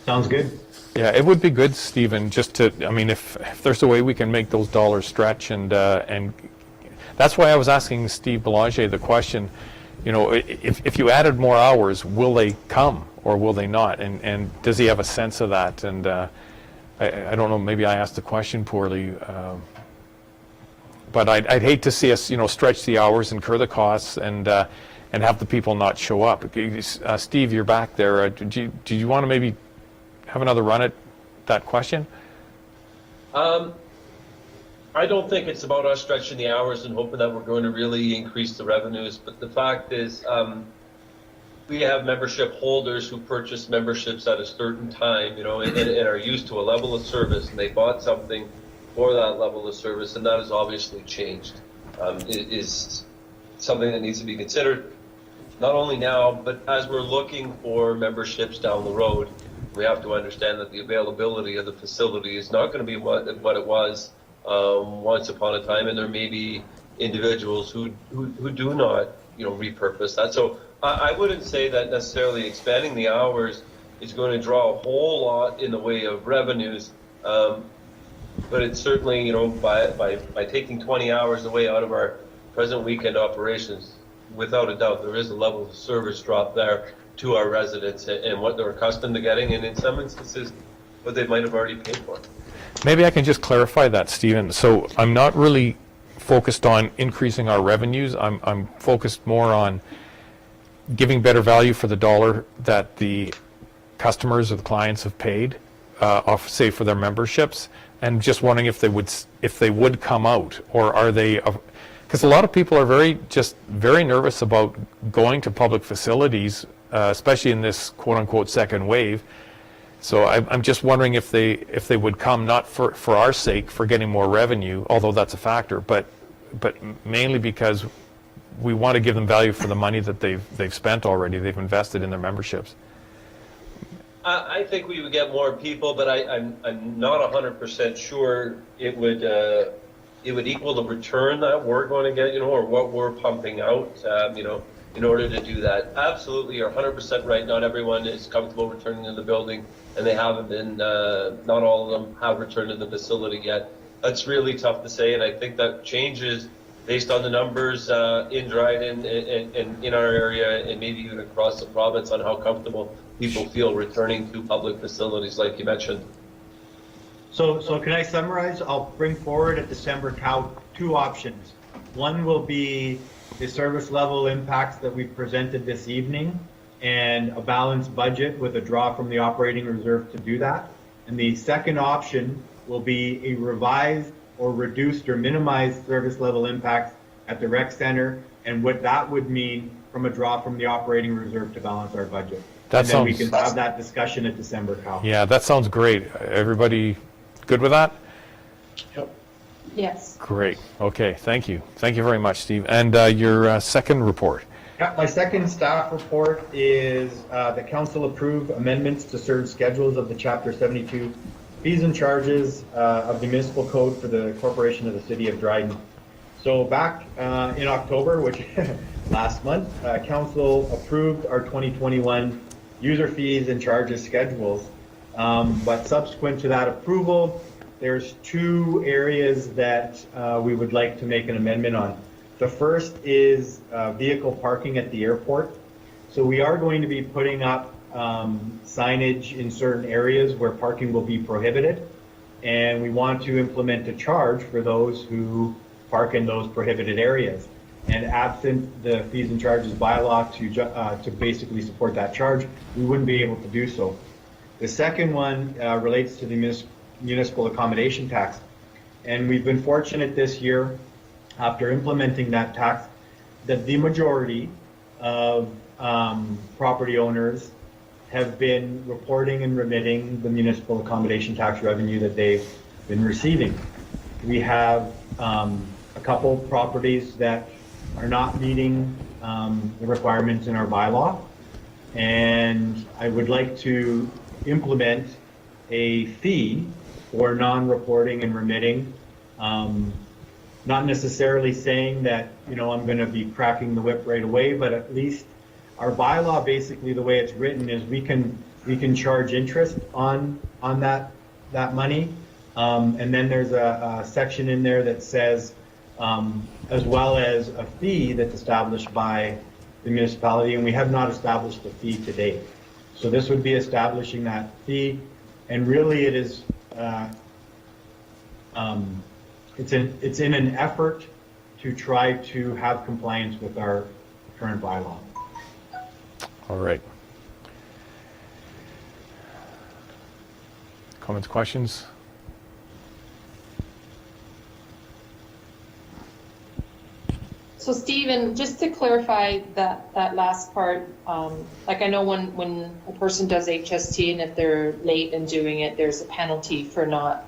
Sounds good. Yeah, it would be good, Stephen, just to, I mean, if there's a way we can make those dollars stretch, and that's why I was asking Steve Belanger the question, you know, if you added more hours, will they come or will they not? And does he have a sense of that? And I don't know, maybe I asked the question poorly, but I'd hate to see us, you know, stretch the hours, incur the costs, and have the people not show up. Steve, you're back there. Do you want to maybe have another run at that question? I don't think it's about us stretching the hours and hoping that we're going to really increase the revenues, but the fact is we have membership holders who purchase memberships at a certain time, you know, and are used to a level of service, and they bought something for that level of service, and that has obviously changed. It is something that needs to be considered, not only now, but as we're looking for memberships down the road. We have to understand that the availability of the facility is not going to be what it was once upon a time, and there may be individuals who do not, you know, repurpose that. So I wouldn't say that necessarily expanding the hours is going to draw a whole lot in the way of revenues, but it's certainly, you know, by taking 20 hours away out of our present weekend operations, without a doubt, there is a level of service drop there to our residents and what they're accustomed to getting, and in some instances, what they might have already paid for. Maybe I can just clarify that, Stephen. So I'm not really focused on increasing our revenues. I'm focused more on giving better value for the dollar that the customers or the clients have paid, say for their memberships, and just wondering if they would come out, or are they? Because a lot of people are very nervous about going to public facilities, especially in this quote-unquote second wave. So I'm just wondering if they would come, not for our sake, for getting more revenue, although that's a factor, but mainly because we want to give them value for the money that they've spent already, they've invested in their memberships. I think we would get more people, but I'm not 100% sure it would equal the return that we're going to get, you know, or what we're pumping out, you know, in order to do that. Absolutely, you're 100% right. Not everyone is comfortable returning to the building, and they haven't been, not all of them have returned to the facility yet. That's really tough to say, and I think that changes based on the numbers in Dryden and in our area, and maybe even across the province, on how comfortable people feel returning to public facilities like you mentioned. So can I summarize? I'll bring forward at December COW 2 options. One will be the service level impacts that we've presented this evening, and a balanced budget with a draw from the operating reserve to do that. And the second option will be a revised or reduced or minimized service level impacts at the rec center, and what that would mean from a draw from the operating reserve to balance our budget. That And then we sounds- can have that discussion at December, Kyle. Yeah, that sounds great. Everybody good with that? Yes. Great. Okay, thank you. Thank you very much, Steve. And your second report. Yeah, my second staff report is the council approved amendments to certain schedules of the Chapter 72 fees and charges of the municipal code for the corporation of the city of Dryden. So back in October, which last month, council approved our 2021 user fees and charges schedules. But subsequent to that approval, there's two areas that we would like to make an amendment on. The first is vehicle parking at the airport. So we are going to be putting up signage in certain areas where parking will be prohibited. And we want to implement a charge for those who park in those prohibited areas. And absent the fees and charges bylaw to basically support that charge, we wouldn't be able to do so. The second one relates to the municipal accommodation tax. And we've been fortunate this year, after implementing that tax, that the majority of property owners have been reporting and remitting the municipal accommodation tax revenue that they've been receiving. We have a couple properties that are not meeting the requirements in our bylaw, and I would like to implement a fee for non-reporting and remitting. Not necessarily saying that, you know, I'm going to be cracking the whip right away, but at least our bylaw, basically the way it's written is we can charge interest on that money, and then there's a section in there that says as well as a fee that's established by the municipality, and we have not established a fee to date. So this would be establishing that fee, and really it is it's in an effort to try to have compliance with our current bylaw. All right. Comments, questions? So Stephen, just to clarify that last part, like I know when a person does HST and if they're late in doing it, there's a penalty for not.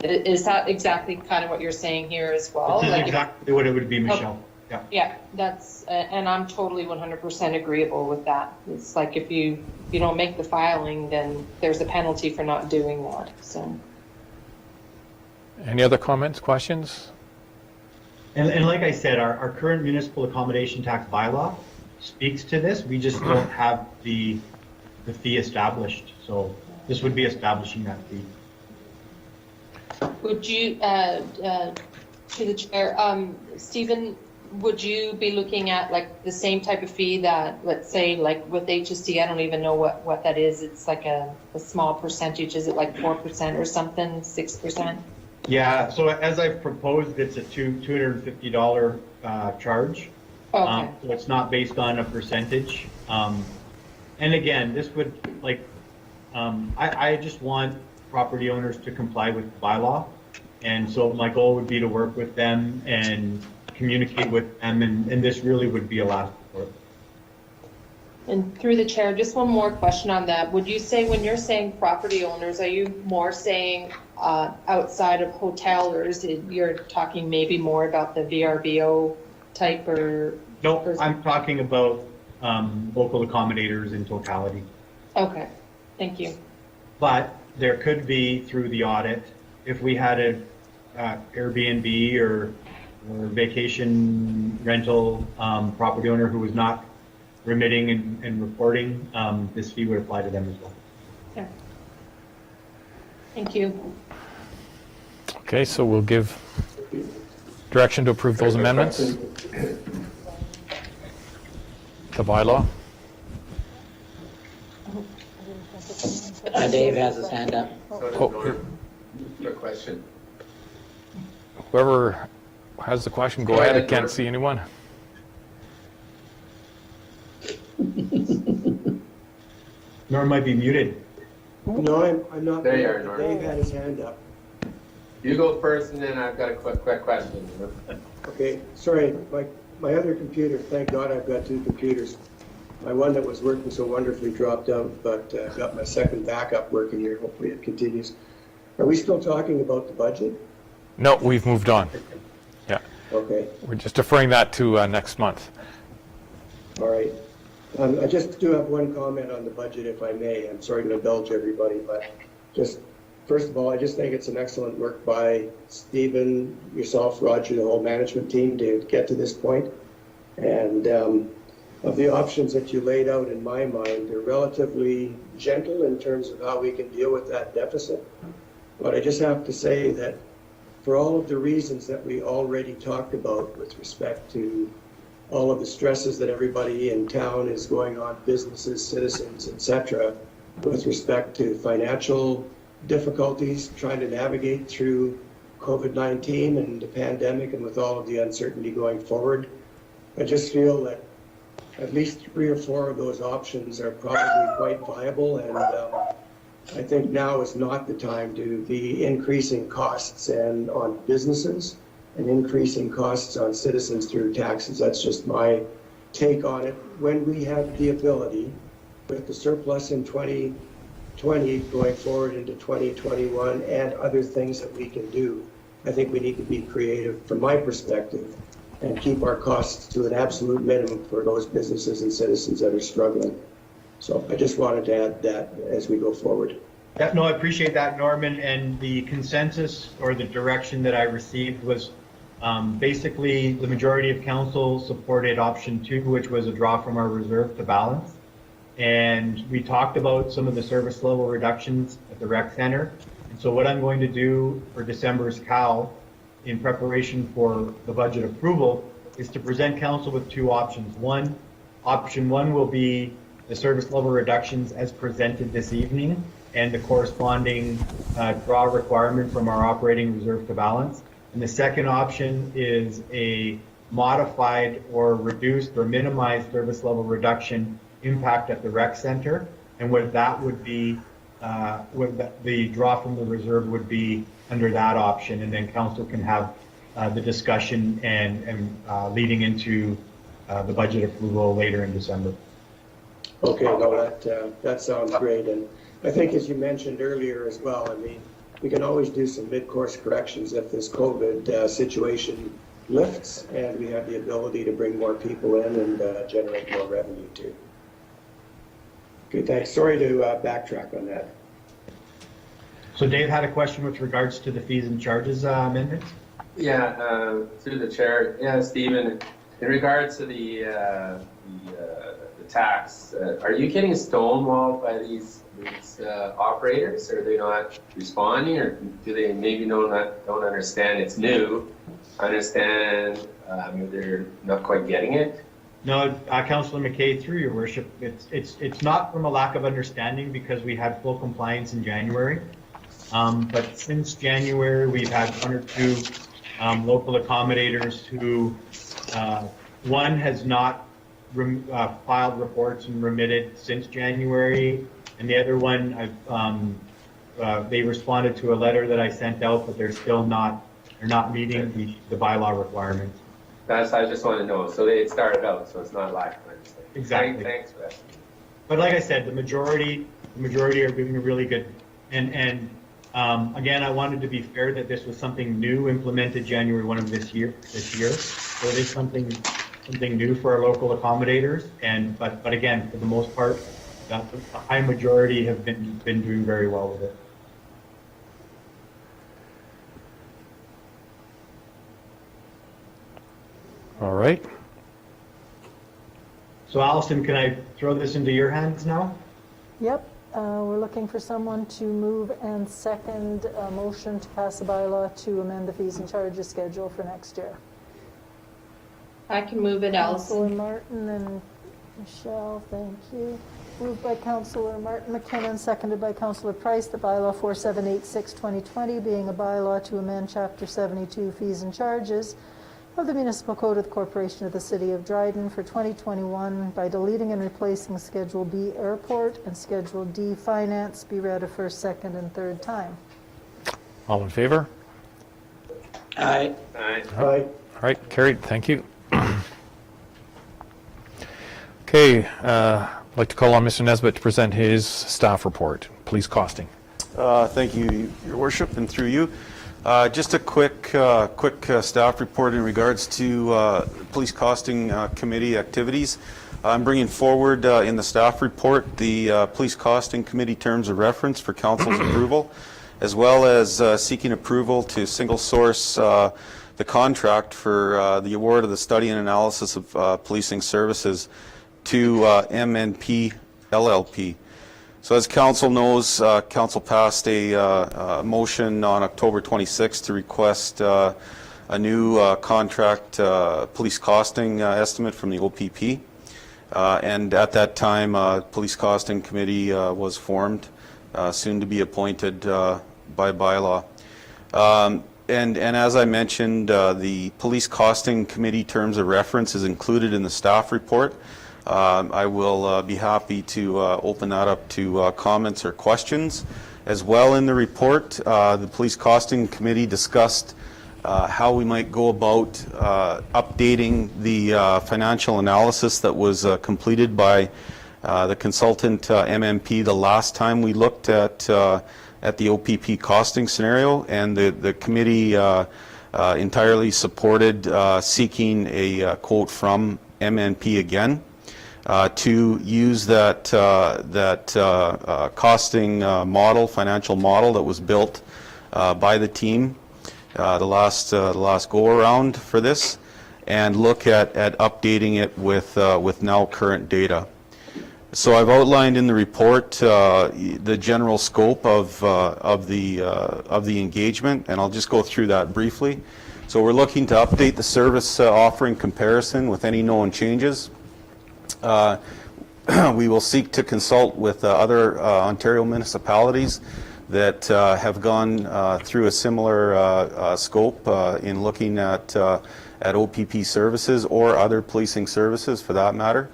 Is that exactly kind of what you're saying here as well? This is Like exactly what it would be, Michelle. Yeah. Yeah, that's, and I'm totally 100% agreeable with that. It's like if you don't make the filing, then there's a penalty for not doing that, so. Any other comments, questions? And like I said, our current municipal accommodation tax bylaw speaks to this. We just don't have the fee established. So this would be establishing that fee. Would you, to the chair, Stephen, would you be looking at like the same type of fee that, let's say, like with HST, I don't even know what that is. It's like a small percentage. Is it like 4% or something, 6%? Yeah, so as I've proposed, it's a $250 charge. Okay. So it's not based on a percentage. And again, this would like, I just want property owners to comply with the bylaw. And so my goal would be to work with them and communicate with them, and this really would be a last resort. And through the chair, just one more question on that. Would you say, when you're saying property owners, are you more saying outside of hotel, or is it, you're talking maybe more about the VRBO type or? No, I'm talking about local accommodators in totality. Okay, thank you. But there could be, through the audit, if we had a Airbnb or vacation rental property owner who was not remitting and reporting, this fee would apply to them as well. Yeah. Thank you. Okay, so we'll give direction to approve those amendments. The bylaw. Dave has his hand up. Oh, For a question. whoever has the question, go ahead. I can't see anyone. Norm might be muted. No, I'm not. There you are, Norm. Dave had his hand up. You go first, and then I've got a quick question. Okay, sorry, my other computer, thank God I've got two computers. My one that was working so wonderfully dropped out, but got my second backup working here. Hopefully it continues. Are we still talking about the budget? No, we've moved on. Yeah, Okay, we're just deferring that to next month. all right. I just do have one comment on the budget, if I may. I'm sorry to indulge everybody, but just, first of all, I just think it's an excellent work by Stephen, yourself, Roger, the whole management team to get to this point. And of the options that you laid out, in my mind, they're relatively gentle in terms of how we can deal with that deficit. But I just have to say that for all of the reasons that we already talked about with respect to all of the stresses that everybody in town is going on, businesses, citizens, etc., with respect to financial difficulties, trying to navigate through COVID-19 and the pandemic, and with all of the uncertainty going forward, I just feel that at least 3 or 4 of those options are probably quite viable, and I think now is not the time to be increasing costs and on businesses and increasing costs on citizens through taxes. That's just my take on it. When we have the ability, with the surplus in 2020 going forward into 2021 and other things that we can do, I think we need to be creative from my perspective and keep our costs to an absolute minimum for those businesses and citizens that are struggling. So I just wanted to add that as we go forward. Yeah, no, I appreciate that, Norman, and the consensus or the direction that I received was basically the majority of council supported option 2, which was a draw from our reserve to balance. And we talked about some of the service level reductions at the rec center. And so what I'm going to do for December's CAL in preparation for the budget approval is to present council with 2 options. Option one will be the service level reductions as presented this evening and the corresponding draw requirement from our operating reserve to balance. And the second option is a modified or reduced or minimized service level reduction impact at the rec center. And what that would be, the draw from the reserve would be under that option. And then council can have the discussion and leading into the budget approval later in December. Okay, no, that sounds great. And I think, as you mentioned earlier as well, I mean, we can always do some mid-course corrections if this COVID situation lifts and we have the ability to bring more people in and generate more revenue too. Okay, thanks. Sorry to backtrack on that. So Dave had a question with regards to the fees and charges amendments? Yeah, through the chair. Yeah, Stephen, in regards to the tax, are you getting stonewalled by these operators? Are they not responding, or do they maybe don't understand it's new, understand they're not quite getting it? No, Councillor McKay, through your worship, it's not from a lack of understanding because we had full compliance in January. But since January, we've had 1 or 2 local accommodators who, one has not filed reports and remitted since January, and the other one, they responded to a letter that I sent out, but they're not meeting the bylaw requirements. That's I just want to know. So they started out, so it's not lack of understanding. Exactly. Thanks for that. But like I said, the majority are doing a really good. And again, I wanted to be fair that this was something new implemented January 1 of this year. So it is something new for our local accommodators. And but again, for the most part, the high majority have been doing very well with it. All right. So Allison, can I throw this into your hands now? Yep, we're looking for someone to move and second a motion to pass a bylaw to amend the fees and charges schedule for next year. I can move it, Councillor Allison. Martin and Michelle, thank you. Moved by Councillor Martin McKinnon, seconded by Councillor Price, the bylaw 4786-2020 being a bylaw to amend Chapter 72 fees and charges of the Municipal Code of the Corporation of the City of Dryden for 2021 by deleting and replacing Schedule B Airport and Schedule D Finance be read a first, second, and third time. All in favor? Aye. Aye. All right, carried. Thank you. Okay, I'd like to call on Mr. Nesbitt to present his staff report, police costing. Thank you, Your Worship, and through you. Just a quick staff report in regards to police costing committee activities. I'm bringing forward in the staff report the police costing committee terms of reference for council's approval, as well as seeking approval to single source the contract for the award of the study and analysis of policing services to MNP LLP. So as council knows, council passed a motion on October 26th to request a new contract police costing estimate from the OPP. And at that time, police costing committee was formed, soon to be appointed by bylaw. And as I mentioned, the police costing committee terms of reference is included in the staff report. I will be happy to open that up to comments or questions. As well in the report, the Police Costing Committee discussed how we might go about updating the financial analysis that was completed by the consultant MMP the last time we looked at the OPP costing scenario, and the committee entirely supported seeking a quote from MNP again. To use that costing model, financial model that was built by the team the last go around for this, and look at updating it with now current data. So I've outlined in the report the general scope of the engagement, and I'll just go through that briefly. So we're looking to update the service offering comparison with any known changes. We will seek to consult with other Ontario municipalities that have gone through a similar scope in looking at OPP services or other policing services for that matter.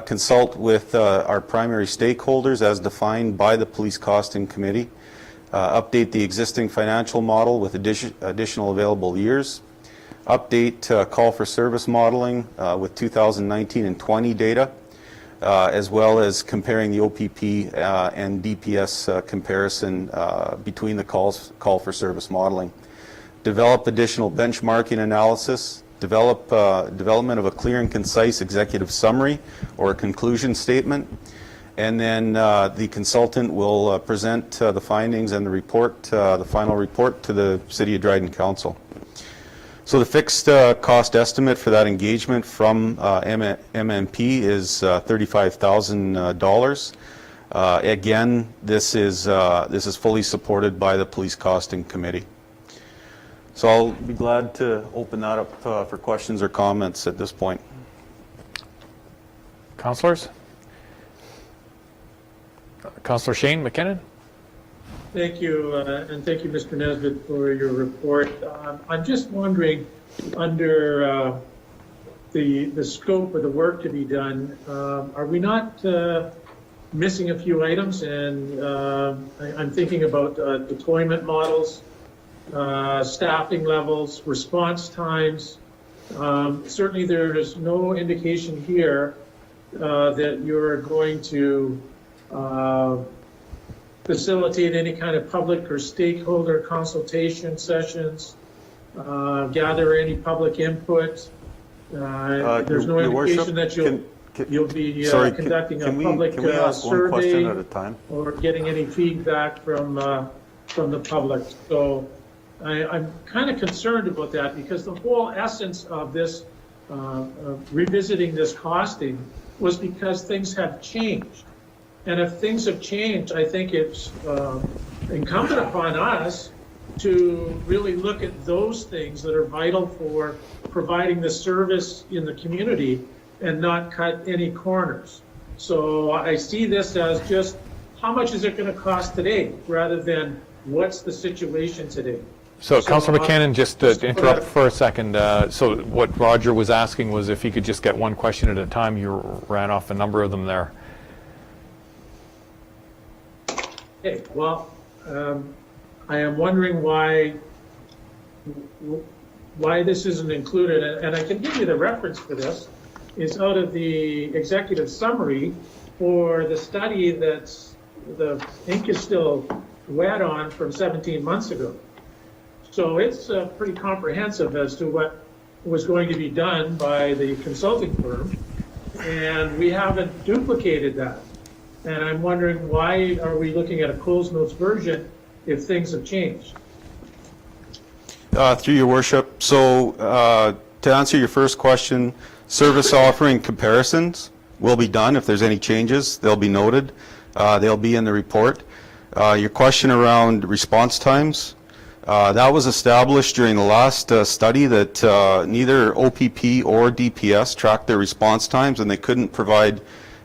Consult with our primary stakeholders as defined by the Police Costing Committee. Update the existing financial model with additional available years. Update call for service modeling with 2019 and 20 data, as well as comparing the OPP and DPS comparison between the call for service modeling. Develop additional benchmarking analysis. Development of a clear and concise executive summary or a conclusion statement. And then the consultant will present the findings and the report, the final report, to the City of Dryden Council. So the fixed cost estimate for that engagement from MMP is $35,000. Again, this is fully supported by the Police Costing Committee. So I'll be glad to open that up for questions or comments at this point. Councillors? Councillor Shane McKinnon? Thank you, and thank you, Mr. Nesbitt, for your report. I'm just wondering, under the scope of the work to be done, are we not missing a few items? And I'm thinking about deployment models, staffing levels, response times. Certainly there is no indication here that you're going to facilitate any kind of public or stakeholder consultation sessions, gather any public input. There's no indication that you'll be conducting a public survey or getting any feedback from the public. So I'm kind of concerned about that, because the whole essence of this revisiting this costing was because things have changed. And if things have changed, I think it's incumbent upon us to really look at those things that are vital for providing the service in the community and not cut any corners. So I see this as just how much is it going to cost today, rather than what's the situation today. So Councillor McKinnon, just to interrupt for a second, so what Roger was asking was if he could just get one question at a time. You ran off a number of them there. Okay, well, I am wondering why this isn't included, and I can give you the reference for this. is out of the executive summary for the study that's, the ink is still wet on from 17 months ago. So it's pretty comprehensive as to what was going to be done by the consulting firm, and we haven't duplicated that. And I'm wondering, why are we looking at a Coles Notes version if things have changed? Through your worship, so to answer your first question, service offering comparisons will be done. If there's any changes, they'll be noted. They'll be in the report. Your question around response times, that was established during the last study that neither OPP or DPS tracked their response times, and they couldn't provide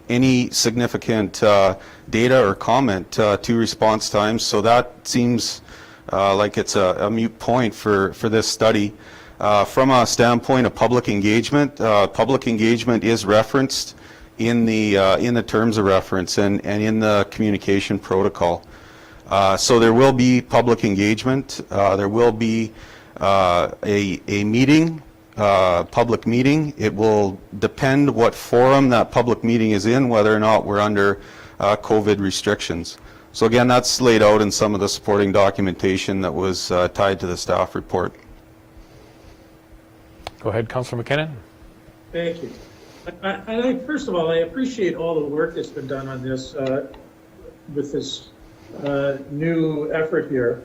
any significant data or comment to response times. So that seems like it's a moot point for this study. From a standpoint of public engagement is referenced in the terms of reference and in the communication protocol. So there will be public engagement. There will be a meeting, public meeting. It will depend what forum that public meeting is in, whether or not we're under COVID restrictions. So again, that's laid out in some of the supporting documentation that was tied to the staff report. Go ahead, Councillor McKinnon. Thank you. First of all, I appreciate all the work that's been done on this, with this new effort here.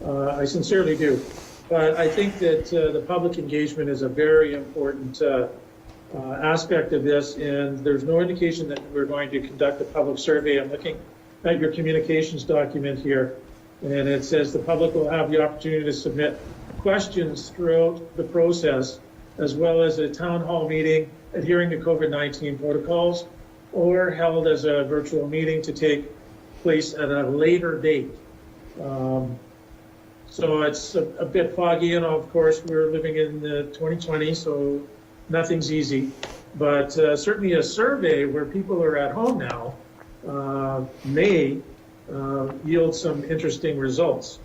I sincerely do. But I think that the public engagement is a very important aspect of this, and there's no indication that we're going to conduct a public survey. I'm looking at your communications document here, and it says the public will have the opportunity to submit questions throughout the process, as well as a town hall meeting adhering to COVID-19 protocols, or held as a virtual meeting to take place at a later date. So it's a bit foggy, and of course we're living in 2020, so nothing's easy. But certainly a survey where people are at home now may yield some interesting results.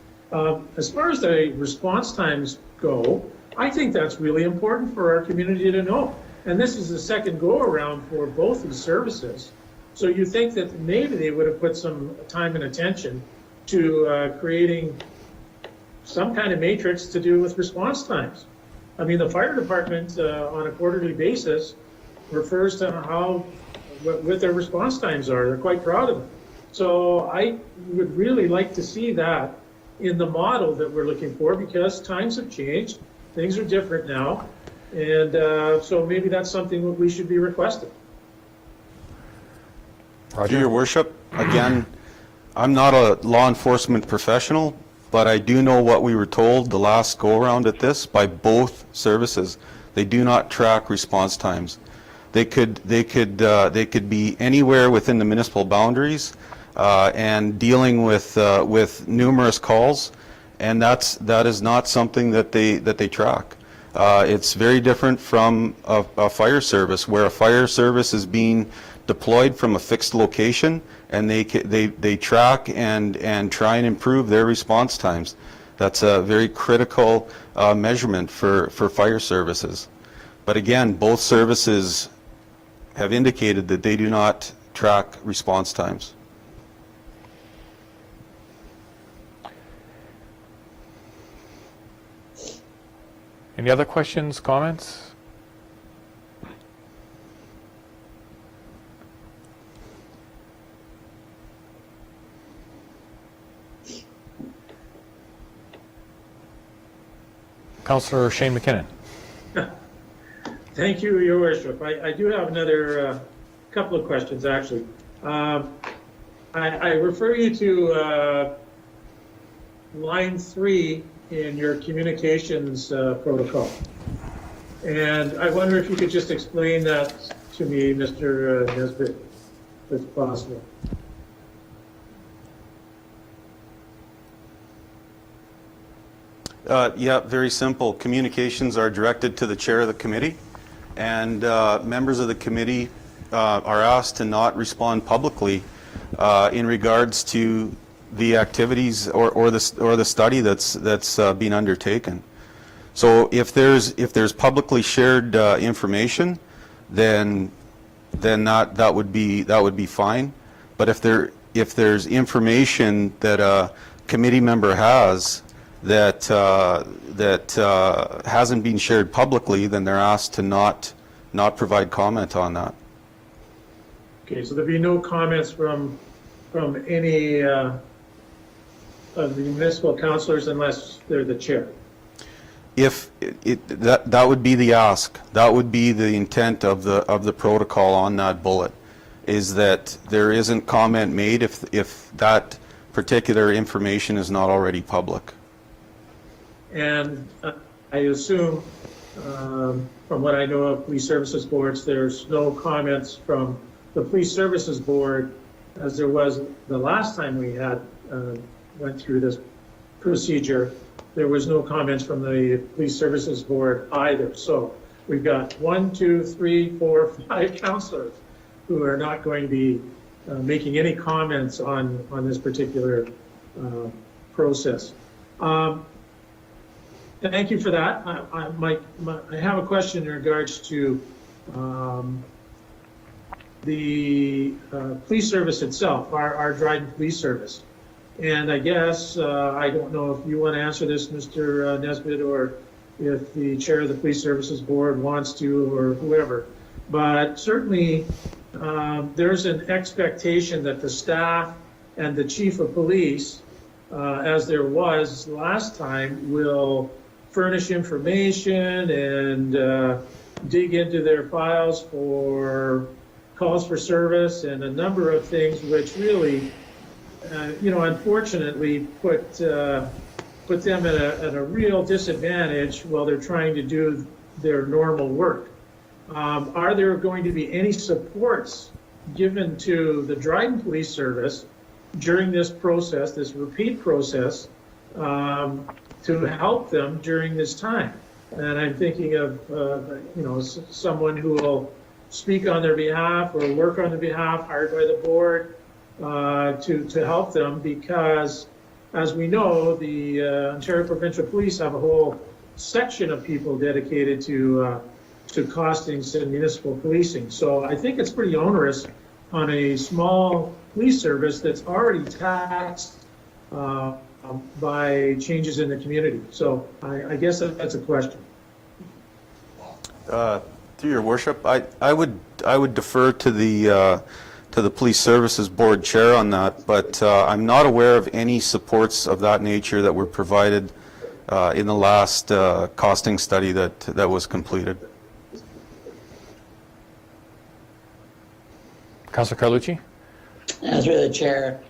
As far as the response times go, I think that's really important for our community to know. And this is the second go-around for both these services. So you think that maybe they would have put some time and attention to creating some kind of matrix to do with response times. I mean, the fire department on a quarterly basis refers to what their response times are. They're quite proud of them. So I would really like to see that in the model that we're looking for, because times have changed. Things are different now. And so maybe that's something that we should be requesting. To your worship, again, I'm not a law enforcement professional, but I do know what we were told the last go-around at this by both services. They do not track response times. They could be anywhere within the municipal boundaries and dealing with numerous calls, and that is not something that they track. It's very different from a fire service, where a fire service is being deployed from a fixed location, and they track and try and improve their response times. That's a very critical measurement for fire services. But again, both services have indicated that they do not track response times. Any other questions, comments? Councillor Shane McKinnon. Thank you, Your Worship. I do have another couple of questions, actually. I refer you to line 3 in your communications protocol. And I wonder if you could just explain that to me, Mr. Nesbitt, if possible. Yeah, very simple. Communications are directed to the chair of the committee, and members of the committee are asked to not respond publicly in regards to the activities or the study that's being undertaken. So if there's publicly shared information, then that would be fine. But if there's information that a committee member has that hasn't been shared publicly, then they're asked to not provide comment on that. Okay, so there'll be no comments from any of the municipal councillors unless they're the chair. If that would be the ask, that would be the intent of the protocol on that bullet, is that there isn't comment made if that particular information is not already public. And I assume, from what I know of police services boards, there's no comments from the police services board, as there was the last time we had went through this procedure. There was no comments from the police services board either. So we've got 1, 2, 3, 4, 5 councillors who are not going to be making any comments on this particular process. Thank you for that. I have a question in regards to the police service itself, our Dryden Police Service. And I guess, I don't know if you want to answer this, Mr. Nesbitt, or if the chair of the Police Services Board wants to, or whoever. But certainly, there's an expectation that the staff and the chief of police, as there was last time, will furnish information and dig into their files for calls for service and a number of things which really, unfortunately put them at a real disadvantage while they're trying to do their normal work. Are there going to be any supports given to the Dryden Police Service during this process, this repeat process, to help them during this time? And I'm thinking of, someone who will speak on their behalf or work on their behalf, hired by the board, to help them, because as we know, the Ontario Provincial Police have a whole section of people dedicated to costings and municipal policing. So I think it's pretty onerous on a small police service that's already taxed by changes in the community. So I guess that's a question. Through your worship, I would defer to the Police Services Board chair on that, but I'm not aware of any supports of that nature that were provided in the last costing study that was completed. Councillor Carlucci? Through the chair,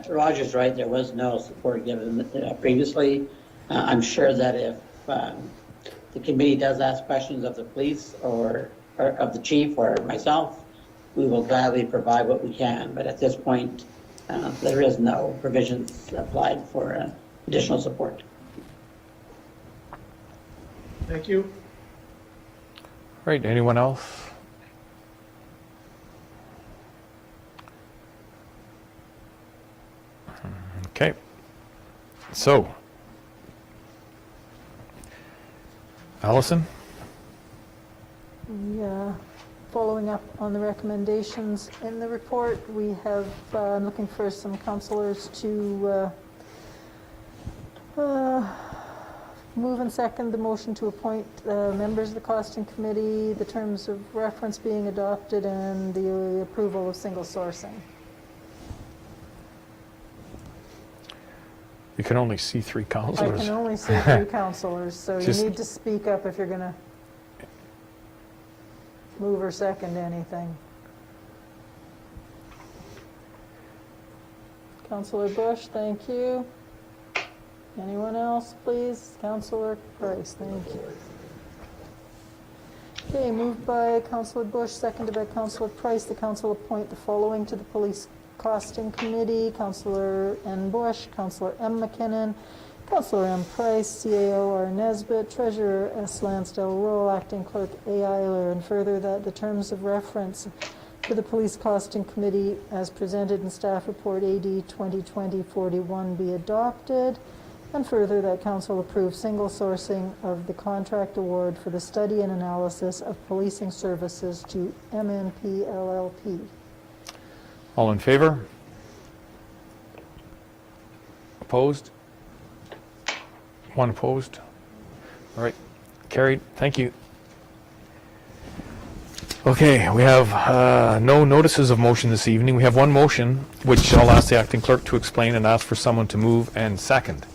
Roger's right, there was no support given previously. I'm sure that if the committee does ask questions of the police or of the chief or myself, we will gladly provide what we can. But at this point, there is no provisions applied for additional support. Thank you. Right, anyone else? Okay, so, Allison? Yeah, following up on the recommendations in the report, we have, I'm looking for some councillors to move and second the motion to appoint members of the costing committee, the terms of reference being adopted, and the approval of single sourcing. You can only see 3 I councillors. can only see 3 councillors, so you Just- need to speak up if you're going to move or second anything. Councillor Bush, thank you. Anyone else, please? Councillor Price, thank you. Okay, moved by Councillor Bush, seconded by Councillor Price. The council appoint the following to the Police Costing Committee: Councillor N. Bush, Councillor M. McKinnon, Councillor M. Price, CAO R. Nesbitt, Treasurer S. Lansdale Rowe, Acting Clerk A. Eiler, and further that the terms of reference to the Police Costing Committee as presented in Staff Report AD 2020-41 be adopted, And further, that council approve single sourcing of the contract award for the study and analysis of policing services to MNP LLP. All in favor? Opposed? One opposed? All right, carried. Thank you. Okay, we have no notices of motion this evening. We have one motion, which I'll ask the acting clerk to explain and ask for someone to move and second.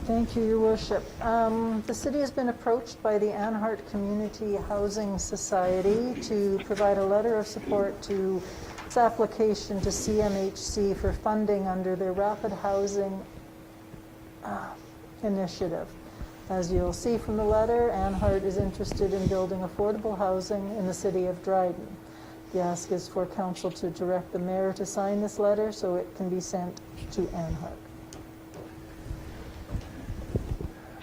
Thank you, Your Worship. The city has been approached by the Anhart Community Housing Society to provide a letter of support to its application to CMHC for funding under their Rapid Housing Initiative. As you'll see from the letter, Anhart is interested in building affordable housing in the city of Dryden. The ask is for council to direct the mayor to sign this letter so it can be sent to Anhart.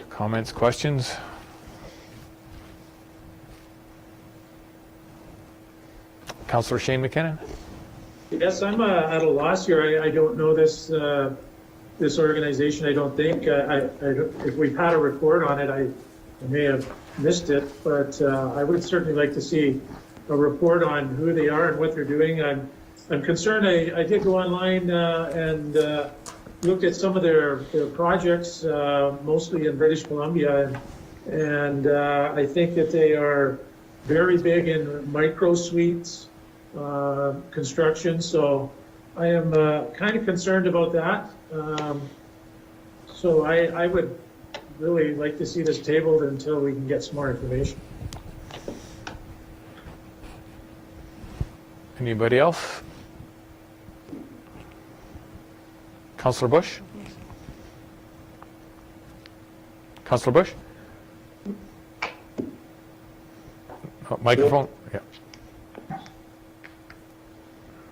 Comments, questions? Councillor Shane McKinnon? Yes, I'm at a loss here. I don't know this this organization. I don't think. If we've had a report on it, I may have missed it, but I would certainly like to see a report on who they are and what they're doing. I'm concerned. I did go online and looked at some of their projects, mostly in British Columbia, and I think that they are very big in micro suites construction. So I am kind of concerned about that. So I would really like to see this tabled until we can get some more information. Anybody else? Councillor Bush? Councillor Bush? Oh, microphone? Yeah.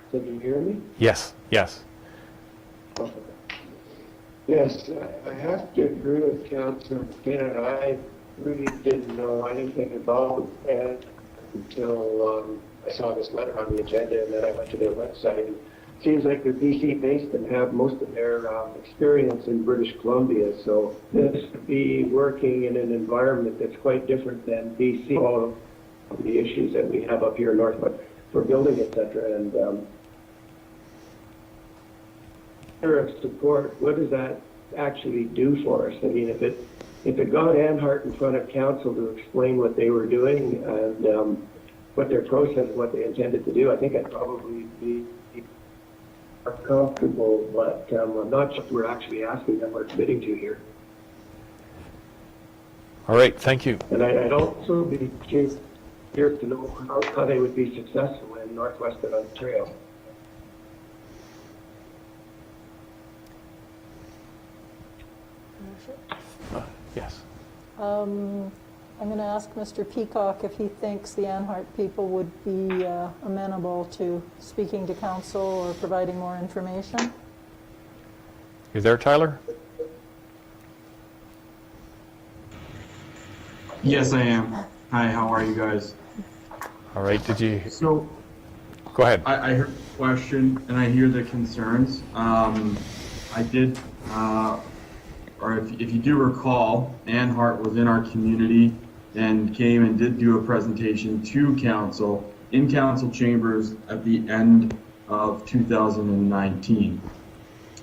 Can you hear me? Yes, yes. Okay. Yes, I have to agree with Councillor McKinnon. I really didn't know anything about it until I saw this letter on the agenda, and then I went to their website. It seems like they're BC based and have most of their experience in British Columbia, so this would be working in an environment that's quite different than BC. All of the issues that we have up here in Northwest for building, etc. And of support, what does that actually do for us? I mean, if it got Anhart in front of council to explain what they were doing and what their process, what they intended to do, I think I'd probably be more comfortable, but I'm not sure if we're actually asking them or committing to here. All right, thank you. And I'd also be curious to know how they would be successful in Northwestern Ontario. Yes. I'm going to ask Mr. Peacock if he thinks the Anhart people would be amenable to speaking to council or providing more information. You there, Tyler? Yes, I am. Hi, how are you guys? All right, did you? So, go ahead. I heard the question and I hear the concerns. I did, or if you do recall, Anhart was in our community and came and did do a presentation to council in council chambers at the end of 2019.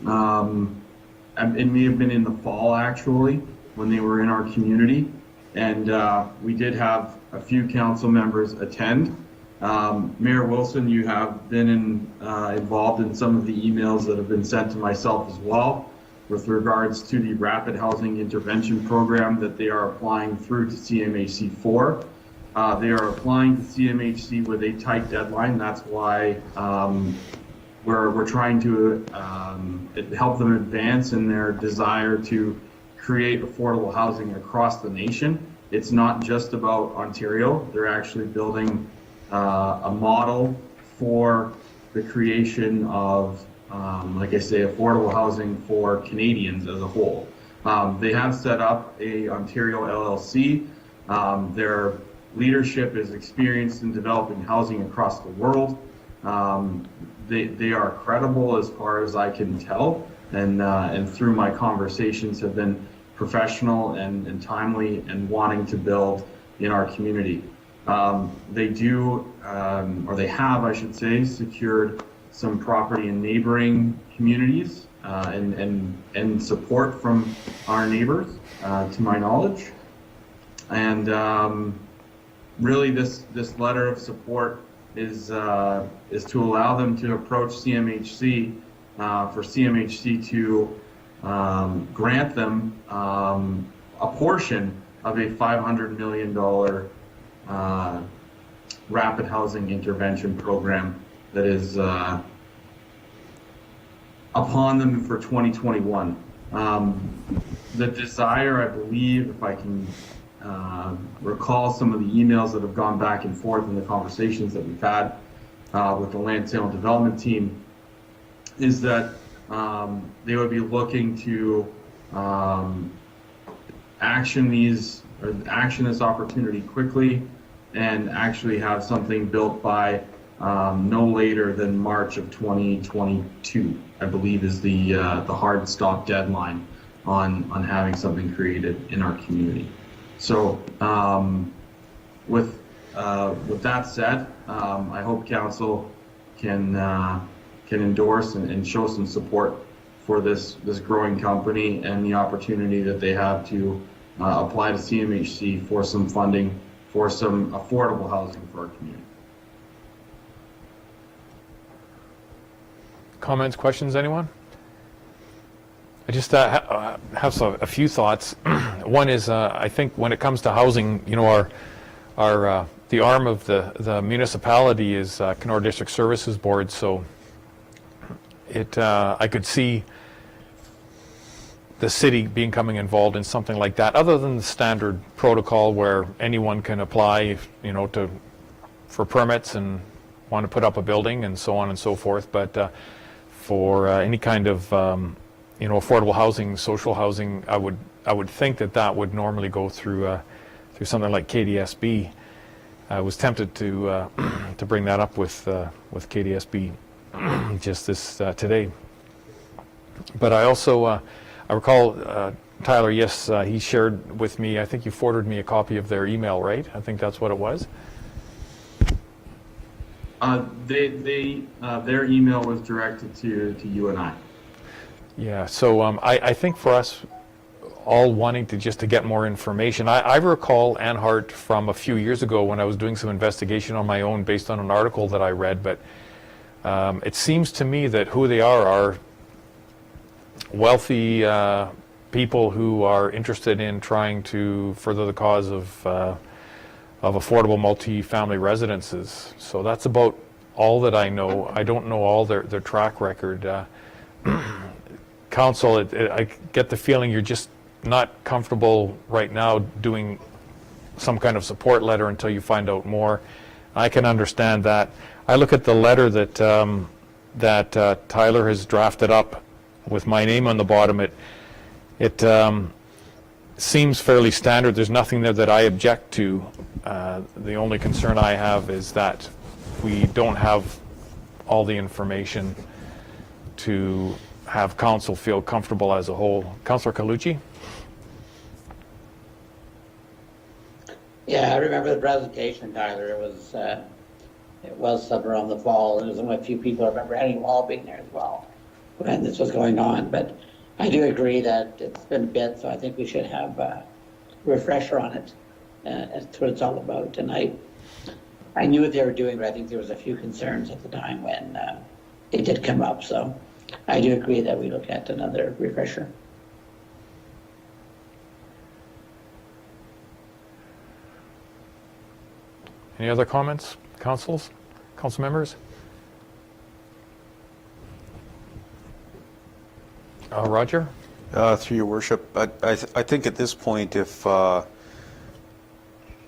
It may have been in the fall actually when they were in our community, and we did have a few council members attend. Mayor Wilson, you have been involved in some of the emails that have been sent to myself as well with regards to the rapid housing intervention program that they are applying through to CMHC for. They are applying to CMHC with a tight deadline. That's why we're trying to help them advance in their desire to create affordable housing across the nation. It's not just about Ontario. They're actually building a model for the creation of, like I say, affordable housing for Canadians as a whole. They have set up a Ontario LLC. Their leadership is experienced in developing housing across the world. They are credible as far as I can tell, and through my conversations have been professional and timely and wanting to build in our community. They do, or they have, I should say, secured some property in neighboring communities and support from our neighbors, to my knowledge. And really, this letter of support is to allow them to approach CMHC for CMHC to grant them a portion of a $500 million rapid housing intervention program that is upon them for 2021. The desire, I believe, if I can recall some of the emails that have gone back and forth in the conversations that we've had with the land sale and development team, is that they would be looking to action this opportunity quickly and actually have something built by no later than March of 2022, I believe, is the hard stop deadline on having something created in our community. So with that said, I hope council can endorse and show some support for this growing company and the opportunity that they have to apply to CMHC for some funding for some affordable housing for our community. Comments, questions, anyone? I just have a few thoughts. One is, I think when it comes to housing, you know, the arm of the municipality is Kenora District Services Board, so I could see the city becoming involved in something like that, other than the standard protocol where anyone can apply, you know, for permits and want to put up a building and so on and so forth. But for any kind of you know, affordable housing, social housing, I would think that would normally go through something like KDSB. I was tempted to bring that up with KDSB just today. But I also I recall Tyler. Yes, he shared with me. I think you forwarded me a copy of their email, right? I think that's what it was. Their email was directed to you and I. Yeah, so I think for us all wanting to get more information, I recall Ann Hart from a few years ago when I was doing some investigation on my own based on an article that I read, but it seems to me that who they are wealthy people who are interested in trying to further the cause of affordable multi-family residences. So that's about all that I know. I don't know all their track record. Council, I get the feeling you're just not comfortable right now doing some kind of support letter until you find out more. I can understand that. I look at the letter that Tyler has drafted up with my name on the bottom. It seems fairly standard. There's nothing there that I object to. The only concern I have is that we don't have all the information to have council feel comfortable as a whole. Councillor Calucci? Yeah, I remember the presentation, Tyler. It was summer on the fall, and there was only a few people. I remember Henry Wall being there as well when this was going on. But I do agree that it's been a bit, so I think we should have a refresher on it. That's what it's all about. And I knew what they were doing, but I think there was a few concerns at the time when it did come up. So I do agree that we look at another refresher. Any other comments, council members? Roger? Through your worship, I think at this point, if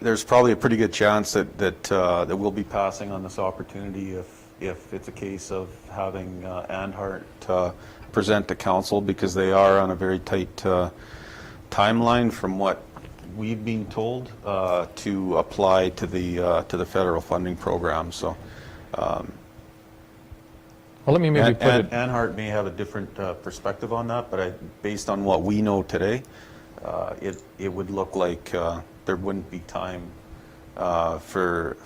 there's probably a pretty good chance that we'll be passing on this opportunity if it's a case of having Ann Hart present to council, because they are on a very tight timeline from what we've been told to apply to the federal funding program. So Well, let me maybe put it... Anhart may have a different perspective on that, but based on what we know today, it would look like there wouldn't be time for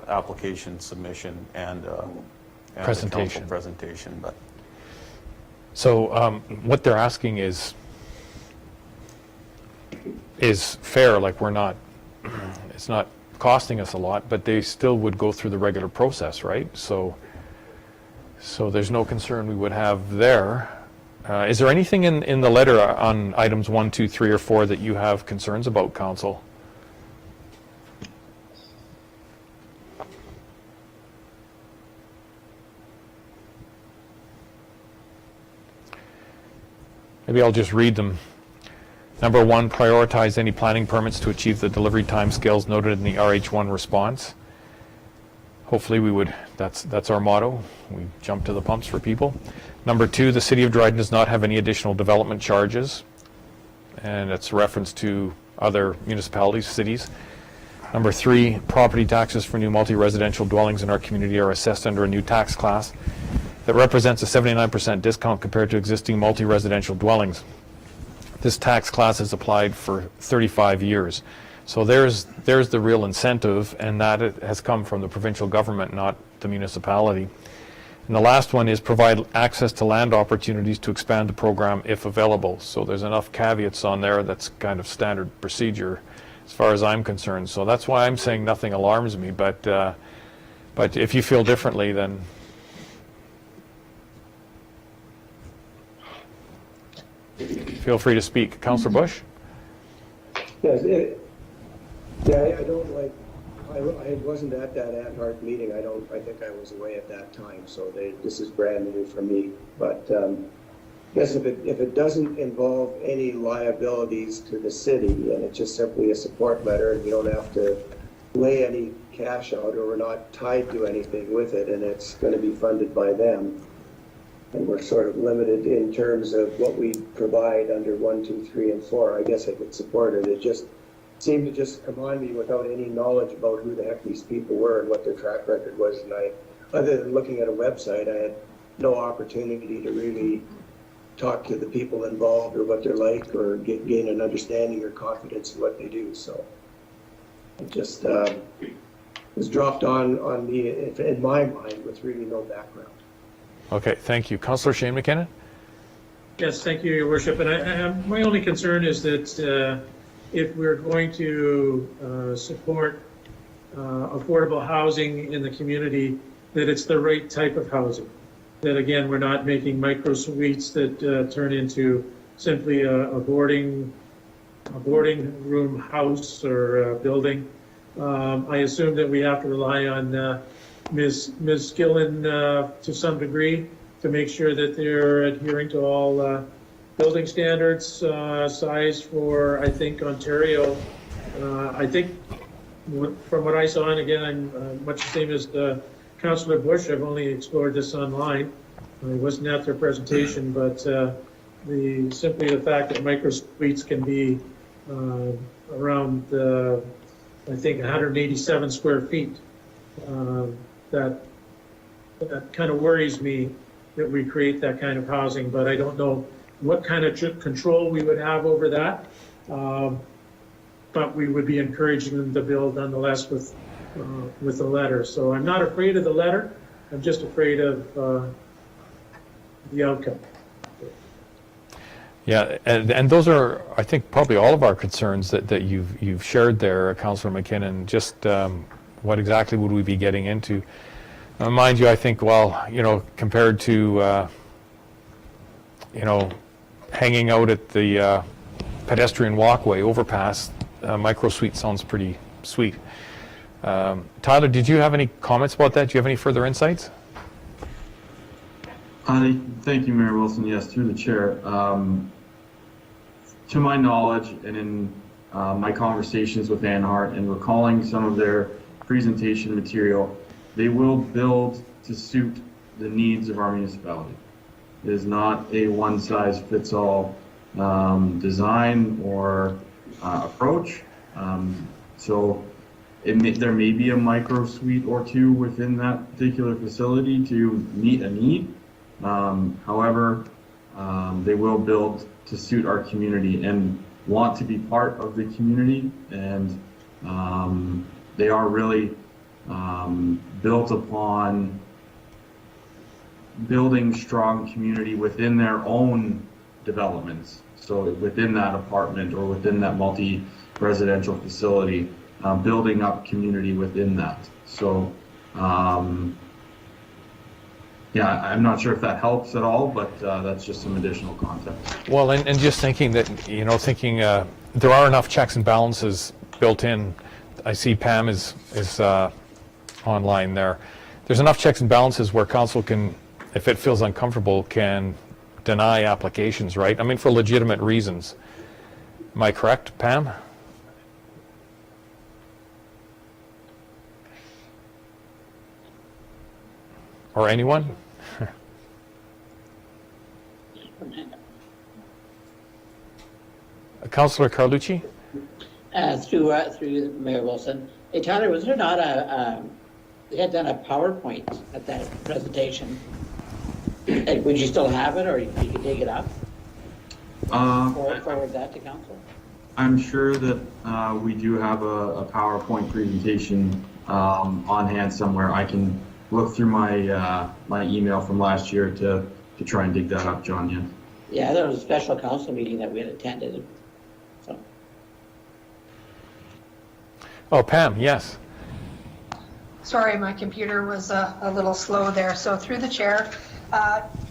application submission and Presentation. the council presentation. But So what they're asking is fair, like we're not, it's not costing us a lot, but they still would go through the regular process, right? So there's no concern we would have there. Is there anything in the letter on items 1, 2, 3, or 4 that you have concerns about, Council? Maybe I'll just read them. Number 1, prioritize any planning permits to achieve the delivery timescales noted in the RH1 response. Hopefully we would, that's our motto. We jump to the pumps for people. Number 2, the City of Dryden does not have any additional development charges. And it's a reference to other municipalities, cities. Number 3, property taxes for new multi-residential dwellings in our community are assessed under a new tax class that represents a 79% discount compared to existing multi-residential dwellings. This tax class is applied for 35 years. So there's the real incentive, and that has come from the provincial government, not the municipality. And the last one is provide access to land opportunities to expand the program if available. So there's enough caveats on there that's kind of standard procedure as far as I'm concerned. So that's why I'm saying nothing alarms me, but if you feel differently, then feel free to speak. Councillor Bush? Yes, I don't like, I wasn't at that Anhart meeting. I think I was away at that time, so this is brand new for me. But I guess if it doesn't involve any liabilities to the city and it's just simply a support letter and you don't have to lay any cash out or we're not tied to anything with it and it's going to be funded by them, and we're sort of limited in terms of what we provide under 1, 2, 3, and 4, I guess I could support it. It just seemed to just come on me without any knowledge about who the heck these people were and what their track record was. And other than looking at a website, I had no opportunity to really talk to the people involved or what they're like or gain an understanding or confidence in what they do. So it just was dropped on me in my mind with really no background. Okay, thank you. Councillor Shane McKinnon? Yes, thank you, Your Worship. And my only concern is that if we're going to support affordable housing in the community, that it's the right type of housing. That again, we're not making micro suites that turn into simply a boarding room house or building. I assume that we have to rely on Ms. Gillen to some degree to make sure that they're adhering to all building standards, size for, I think, Ontario. I think from what I saw, and again, I'm much the same as Councillor Bush, I've only explored this online. I wasn't at their presentation, but simply the fact that micro suites can be around, I think, 187 square feet. That kind of worries me that we create that kind of housing, but I don't know what kind of control we would have over that. But we would be encouraging them to build nonetheless with the letter. So I'm not afraid of the letter. I'm just afraid of the outcome. Yeah, and those are, I think, probably all of our concerns that you've shared there, Councillor McKinnon. Just what exactly would we be getting into? Mind you, I think, well, compared to, hanging out at the pedestrian walkway overpass, micro suite sounds pretty sweet. Tyler, did you have any comments about that? Do you have any further insights? Thank you, Mayor Wilson. Yes, through the chair. To my knowledge and in my conversations with Anhart and recalling some of their presentation material, they will build to suit the needs of our municipality. It is not a one-size-fits-all design or approach. So there may be a micro suite or two within that particular facility to meet a need. However, they will build to suit our community and want to be part of the community, and they are really built upon building strong community within their own developments. So within that apartment or within that multi-residential facility, building up community within that. So yeah, I'm not sure if that helps at all, but that's just some additional context. Well, and just thinking that, there are enough checks and balances built in. I see Pam is online there. There's enough checks and balances where council can, if it feels uncomfortable, can deny applications, right? I mean, for legitimate reasons. Am I correct, Pam? Or anyone? Councillor Carlucci? Through Mayor Wilson. Hey, Tyler, was there not they had done a PowerPoint at that presentation? Would you still have it, or you could dig it up? Forward that to council? I'm sure that we do have a PowerPoint presentation on hand somewhere. I can look through my my email from last year to try and dig that up, John. Yeah. Yeah, there was a special council meeting that we had attended. So. Oh, Pam, yes. Sorry, my computer was a little slow there. So through the chair,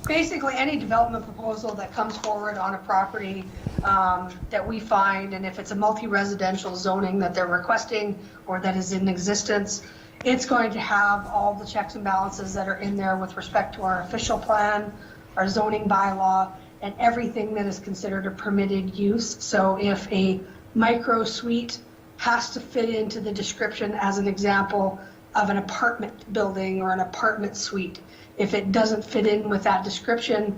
basically any development proposal that comes forward on a property that we find, and if it's a multi-residential zoning that they're requesting or that is in existence, it's going to have all the checks and balances that are in there with respect to our official plan, our zoning bylaw, and everything that is considered a permitted use. So if a micro suite has to fit into the description, as an example, of an apartment building or an apartment suite, if it doesn't fit in with that description,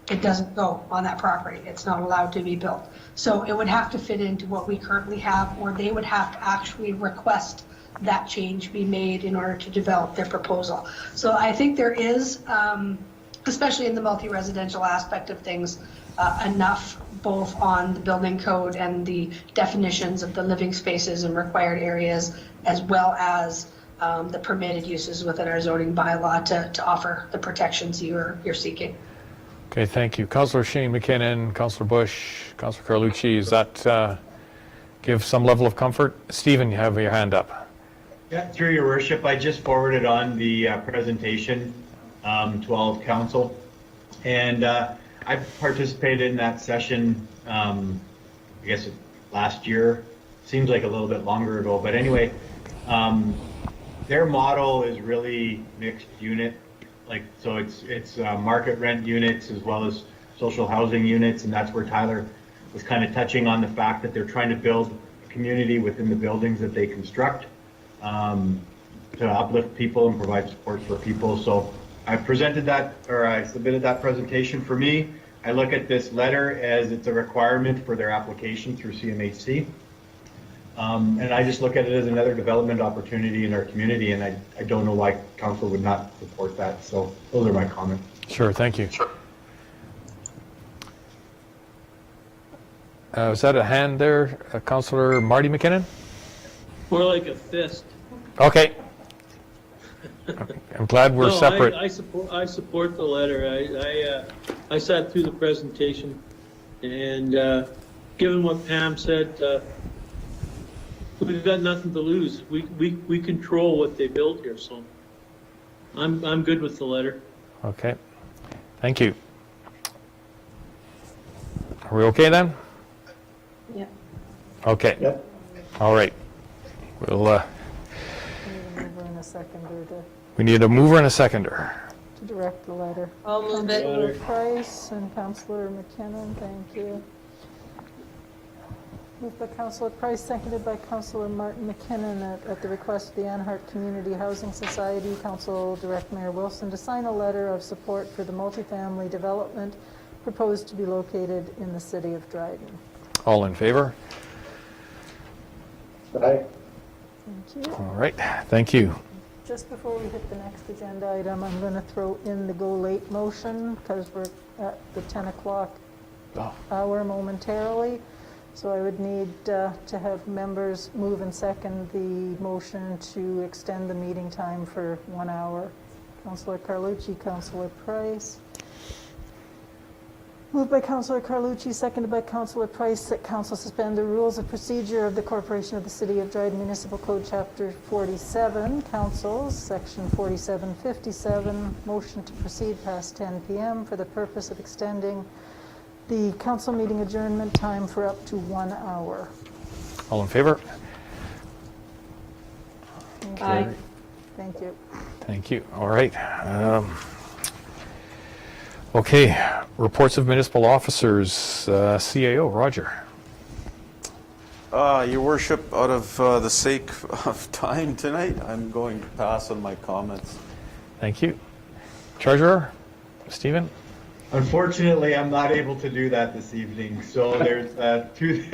it doesn't go on that property. It's not allowed to be built. So it would have to fit into what we currently have, or they would have to actually request that change be made in order to develop their proposal. So I think there is, especially in the multi-residential aspect of things, enough both on the building code and the definitions of the living spaces and required areas, as well as the permitted uses within our zoning bylaw to offer the protections you're seeking. Okay, thank you. Councillor Shane McKinnon, Councillor Bush, Councillor Carlucci, does that give some level of comfort? Stephen, you have your hand up. Yeah, through your worship, I just forwarded on the presentation to all of council. And I participated in that session, I guess last year. Seems like a little bit longer ago. But anyway, their model is really mixed unit. So it's market rent units as well as social housing units. And that's where Tyler was kind of touching on the fact that they're trying to build a community within the buildings that they construct. To uplift people and provide support for people. So I presented that, or I submitted that presentation. For me, I look at this letter as it's a requirement for their application through CMHC. And I just look at it as another development opportunity in our community, and I don't know why council would not support that. So those are my comments. Sure, thank you. Sure. Was that a hand there, Councillor Marty McKinnon? More like a fist. Okay. I'm glad we're separate. I support the letter. I sat through the presentation, and given what Pam said, we've got nothing to lose. We control what they build here, so I'm good with the letter. Okay. Thank you. Are we okay then? Yeah. Okay. Yep. All right. We'll. We need a mover and a seconder We need a mover and a seconder. to direct the letter. I'll move it. Councillor Price and Councillor McKinnon, thank you. Moved by Councillor Price, seconded by Councillor Martin McKinnon at the request of the Anhart Community Housing Society. Council direct Mayor Wilson to sign a letter of support for the multifamily development proposed to be located in the city of Dryden. All in favor? Aye. Thank you. All right, thank you. Just before we hit the next agenda item, I'm going to throw in the go late motion because we're at the 10 o'clock hour momentarily. So I would need to have members move and second the motion to extend the meeting time for 1 hour. Councillor Carlucci, Councillor Price. Moved by Councillor Carlucci, seconded by Councillor Price, that council suspend the rules of procedure of the Corporation of the City of Dryden Municipal Code, Chapter 47, Councils, Section 4757, motion to proceed past 10 p.m. for the purpose of extending the council meeting adjournment time for up to 1 hour. All in favor? Thank Aye. you. Thank you. Thank you. All right. Okay, reports of municipal officers, CAO, Roger. Your worship, out of the sake of time tonight, I'm going to pass on my comments. Thank you. Treasurer, Stephen? Unfortunately, I'm not able to do that this evening, so there's two.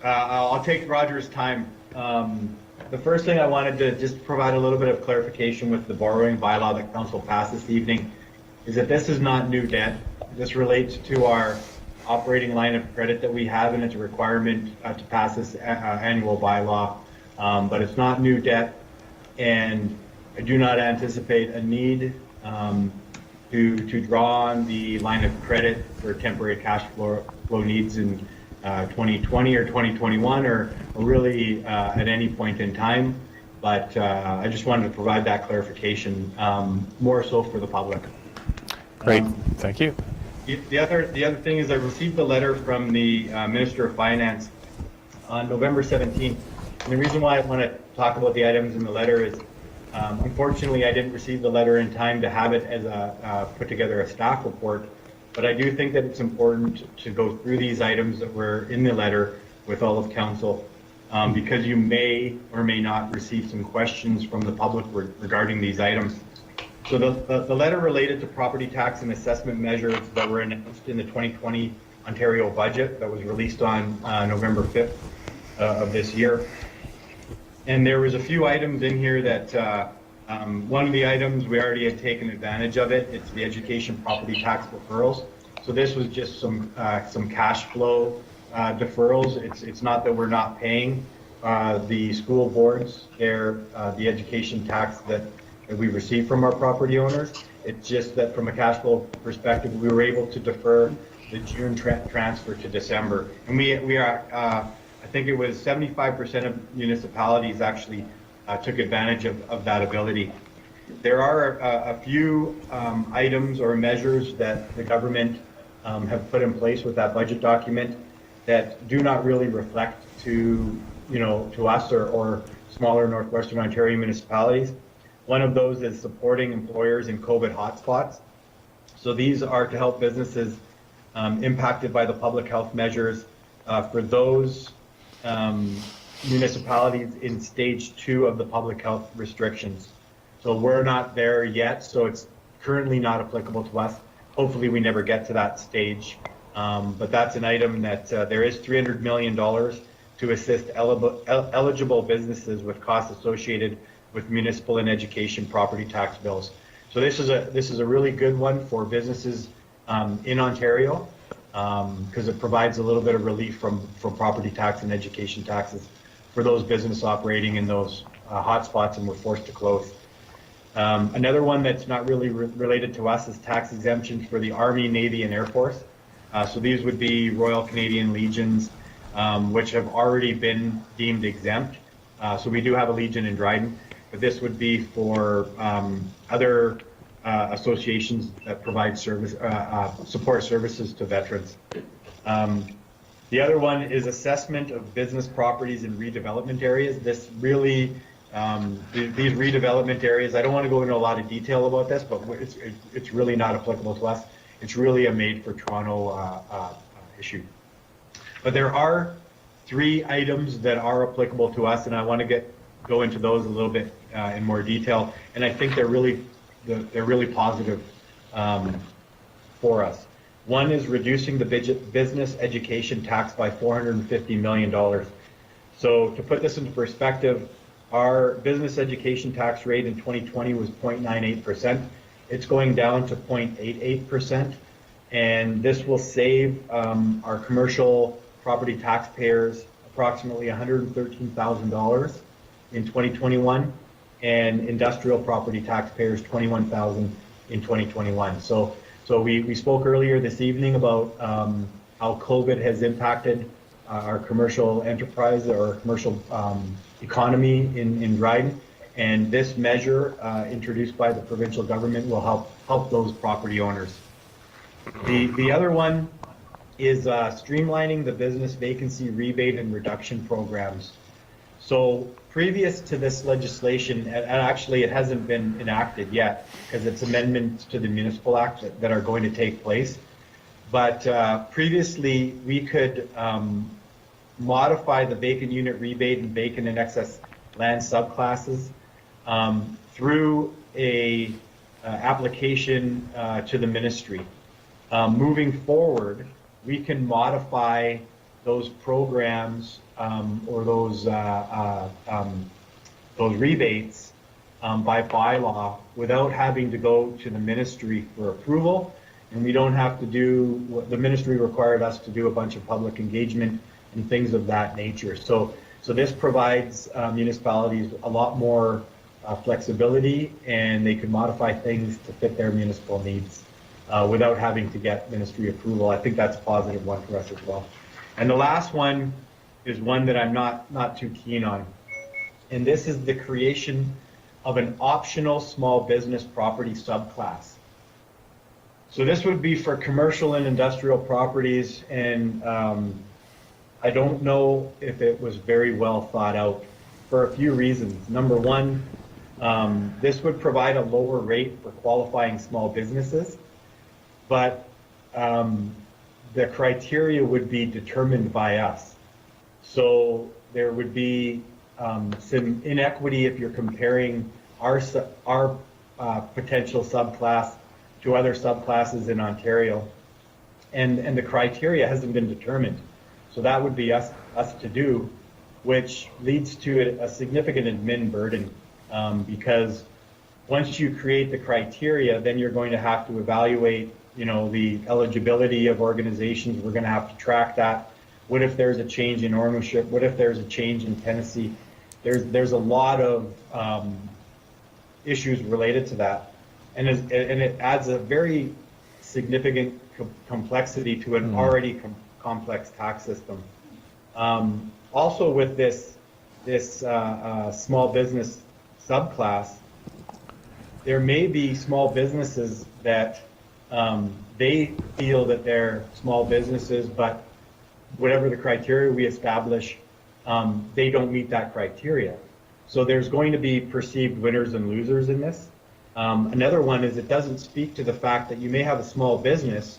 I'll take Roger's time. The first thing I wanted to just provide a little bit of clarification with the borrowing bylaw that council passed this evening is that this is not new debt. This relates to our operating line of credit that we have, and it's a requirement to pass this annual bylaw, but it's not new debt, and I do not anticipate a need to draw on the line of credit for temporary cash flow needs in 2020 or 2021 or really at any point in time. But I just wanted to provide that clarification, more so for the public. Great, thank you. The other thing is I received a letter from the Minister of Finance on November 17th. And the reason why I want to talk about the items in the letter is unfortunately I didn't receive the letter in time to have it as put together a staff report. But I do think that it's important to go through these items that were in the letter with all of council because you may or may not receive some questions from the public regarding these items. So the letter related to property tax and assessment measures that were announced in the 2020 Ontario budget that was released on November 5th of this year. And there was a few items in here that one of the items we already had taken advantage of it. It's the education property tax deferrals. So this was just some cash flow deferrals. It's not that we're not paying the school boards the education tax that we receive from our property owners. It's just that from a cash flow perspective, we were able to defer the June transfer to December. And we are, I think it was 75% of municipalities actually took advantage of that ability. There are a few items or measures that the government have put in place with that budget document that do not really reflect to us or smaller Northwestern Ontario municipalities. One of those is supporting employers in COVID hotspots. So these are to help businesses impacted by the public health measures for those municipalities in stage 2 of the public health restrictions. So we're not there yet, so it's currently not applicable to us. Hopefully we never get to that stage. But that's an item that there is $300 million to assist eligible businesses with costs associated with municipal and education property tax bills. So this is a really good one for businesses in Ontario because it provides a little bit of relief from property tax and education taxes for those business operating in those hotspots and were forced to close. Another one that's not really related to us is tax exemptions for the Army, Navy, and Air Force. So these would be Royal Canadian Legions, which have already been deemed exempt. So we do have a Legion in Dryden, but this would be for other associations that provide support services to veterans. The other one is assessment of business properties in redevelopment areas. This really, these redevelopment areas, I don't want to go into a lot of detail about this, but it's really not applicable to us. It's really a made for Toronto issue. But there are 3 items that are applicable to us, and I want to go into those a little bit in more detail. And I think they're really positive for us. One is reducing the business education tax by $450 million. So to put this into perspective, our business education tax rate in 2020 was 0.98%. It's going down to 0.88%, and this will save our commercial property taxpayers approximately $113,000 in 2021, and industrial property taxpayers $21,000 in 2021. So we spoke earlier this evening about how COVID has impacted our commercial enterprise or commercial economy in Dryden, and this measure introduced by the provincial government will help those property owners. The other one is streamlining the business vacancy rebate and reduction programs. So previous to this legislation, and actually it hasn't been enacted yet because it's amendments to the Municipal Act that are going to take place. But previously we could modify the vacant unit rebate and vacant and excess land subclasses through a application to the ministry. Moving forward, we can modify those programs or those rebates by bylaw without having to go to the ministry for approval, and we don't have to do what the ministry required us to do, a bunch of public engagement and things of that nature. So this provides municipalities a lot more flexibility, and they can modify things to fit their municipal needs without having to get ministry approval. I think that's a positive one for us as well. And the last one is one that I'm not too keen on, and this is the creation of an optional small business property subclass. So this would be for commercial and industrial properties, and I don't know if it was very well thought out for a few reasons. Number one, this would provide a lower rate for qualifying small businesses, but the criteria would be determined by us. So there would be some inequity if you're comparing our potential subclass to other subclasses in Ontario, and the criteria hasn't been determined. So that would be us to do, which leads to a significant admin burden because once you create the criteria, then you're going to have to evaluate, the eligibility of organizations. We're going to have to track that. What if there's a change in ownership? What if there's a change in tenancy? There's a lot of issues related to that, and it adds a very significant complexity to an already complex tax system. Also, with this small business subclass, there may be small businesses that they feel that they're small businesses, but whatever the criteria we establish, they don't meet that criteria. So there's going to be perceived winners and losers in this. Another one is it doesn't speak to the fact that you may have a small business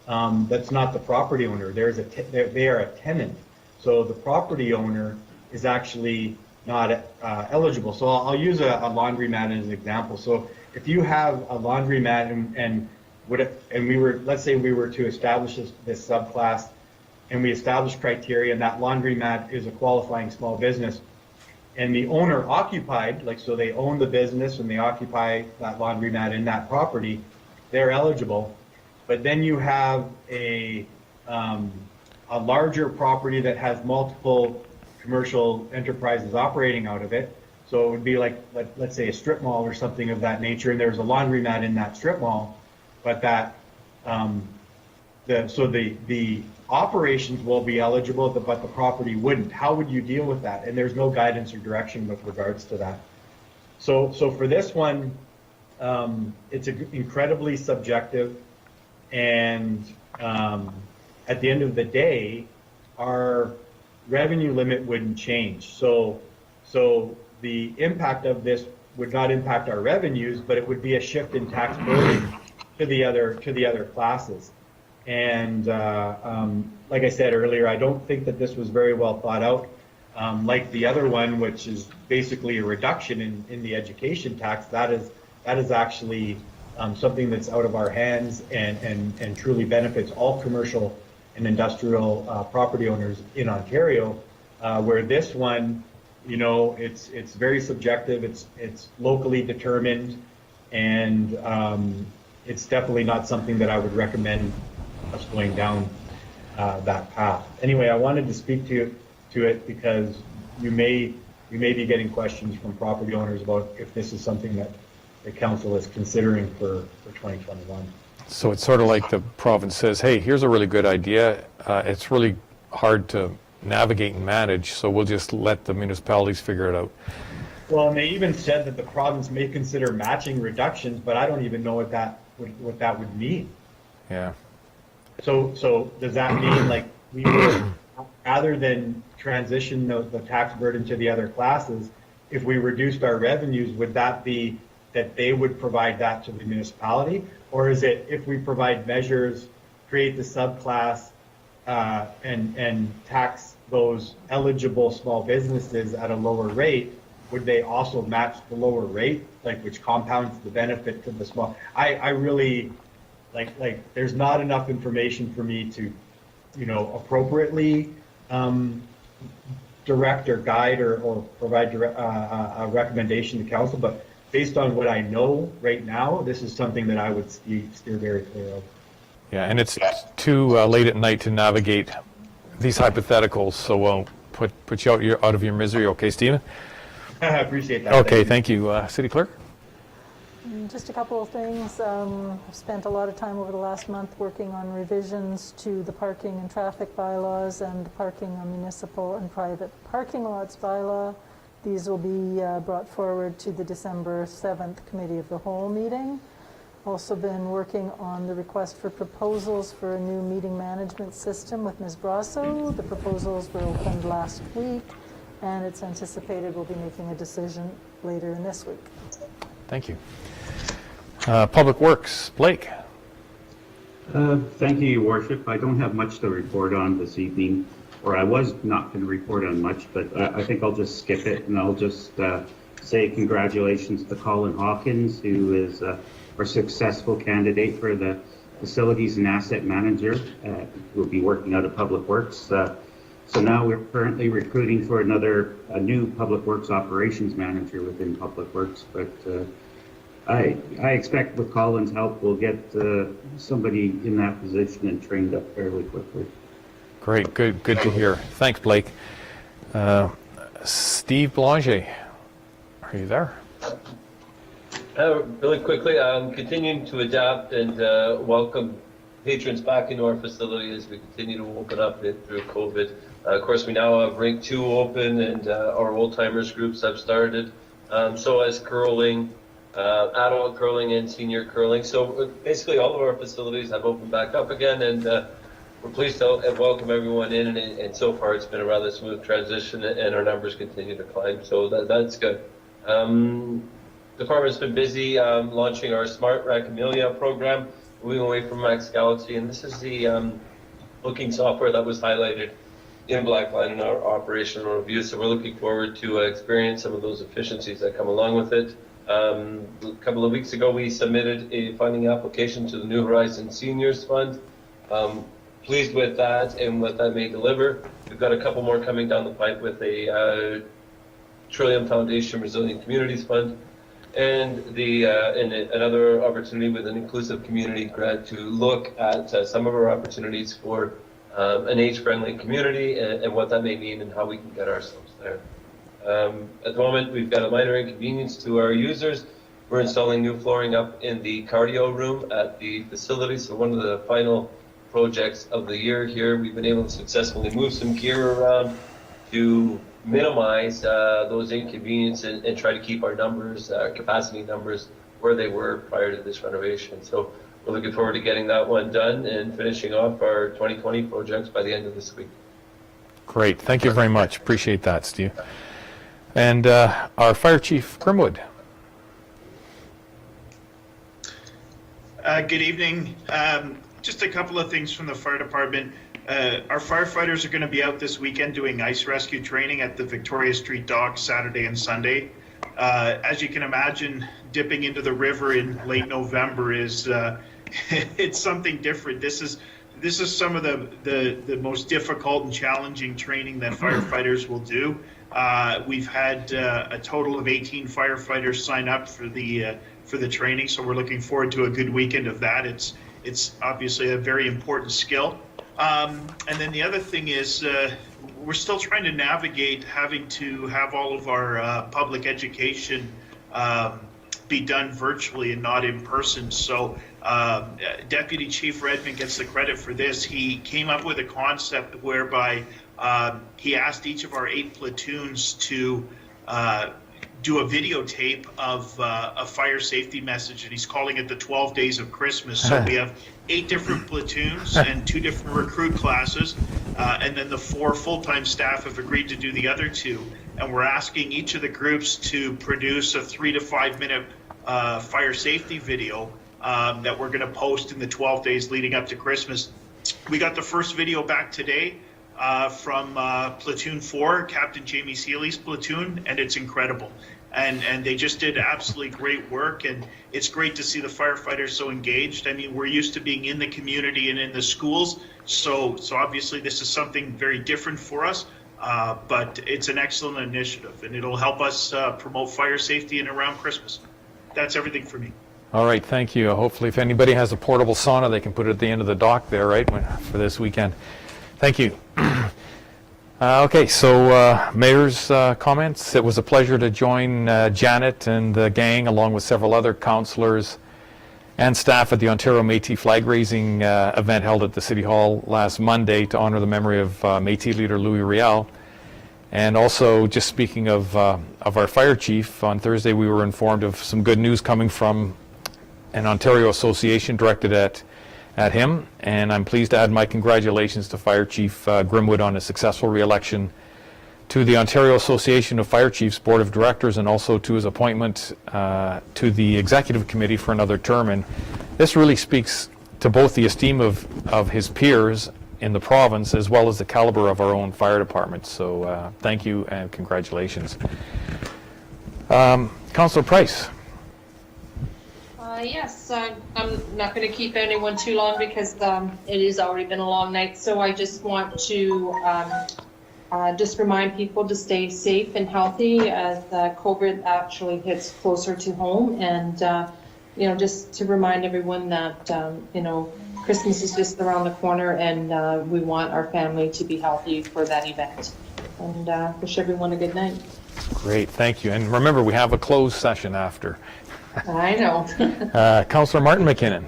that's not the property owner. They are a tenant. So the property owner is actually not eligible. So I'll use a laundromat as an example. So if you have a laundromat and let's say we were to establish this subclass, and we establish criteria, and that laundromat is a qualifying small business, and the owner occupied, so they own the business and they occupy that laundromat in that property, they're eligible. But then you have a larger property that has multiple commercial enterprises operating out of it. So it would be let's say a strip mall or something of that nature, and there's a laundromat in that strip mall, but that the operations will be eligible, but the property wouldn't. How would you deal with that? And there's no guidance or direction with regards to that. So for this one, it's incredibly subjective, and at the end of the day, our revenue limit wouldn't change. So the impact of this would not impact our revenues, but it would be a shift in tax burden to the other classes. And like I said earlier, I don't think that this was very well thought out. Like the other one, which is basically a reduction in the education tax, that is actually something that's out of our hands and truly benefits all commercial and industrial property owners in Ontario. Where this one, you know, it's very subjective, it's locally determined, and it's definitely not something that I would recommend us going down that path. Anyway, I wanted to speak to it because you may be getting questions from property owners about if this is something that the council is considering for 2021. So it's sort of like the province says, hey, here's a really good idea. It's really hard to navigate and manage, so we'll just let the municipalities figure it out. Well, and they even said that the province may consider matching reductions, but I don't even know what that would mean. Yeah. So does that mean like we would, rather than transition the tax burden to the other classes, if we reduced our revenues, would that be that they would provide that to the municipality? Or is it if we provide measures, create the subclass, and tax those eligible small businesses at a lower rate, would they also match the lower rate, like which compounds the benefit to the small? I really, like there's not enough information for me to, you know, appropriately direct or guide or provide a recommendation to council, but based on what I know right now, this is something that I would steer very clear of. Yeah, and it's too late at night to navigate these hypotheticals, so we'll put you out of your misery. Okay, Stephen? I appreciate that. Okay, thank you. City Clerk? Just a couple of things. I've spent a lot of time over the last month working on revisions to the parking and traffic bylaws and the parking on municipal and private parking lots bylaw. These will be brought forward to the December 7th Committee of the Whole meeting. Also been working on the request for proposals for a new meeting management system with Ms. Brasso. The proposals were opened last week, and it's anticipated we'll be making a decision later in this week. Thank you. Public Works, Blake. Thank you, Your Worship. I don't have much to report on this evening, or I was not going to report on much, but I think I'll just skip it, and I'll just say congratulations to Colin Hawkins, who is our successful candidate for the Facilities and Asset Manager. We'll be working out of Public Works. So now we're currently recruiting for a new Public Works Operations Manager within Public Works, but I expect with Colin's help, we'll get somebody in that position and trained up fairly quickly. Great, good to hear. Thanks, Blake. Steve Blanger, are you there? Really quickly, continuing to adapt and welcome patrons back into our facility as we continue to open up through COVID. Of course, we now have Rink 2 open, and our old-timers groups have started. So has curling, adult curling and senior curling. So basically all of our facilities have opened back up again, and we're pleased to welcome everyone in, and so far it's been a rather smooth transition, and our numbers continue to climb, so that's good. Department's been busy launching our Smart Rack Amelia program, moving away from Max Galaxy, and this is the booking software that was highlighted in Blackline in our operational review, so we're looking forward to experience some of those efficiencies that come along with it. A couple of weeks ago, we submitted a funding application to the New Horizons Seniors Fund. Pleased with that and what that may deliver. We've got a couple more coming down the pipe with a Trillium Foundation Resilient Communities Fund, and another opportunity with an inclusive community grant to look at some of our opportunities for an age-friendly community and what that may mean and how we can get ourselves there. At the moment, we've got a minor inconvenience to our users. We're installing new flooring up in the cardio room at the facility, so one of the final projects of the year here. We've been able to successfully move some gear around to minimize those inconveniences and try to keep our numbers, capacity numbers, where they were prior to this renovation. So we're looking forward to getting that one done and finishing off our 2020 projects by the end of this week. Great, thank you very much. Appreciate that, Steve. And our Fire Chief, Grimwood. Good evening. Just a couple of things from the fire department. Our firefighters are going to be out this weekend doing ice rescue training at the Victoria Street docks Saturday and Sunday. As you can imagine, dipping into the river in late November is it's something different. this is some of the most difficult and challenging training that firefighters will do. We've had a total of 18 firefighters sign up for the training, so we're looking forward to a good weekend of that. It's obviously a very important skill. And then the other thing is we're still trying to navigate having to have all of our public education be done virtually and not in person. So Deputy Chief Redmond gets the credit for this. He came up with a concept whereby he asked each of our 8 platoons to do a videotape of a fire safety message, and he's calling it the 12 Days of Christmas. So we have 8 different platoons and 2 different recruit classes, and then the 4 full-time staff have agreed to do the other 2. And we're asking each of the groups to produce a 3 to 5 minute fire safety video that we're going to post in the 12 days leading up to Christmas. We got the first video back today from Platoon 4, Captain Jamie Seeley's platoon, and it's incredible. And they just did absolutely great work, and it's great to see the firefighters so engaged. I mean, we're used to being in the community and in the schools, so obviously this is something very different for us, but it's an excellent initiative, and it'll help us promote fire safety and around Christmas. That's everything for me. All right, thank you. Hopefully, if anybody has a portable sauna, they can put it at the end of the dock there, right, for this weekend. Thank you. Okay, so Mayor's comments. It was a pleasure to join Janet and the gang, along with several other councillors and staff at the Ontario Métis flag raising event held at the City Hall last Monday to honor the memory of Métis leader Louis Riel. And also, just speaking of our fire chief, on Thursday we were informed of some good news coming from an Ontario association directed at him, and I'm pleased to add my congratulations to Fire Chief Grimwood on his successful re-election to the Ontario Association of Fire Chiefs Board of Directors, and also to his appointment to the Executive Committee for another term. And this really speaks to both the esteem of his peers in the province as well as the caliber of our own fire department. So thank you and congratulations. Councillor Price. Yes, I'm not going to keep anyone too long because it has already been a long night. So I just want to just remind people to stay safe and healthy as COVID actually hits closer to home. And, you know, just to remind everyone that, you know, Christmas is just around the corner, and we want our family to be healthy for that event. And wish everyone a good night. Great, thank you. And remember, we have a closed session after. I know. Councillor Martin McKinnon.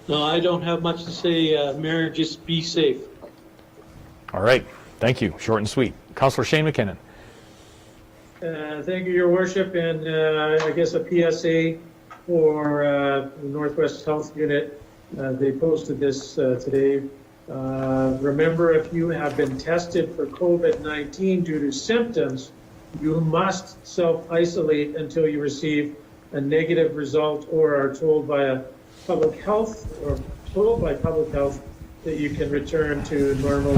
No, I don't have much to say, Mayor. Just be safe. All right, thank you. Short and sweet. Councillor Shane McKinnon. Thank you, Your Worship, and I guess a PSA for the Northwest Health Unit. They posted this today. Remember, if you have been tested for COVID-19 due to symptoms, you must self-isolate until you receive a negative result or are told by public health that you can return to normal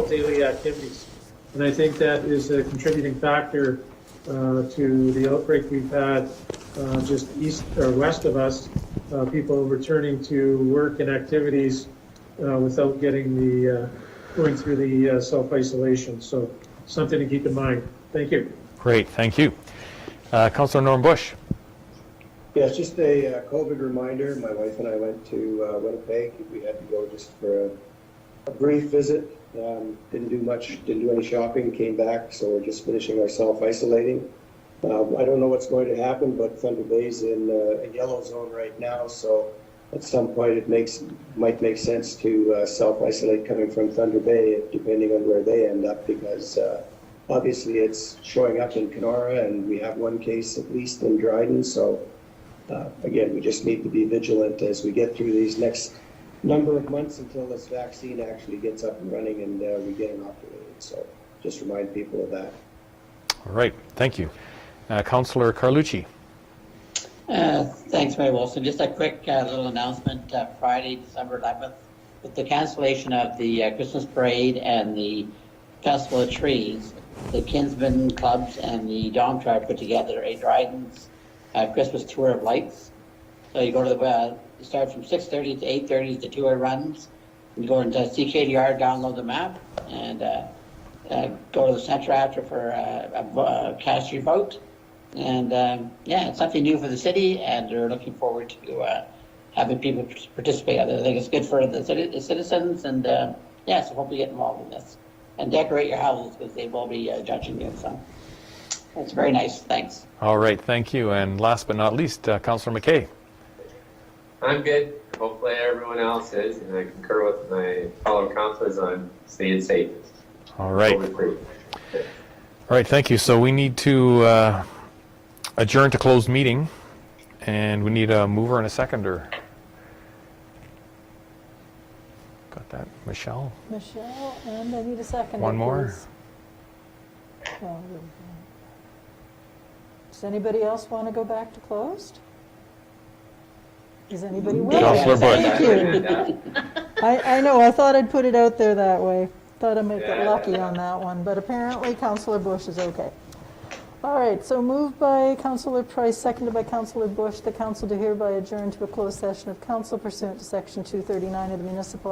daily activities. And I think that is a contributing factor to the outbreak we've had just east or west of us, people returning to work and activities without getting going through the self-isolation. So something to keep in mind. Thank you. Great, thank you. Councillor Norm Bush. Yeah, it's just a COVID reminder. My wife and I went to Winnipeg. We had to go just for a brief visit. Didn't do much, didn't do any shopping, came back, so we're just finishing our self-isolating. I don't know what's going to happen, but Thunder Bay's in a yellow zone right now, so at some point it might make sense to self-isolate coming from Thunder Bay, depending on where they end up, because obviously it's showing up in Kenora, and we have one case at least in Dryden, so again, we just need to be vigilant as we get through these next number of months until this vaccine actually gets up and running and we get inoculated. So just remind people of that. All right, thank you. Councillor Carlucci. Thanks, Mayor Wilson. Just a quick little announcement. Friday, December 11th, with the cancellation of the Christmas parade and the Festival of Trees, the Kinsman Clubs and the Dom Tribe put together a Dryden's Christmas Tour of Lights. So you go to the, you start from 6:30 to 8:30 is the 2-hour runs. You go into CKDR, download the map, and go to the center after for cast your vote. And yeah, it's something new for the city, and we're looking forward to having people participate. I think it's good for the citizens, and yeah, so hope you get involved in this. And decorate your houses because they will be judging you. So it's very nice. Thanks. All right, thank you. And last but not least, Councillor McKay. I'm good. Hopefully everyone else is, and I concur with my fellow councillors on staying safe. All right. All right, thank you. So we need to adjourn to closed meeting, and we need a mover and a seconder. Got that, Michelle? Michelle, and I need a second. One more. Does anybody else want to go back to closed? Is anybody willing? Councillor Bush. Thank you. I know, I thought I'd put it out there that way. Thought I'd make it lucky on that one, but apparently Councillor Bush is okay. All right, so moved by Councillor Price, seconded by Councillor Bush, the council to hereby adjourn to a closed session of council pursuant to Section 239 of the Municipal